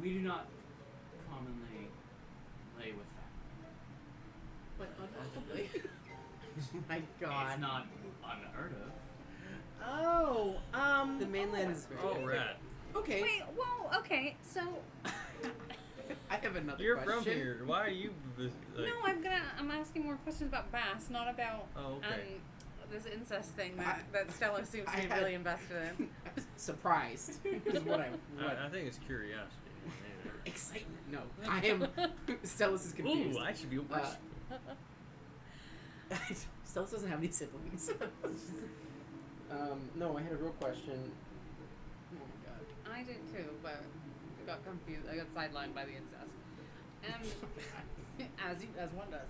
We do not commonly lay with that. But unholy. My God. It's not unheard of. Oh, The mainland is very Oh, rat. Okay. Wait, well, okay, so I have another You're question. from here. Why are you? Like, no, I'm asking more questions about Bass, not about Oh, okay. this incest thing that Stella seems to I be had- really invested in. Surprised is what I what I think it's curiosity. excitement. No, I am. Stelis is confused. Ooh, I should be worse. Stelis doesn't have any siblings. No, I had a real question. Oh my God. I did too, but I got confused. I got sidelined by the incest. As one does.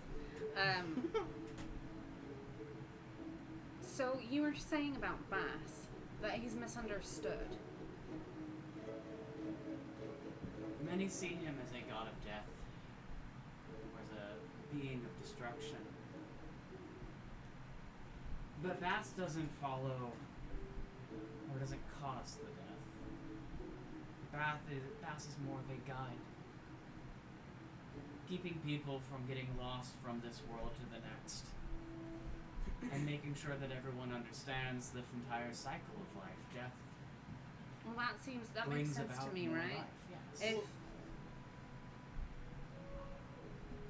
So you were saying about Bass that he's misunderstood. Many see him as a god of death, or as a being of destruction. But Bass doesn't follow, or doesn't cause the death. Bass is more of a guide, keeping people from getting lost from this world to the next, and making sure that everyone understands the entire cycle of life. Death Well, that brings makes sense about to me, more right? life. Yes. If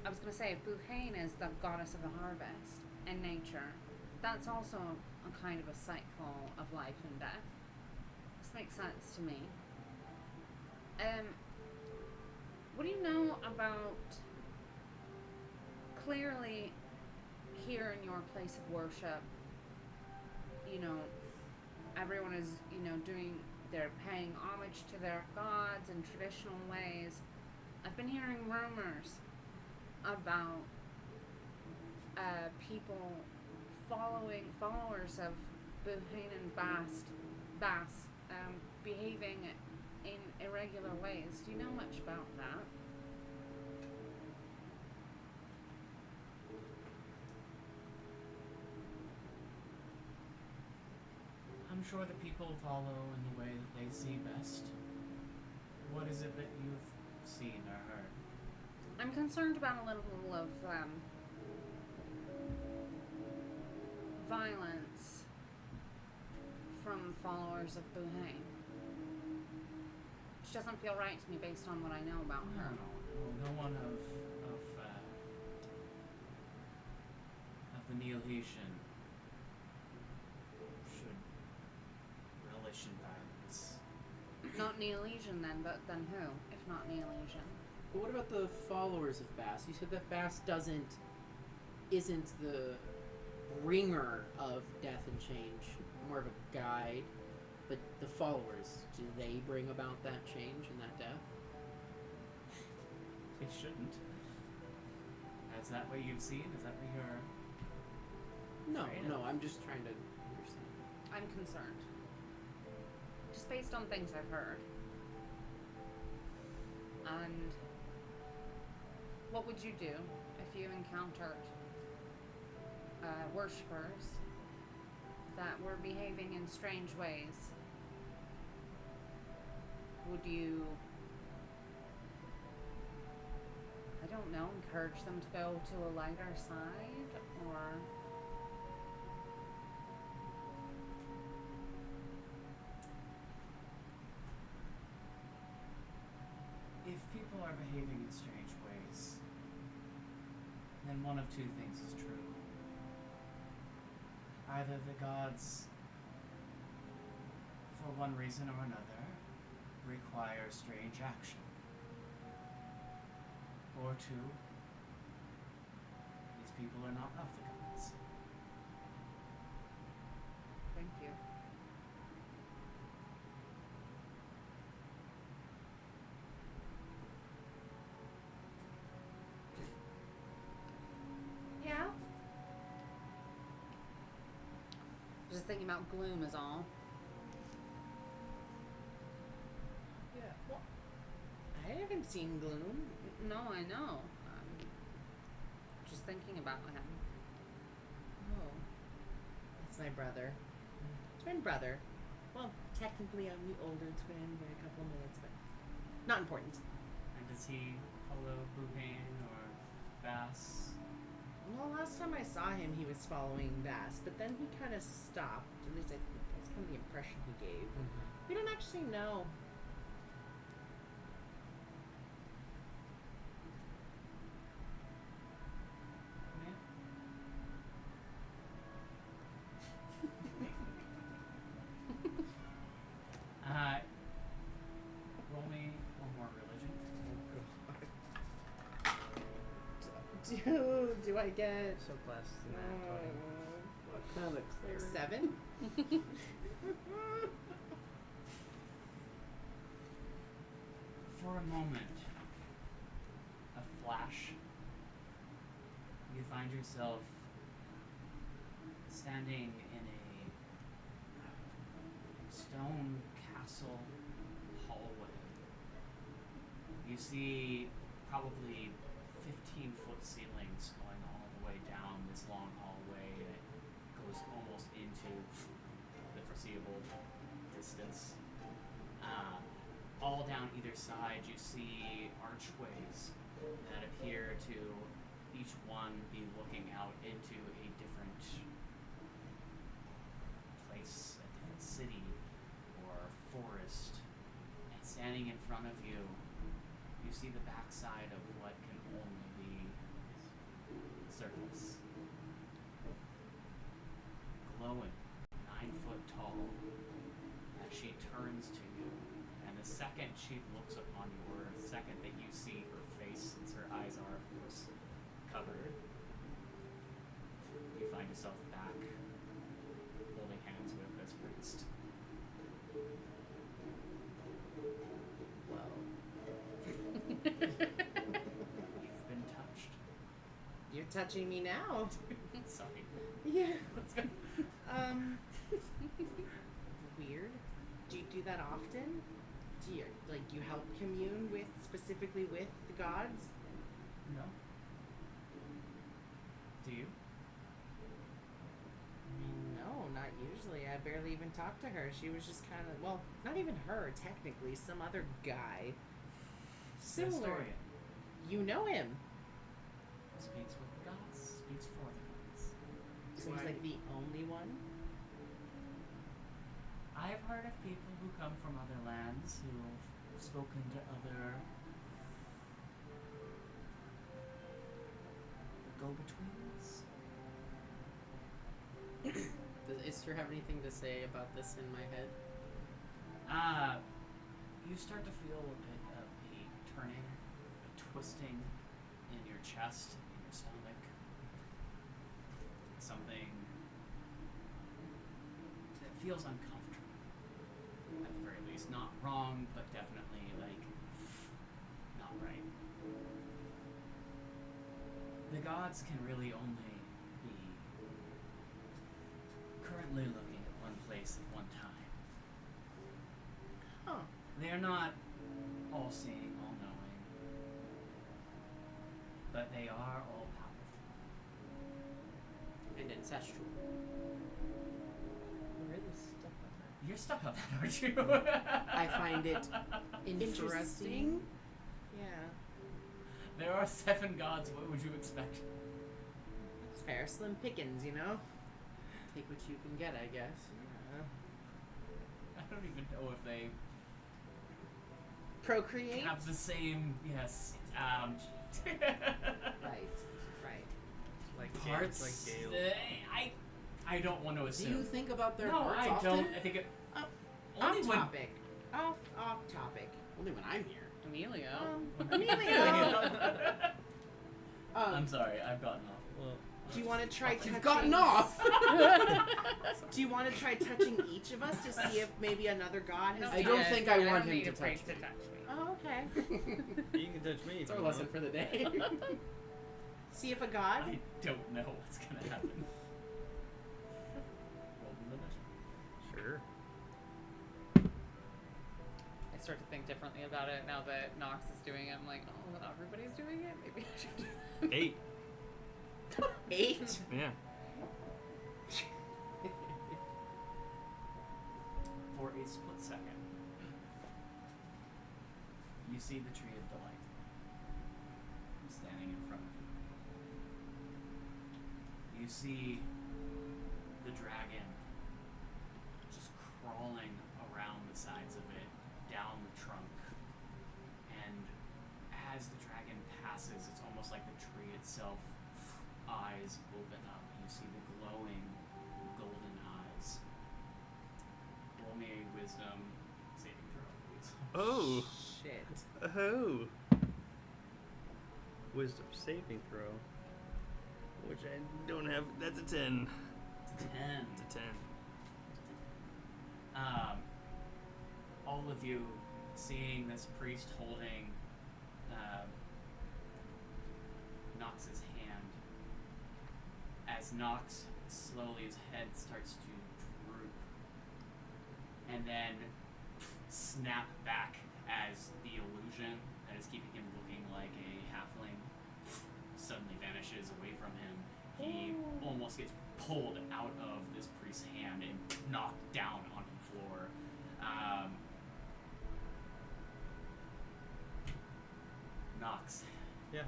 I was gonna say, if Buhain is the goddess of the harvest and nature, that's also a kind of a cycle of life and death. This makes sense to me. What do you know about clearly here in your place of worship, you know, everyone is, they're paying homage to their gods in traditional ways. I've been hearing rumors about people followers of Buchanan and Bass, behaving in irregular ways. Do you know much about that? I'm sure the people follow in the way that they see best. What is it that you've seen or heard? I'm concerned about a little of violence from followers of Buhain. Which doesn't feel right to me based on what I know about her. No one of the Neolesian should relish in violence. Not Neolesian then, but then who, if not Neolesian? But what about the followers of Bass? You said that Bass isn't the bringer of death and change, more of a guide. But the followers, do they bring about that change and that death? They shouldn't. Is that what you've seen? Is that what you're... No, I'm just trying to understand. I'm concerned. Just based on things I've heard. And what would you do if you encountered worshippers that were behaving in strange ways? Would you, I don't know, encourage them to go to a lighter side? Or... If people are behaving in strange ways, then one of two things is true. Either the gods, for one reason or another, require strange action. Or two, these people are not of the gods. Thank you. Yeah? Just thinking about gloom is all. Yeah. Well, I haven't seen Gloom. No, I know. Just thinking about him. Oh. That's my brother. Twin brother. Well, technically I'm the older twin by a couple minutes, but not important. And does he follow Buhain or Bass? Well, last time I saw him, he was following Bass, but then he kind of stopped. At least that's kind of the impression he gave. We don't actually know. Roll me one more religion. Do I get So class is nat 20. Kind of the cleric. 7? For a moment, a flash, you find yourself standing in a stone castle hallway. You see probably 15-foot ceilings going all the way down this long hallway that goes almost into the foreseeable distance. All down either side you see archways that appear to each one be looking out into a different place, a different city or forest. And standing in front of you, you see the backside of what can only be circles. Glowing, 9 foot tall, as she turns second she looks upon you, or the second that you see her face, since her eyes are, of course, covered, you find yourself back holding hands with this priest. Well, You've been touched. You're touching me now. Sorry. Yeah. Weird. Do you do that often? Do you you help commune with specifically with the gods? No. Do you? No, not usually. I barely even talked to her. She was just kind of, well, not even her technically, some other guy. Similar. Historian. You know him. Speaks with the gods. Speaks for the gods. So he's like the only one. I've heard of people who come from other lands who've spoken to other go-betweens. does Ister have anything to say about this in my head? You start to feel a bit of a turning, a twisting in your chest, in your stomach. Something that feels uncomfortable, at the very least. Not wrong, but definitely, not right. The gods can really only be currently looking at one place at one time. Huh. They are not all-seeing, all-knowing, but they are all-powerful. And ancestral. I'm really stuck on that. You're stuck on that, aren't you? I find it interesting. Interesting. Yeah. There are 7 gods. What would you expect? It's fair. Slim pickings, you know? Take what you can get, I guess. Yeah. I don't even know if they Procreate? have the same. Yes. Right. Right. Like Parts. Like Gale. I don't want to Do assume. you think about their No, hearts I often? don't. I think it. Off Only when. topic. Off topic. Only when I'm here. Emilio. Emilio. I'm sorry. I've gotten off. Well, Do you want to try touching? You've gotten off! Do you want to try touching each of us to see if maybe another god has? I don't think I want him need to a priest touch to me. touch me. Oh, okay. you can touch me. It's if our you lesson want. for the day. See if a god. I don't know what's gonna happen. Roll the limit. Sure. I start to think differently about it now that Nox is doing it. I'm like, oh, well, everybody's doing it. Maybe I should do it. 8. 8. Yeah. For a split second, you see the Tree of Delight standing in front of you. You see the dragon just crawling around the sides of it, down the trunk. And as the dragon passes, it's almost like the tree itself, eyes open up. You see the glowing golden eyes. Roll me a wisdom saving throw, please. Oh. Shit. Oh. Wisdom saving throw. Which I don't have. That's a 10. It's a 10. It's a 10. All of you seeing this priest holding Nox's hand, as Nox slowly, his head starts to droop and then snap back as the illusion that is keeping him looking like a halfling suddenly vanishes away from him. He almost gets pulled out of this priest's hand and knocked down onto the floor. Nox, Yeah.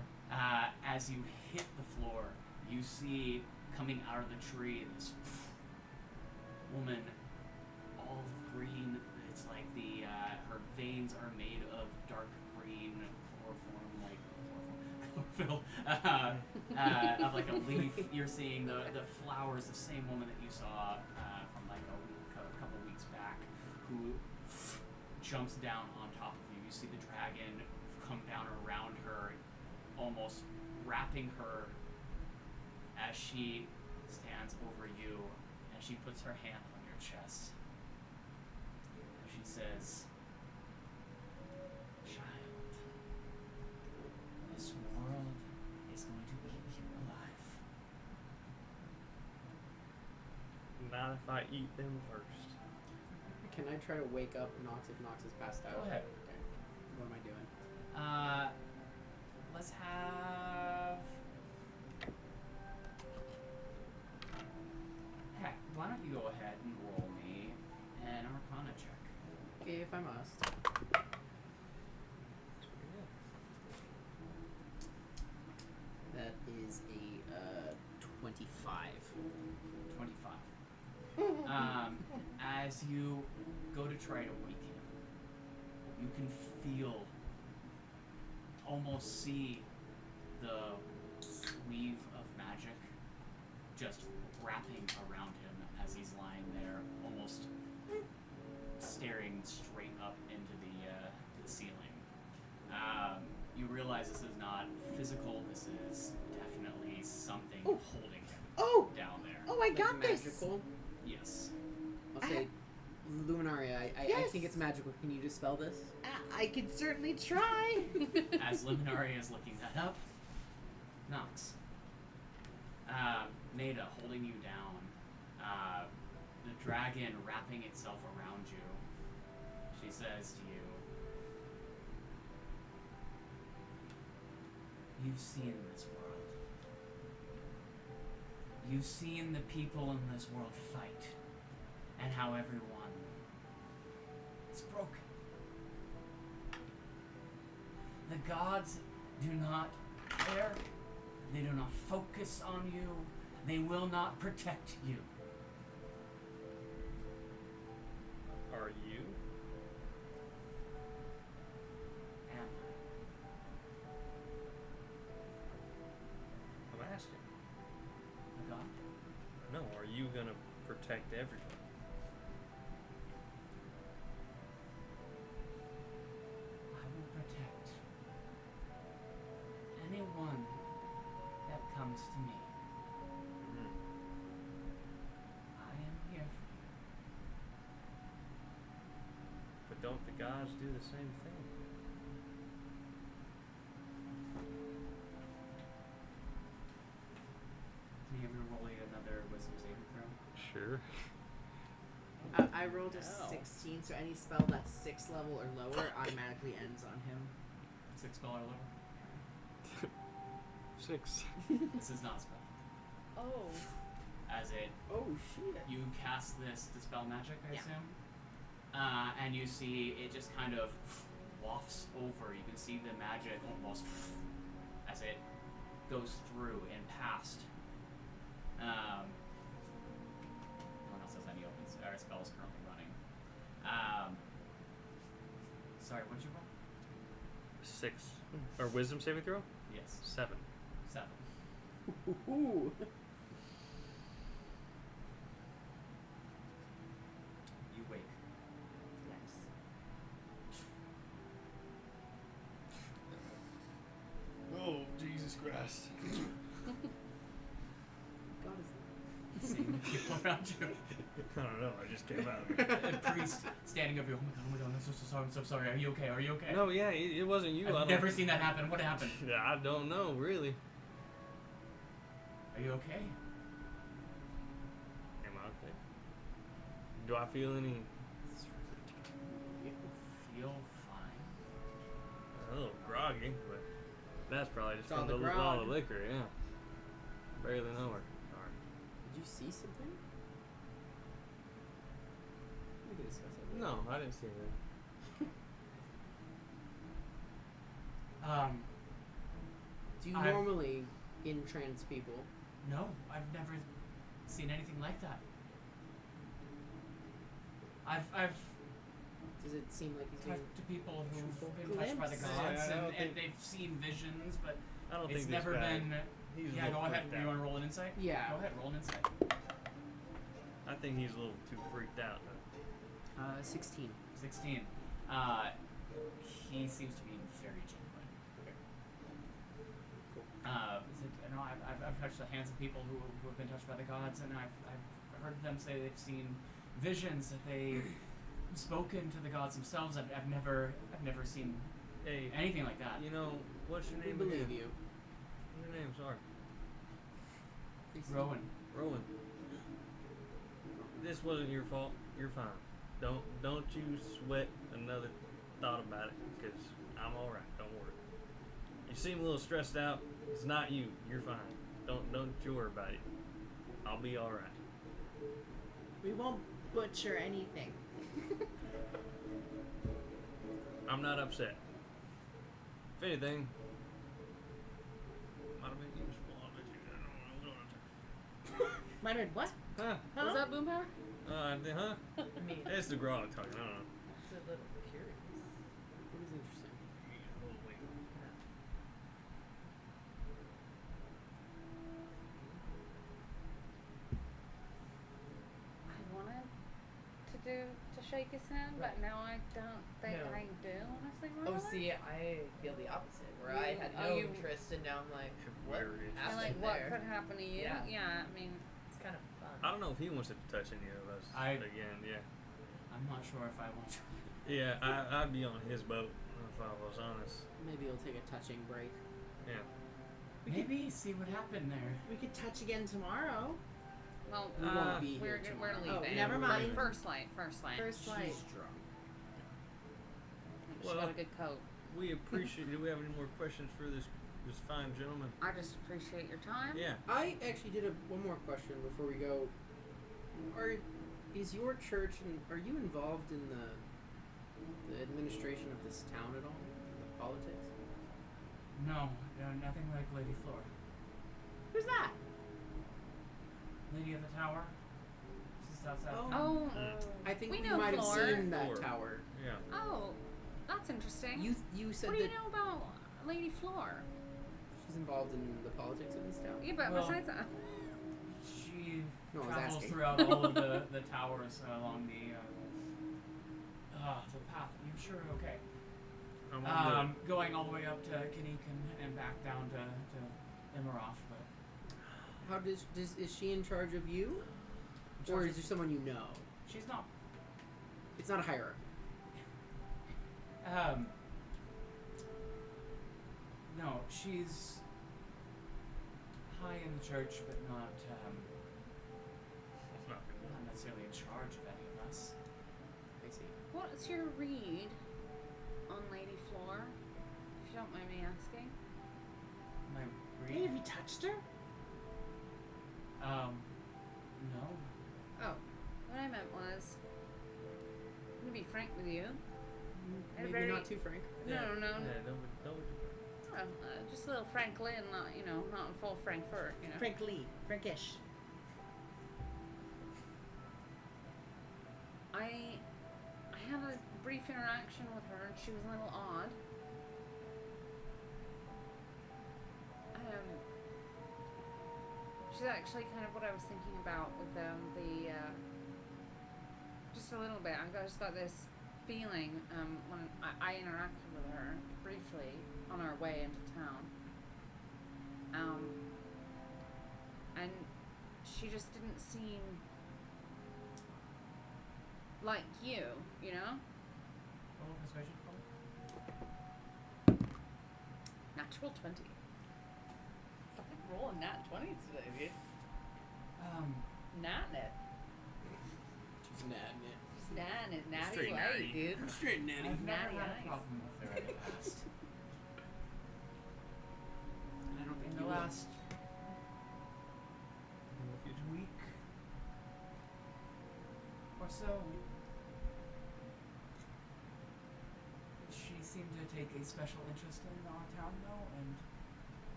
as you hit the floor, you see coming out of the tree this woman, all green. It's like her veins are made of dark green chlorophyll, of like a leaf. You're seeing the flowers, the same woman that you saw from like a couple weeks back, who jumps down on top of you. You see the dragon come down around her, almost wrapping her as she stands over you, and she puts her hand on your chest. And she says, "Child, this world is going to eat you alive." Not if I eat them first. Can I try to wake up Nox if Nox is passed out? Go ahead. Okay. What am I doing? Let's have. Heck, why don't you go ahead and roll me an Arcana check? Okay, if I must. That is a 25. 25. As you go to try to wake him, you can feel, almost see the weave of magic just wrapping around him as he's lying there, almost staring straight up into the ceiling. You realize this is not physical, this is definitely something Oh. holding him Oh! down there. Oh, I got Like this! magical? Yes. I'll say, Luminaria, I Yes. think it's magical. Can you dispel this? I can certainly try. As Luminaria is looking that up, Nox. Maida holding you down. The dragon wrapping itself around you. She says to you, "You've seen this world. You've seen the people in this world fight, and how everyone is broken. The gods do not care. They do not focus on you. They will not protect you. Are you? Am I'm asking. I a god? No, are you gonna protect everyone? I will protect anyone that comes to me. I am here for you. But don't the gods do the same thing? Can you ever roll another wisdom saving throw? Sure. I rolled a No. 16, so any spell that's 6th level or lower automatically ends on him. 6 spell or lower? 6. This is not spell. Oh. As it, Oh, shit. you cast this dispel magic, I Yeah. assume? And you see it just kind of wafts over. You can see the magic almost as it goes through and past. No one else has any open spells currently running. Sorry, what did you roll? 6. Or wisdom saving throw? Yes, 7. 7. Ooh. You wake. Nice. Oh, Jesus Christ. God is Seeing the people around you. I don't know, I just came out. A priest standing over you. Oh my god, I'm so sorry, I'm so sorry. Are you okay? Are you okay? No, yeah, it wasn't you. I I've don't- never seen that happen. What happened? Yeah, I don't know, really. Are you okay? Am I okay? Do I feel any... You feel fine. a little groggy, but that's probably just It's all from the all the grog. liquor, yeah. Barely know her. Darn. Did you see something? We can discuss it. No, I didn't see that. Do you I've- normally entrance people? No, I've never seen anything like that. I've Does it seem like he's being talked to people who've Truthful been touched by the glimpse? gods Yeah, I don't and think- they've seen visions, but I don't it's think never this guy, been. He's a Yeah, little go ahead. freaked You out. want to roll an insight? Yeah. Go ahead, roll an insight. I think he's a little too freaked out. 16. 16. He seems to be very genuine. Okay. Cool. I've touched the hands of people who have been touched by the gods, and I've heard them say they've seen visions, that they've spoken to the gods themselves. I've never seen Hey, anything like that. you know, what's your We name believe again? you. Your name, sorry. Rowan. Rowan. This wasn't your fault. You're fine. Don't you sweat another thought about it, because I'm all right. Don't worry. You seem a little stressed out. It's not you. You're fine. Don't you worry about it. I'll be all right. We won't butcher anything. I'm not upset. If anything, might have been useful. I bet you. Might have been what? Huh? Was that boom power? Huh? I mean, It's the grog talking. I don't know. it's a little curious. It is interesting. I wanted to shake his hand, but Right. now I don't think No. I do. Honestly, Oh, Marla. see, I feel the opposite, where I had Oh, no you- interest, and now I'm like, what Where is- And happened like, what there? could happen to you? Yeah. I mean, It's kind of fun. I don't know if he wants to touch any of us again. Yeah. I'm not sure if I want to. Yeah, I'd be on his boat if I was honest. Maybe you'll take a touching break. Yeah. Maybe see what happened there. We could touch again tomorrow. well, We won't be we're here we're tomorrow. leaving. Oh, never mind. First light. First light. First light. She's drunk. She Well- got a good coat. We appreciate. Do we have any more questions for this fine gentleman? I just appreciate your time. Yeah. I actually did one more question before we go. Is your church and are you involved in the administration of this town at all? The politics? No, nothing like Lady Flora. Who's that? Lady of the Tower. Just outside. Oh. town. Oh. I think We we know might have Flor. seen that Flor. tower. Yeah. Oh, that's interesting. You said what do that you know about Lady Floor? she's involved in the politics of this town. Yeah, but Well- besides that, She No, I was travels asking. throughout all of the towers along the path. You sure okay? I'm on Going all the way up to Kinnick and back down to Emiroth, but How is she in charge of you, in or charge is there someone you know? she's not. It's not a hierarchy. No, she's high in the church, but not That's not good. not necessarily in charge of any of us. I see. what's your read on Lady Floor? If you don't mind me asking. My Hey, have you touched her? No. Oh, what I meant was, I'm gonna be frank with you. And Maybe very- not too frank. No, Yeah, don't just a little Frank Lynn, not not in full Frankfurt, Frankly. Frankish. I had a brief interaction with her, and she was a little odd. She's actually kind of what I was thinking about with just a little bit. I just got this feeling when I interacted with her briefly on our way into town. And she just didn't seem like you, Roll persuasion for me. Natural 20. Fucking rolling nat 20s today, dude. Natting it. She's natting it. Just natting it. Natty Straight light, natty. dude. Straight natty. I've never Natty had eyes. a problem with her in the past. And I don't think In you the will. last week or so, she seemed to take a special interest in our town, though, and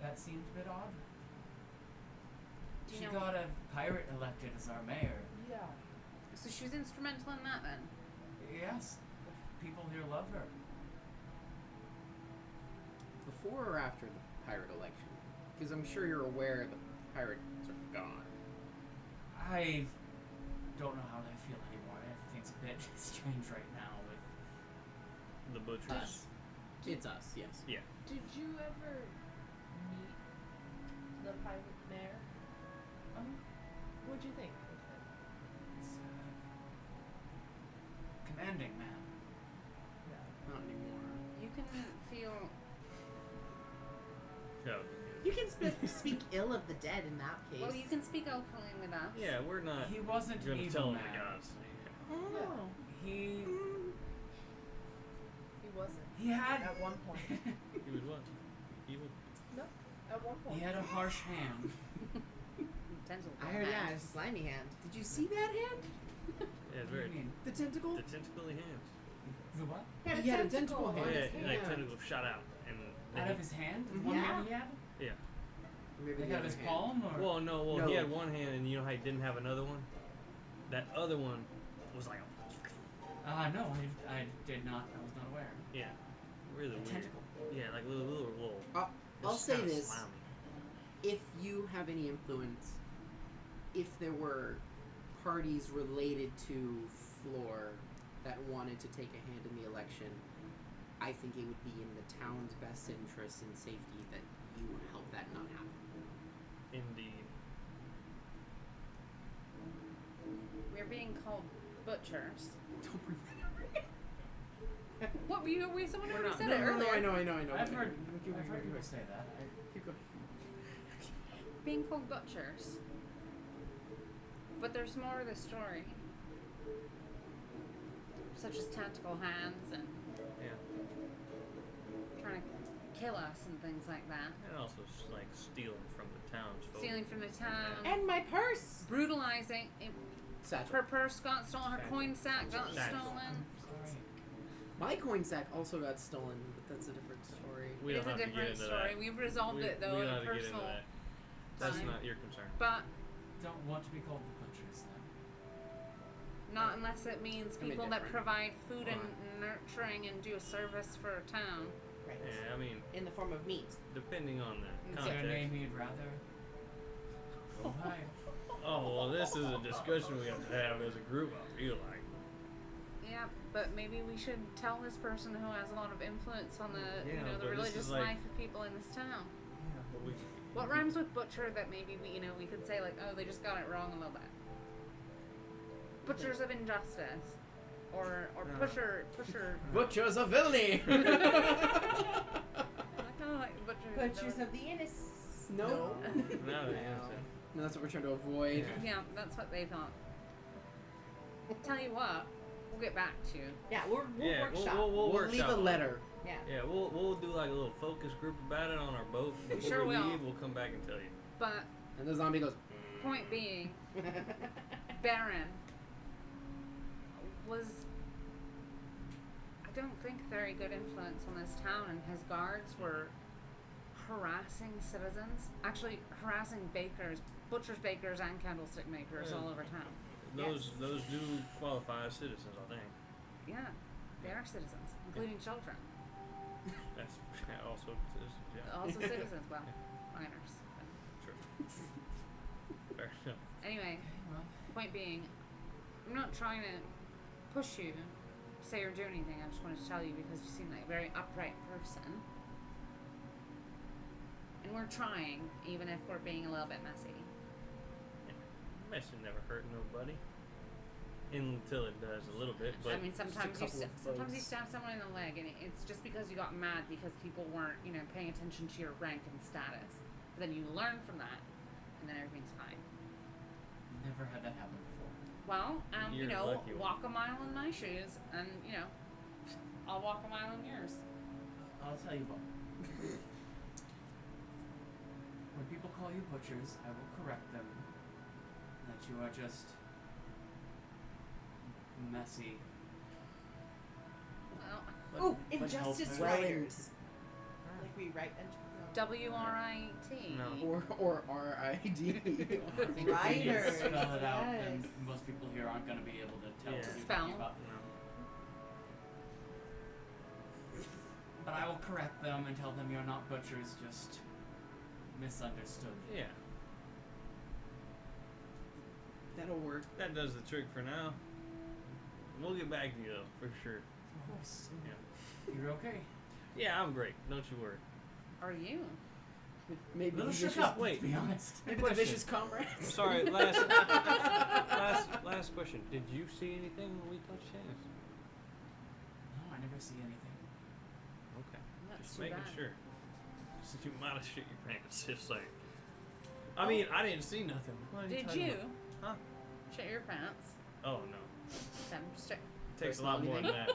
that seemed a bit odd. Do you She know- got a pirate elected as our mayor. Yeah. So she was instrumental in that then? Yes, people here love her. Before or after the pirate election? Because I'm sure you're aware the pirates are gone. I don't know how I feel anymore. Everything's a bit strange right now with The butchers. Us. It's us, yes. Yeah. Did you ever meet the pilot mayor? What'd you think of him? It's, commanding man. Not anymore. You can feel. No. You can speak ill of the dead in that case. Well, you can speak openly with us. Yeah, we're not He wasn't gonna evil tell man. the gods. Oh. He Wasn't. he had At one point. He was what? Evil? At one point. he had a harsh hand. Tentacle I heard, hand. yeah, slimy hand. Did you see that hand? Yeah, it's What do very. you mean? The tentacle? The tentacly hands. The what? He had a tentacle on hand. Yeah, his like hand. tentacles shot out, and Out then of his hand? The Mhm. one Yeah. hand he had? yeah. Maybe Like the out of other his hand. palm? Or? Well, no. Well, No. he had one hand, and you know how he didn't have another one. That other one was like, No, I did not. I was not aware. yeah, really A weird. tentacle. Yeah, like little. I'll just say kinda this. slimy. If you have any influence, if there were parties related to Floor that wanted to take a hand in the election, I think it would be in the town's best interest and safety that you would help that not happen. Indeed. We're being called butchers. Don't bring that up. What were you? Someone We're already not- said no, it no, earlier. I know. I've heard Keep people going. say that. Keep going. Being called butchers. But there's more to the story. Such as tentacle hands and Yeah. trying to kill us and things like that. And also like stealing from the townsfolk. Stealing from the town. And my purse. Brutalizing. Satchel. Her purse got stolen. Her Satchel. coin sack got Satchel. stolen. Sorry. My coin sack also got stolen, but that's a different story. We It don't is a have to get different into story. that. We've resolved we, it though we in don't a have to get into personal. that. That's time. not your concern. But Don't want to be called the butchers then. not unless it means I mean, people that different. provide food and Right. nurturing and do a service for a town. Right. Yeah, I mean, In the form of meat. depending on the Is there a name context. you'd rather? Oh, hi. Oh well, this is a discussion we have to have as a group. I feel like. Yeah, but maybe we should tell this person who has a lot of influence on the Yeah, the but this religious is like- life of people in this town. But we, What rhymes with butcher that maybe we could say like, oh, they just got it wrong a little bit. Butchers of injustice, or No. pusher. Butchers of villainy! I kind of like butchers. Butchers of the innocent. No. No, No. No, that's what we're trying to avoid. Yeah. Yeah, that's what they thought. Tell you what, we'll get back to you. Yeah, we'll yeah, workshop. we'll We'll workshop leave a on it. letter. Yeah. Yeah, we'll do like a little focus group about it on our boat. We Before sure we will. leave, we'll come back and tell you. But And the zombie goes, point being, Baron was, I don't think, very good influence on this town, and his guards were harassing citizens. Actually, harassing bakers, butchers, bakers, and candlestick makers Yeah. all over town. Those do qualify as citizens, I think. Yeah, they are citizens, including children. That's also citizens. Yeah, Also citizens, well, minors. true. Fair enough. Anyway, Well, point being, I'm not trying to push you, say or do anything. I just wanted to tell you because you seem like a very upright person. And we're trying, even if we're being a little bit messy. Messing never hurt nobody. Until it does a little bit, but I mean, sometimes you couple of sometimes you bugs. stab someone in the leg, and it's just because you got mad because people weren't, paying attention to your rank and status. But then you learn from that, and then everything's fine. never had that happen before. Well, You're a lucky one. walk a mile in my shoes, and I'll walk a mile in yours. I'll tell you what. When people call you butchers, I will correct them that you are just messy. Well, Oh, but injustice helpful. writers. Like we write and WRIT. No. Or R-I-D. I think if we need to Writers, spell it out, then yes. most people here aren't going to be able to tell Yeah. what To you're spell. talking about. But I will correct them and tell them you're not butchers, just misunderstood. yeah, That'll work. that does the trick for now. We'll get back to you though, for sure. Of course. Yeah. You're okay. Yeah, I'm great. Don't you worry. Are you? Maybe Little the shook vicious, up, wait. to be honest. maybe the Question. vicious comrades. Sorry, last question. Did you see anything when we touched hands? No, I never see anything. Okay. That's Just too making bad. sure. So you might have shit your pants. Just like. I mean, I didn't see nothing. What are Did talking you? about? Huh? Shit your pants. Oh no. Okay, I'm just checking. Takes a lot more than that.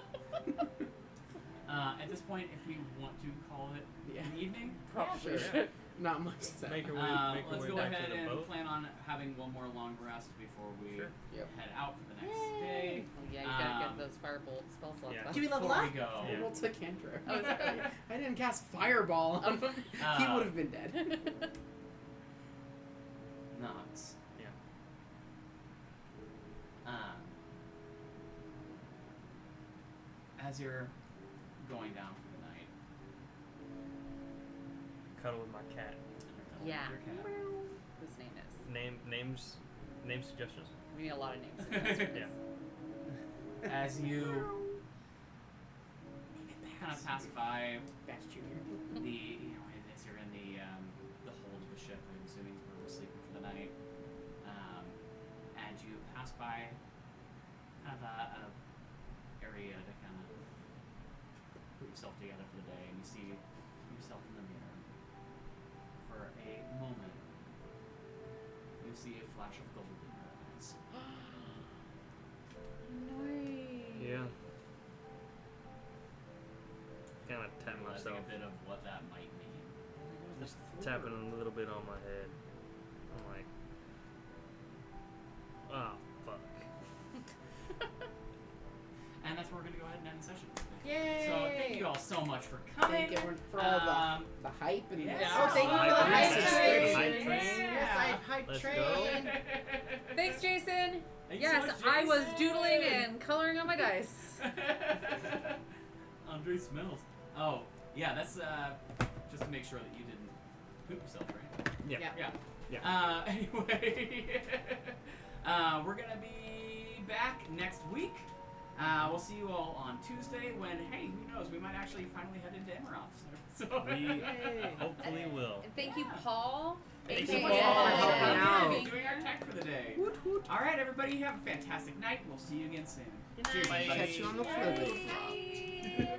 At this point, if we want to call it Yeah. an evening, Probably. Sure. Not much. To say. Make her way, make her let's way go back ahead to the and boat. plan on having one more long rest before we Sure. Yep. head out for the next day. Oh yeah, you gotta Um, get those firebolt spell slots. yeah. back. Do we level Before up? we go, Yeah. Roll to cantrip. Oh, is that right? I didn't cast fireball on him. He would have been dead. Nox. Yeah. As you're going down for the night, Cuddle with my cat. you're Yeah. cuddling with your cat. Whose name is? Name suggestions. We need a lot of names. Yeah. As you kind of pass by Batch Junior. as you're in the hold of the ship, I'm assuming is where we're sleeping for the night, and you pass by kind of a area to kind of put yourself together for the day, and you see yourself in the mirror. For a moment, you see a flash of gold in your eyes. Nice. Yeah. Kind of tap Realizing myself. a bit of what that might mean. Just tapping a little bit on my head. I'm like, oh fuck. And that's where we're going to go ahead and end the session. Yay! So thank you all so much for coming. Thank everyone for all Um, the hype and yeah. the Oh, thank you for the Hype hype train. train. Hype train. Yes, I hype Let's train. go. Thanks, Jason. Thanks Yes, so much, I was Jason. doodling and coloring on my dice. Andre smells. Oh, yeah, that's just to make sure that you didn't poop yourself, right? Yeah. Yeah. Yeah. Anyway, we're gonna be back next week. We'll see you all on Tuesday when, hey, who knows, we might actually finally head into Emerald. So We hopefully will. And thank you, Paul. Thanks AKA so much for helping out. and doing our tech for the day. All right, everybody, have a fantastic night. We'll see you again soon. Good Cheers, night. everybody. Catch you on the flip. Bye.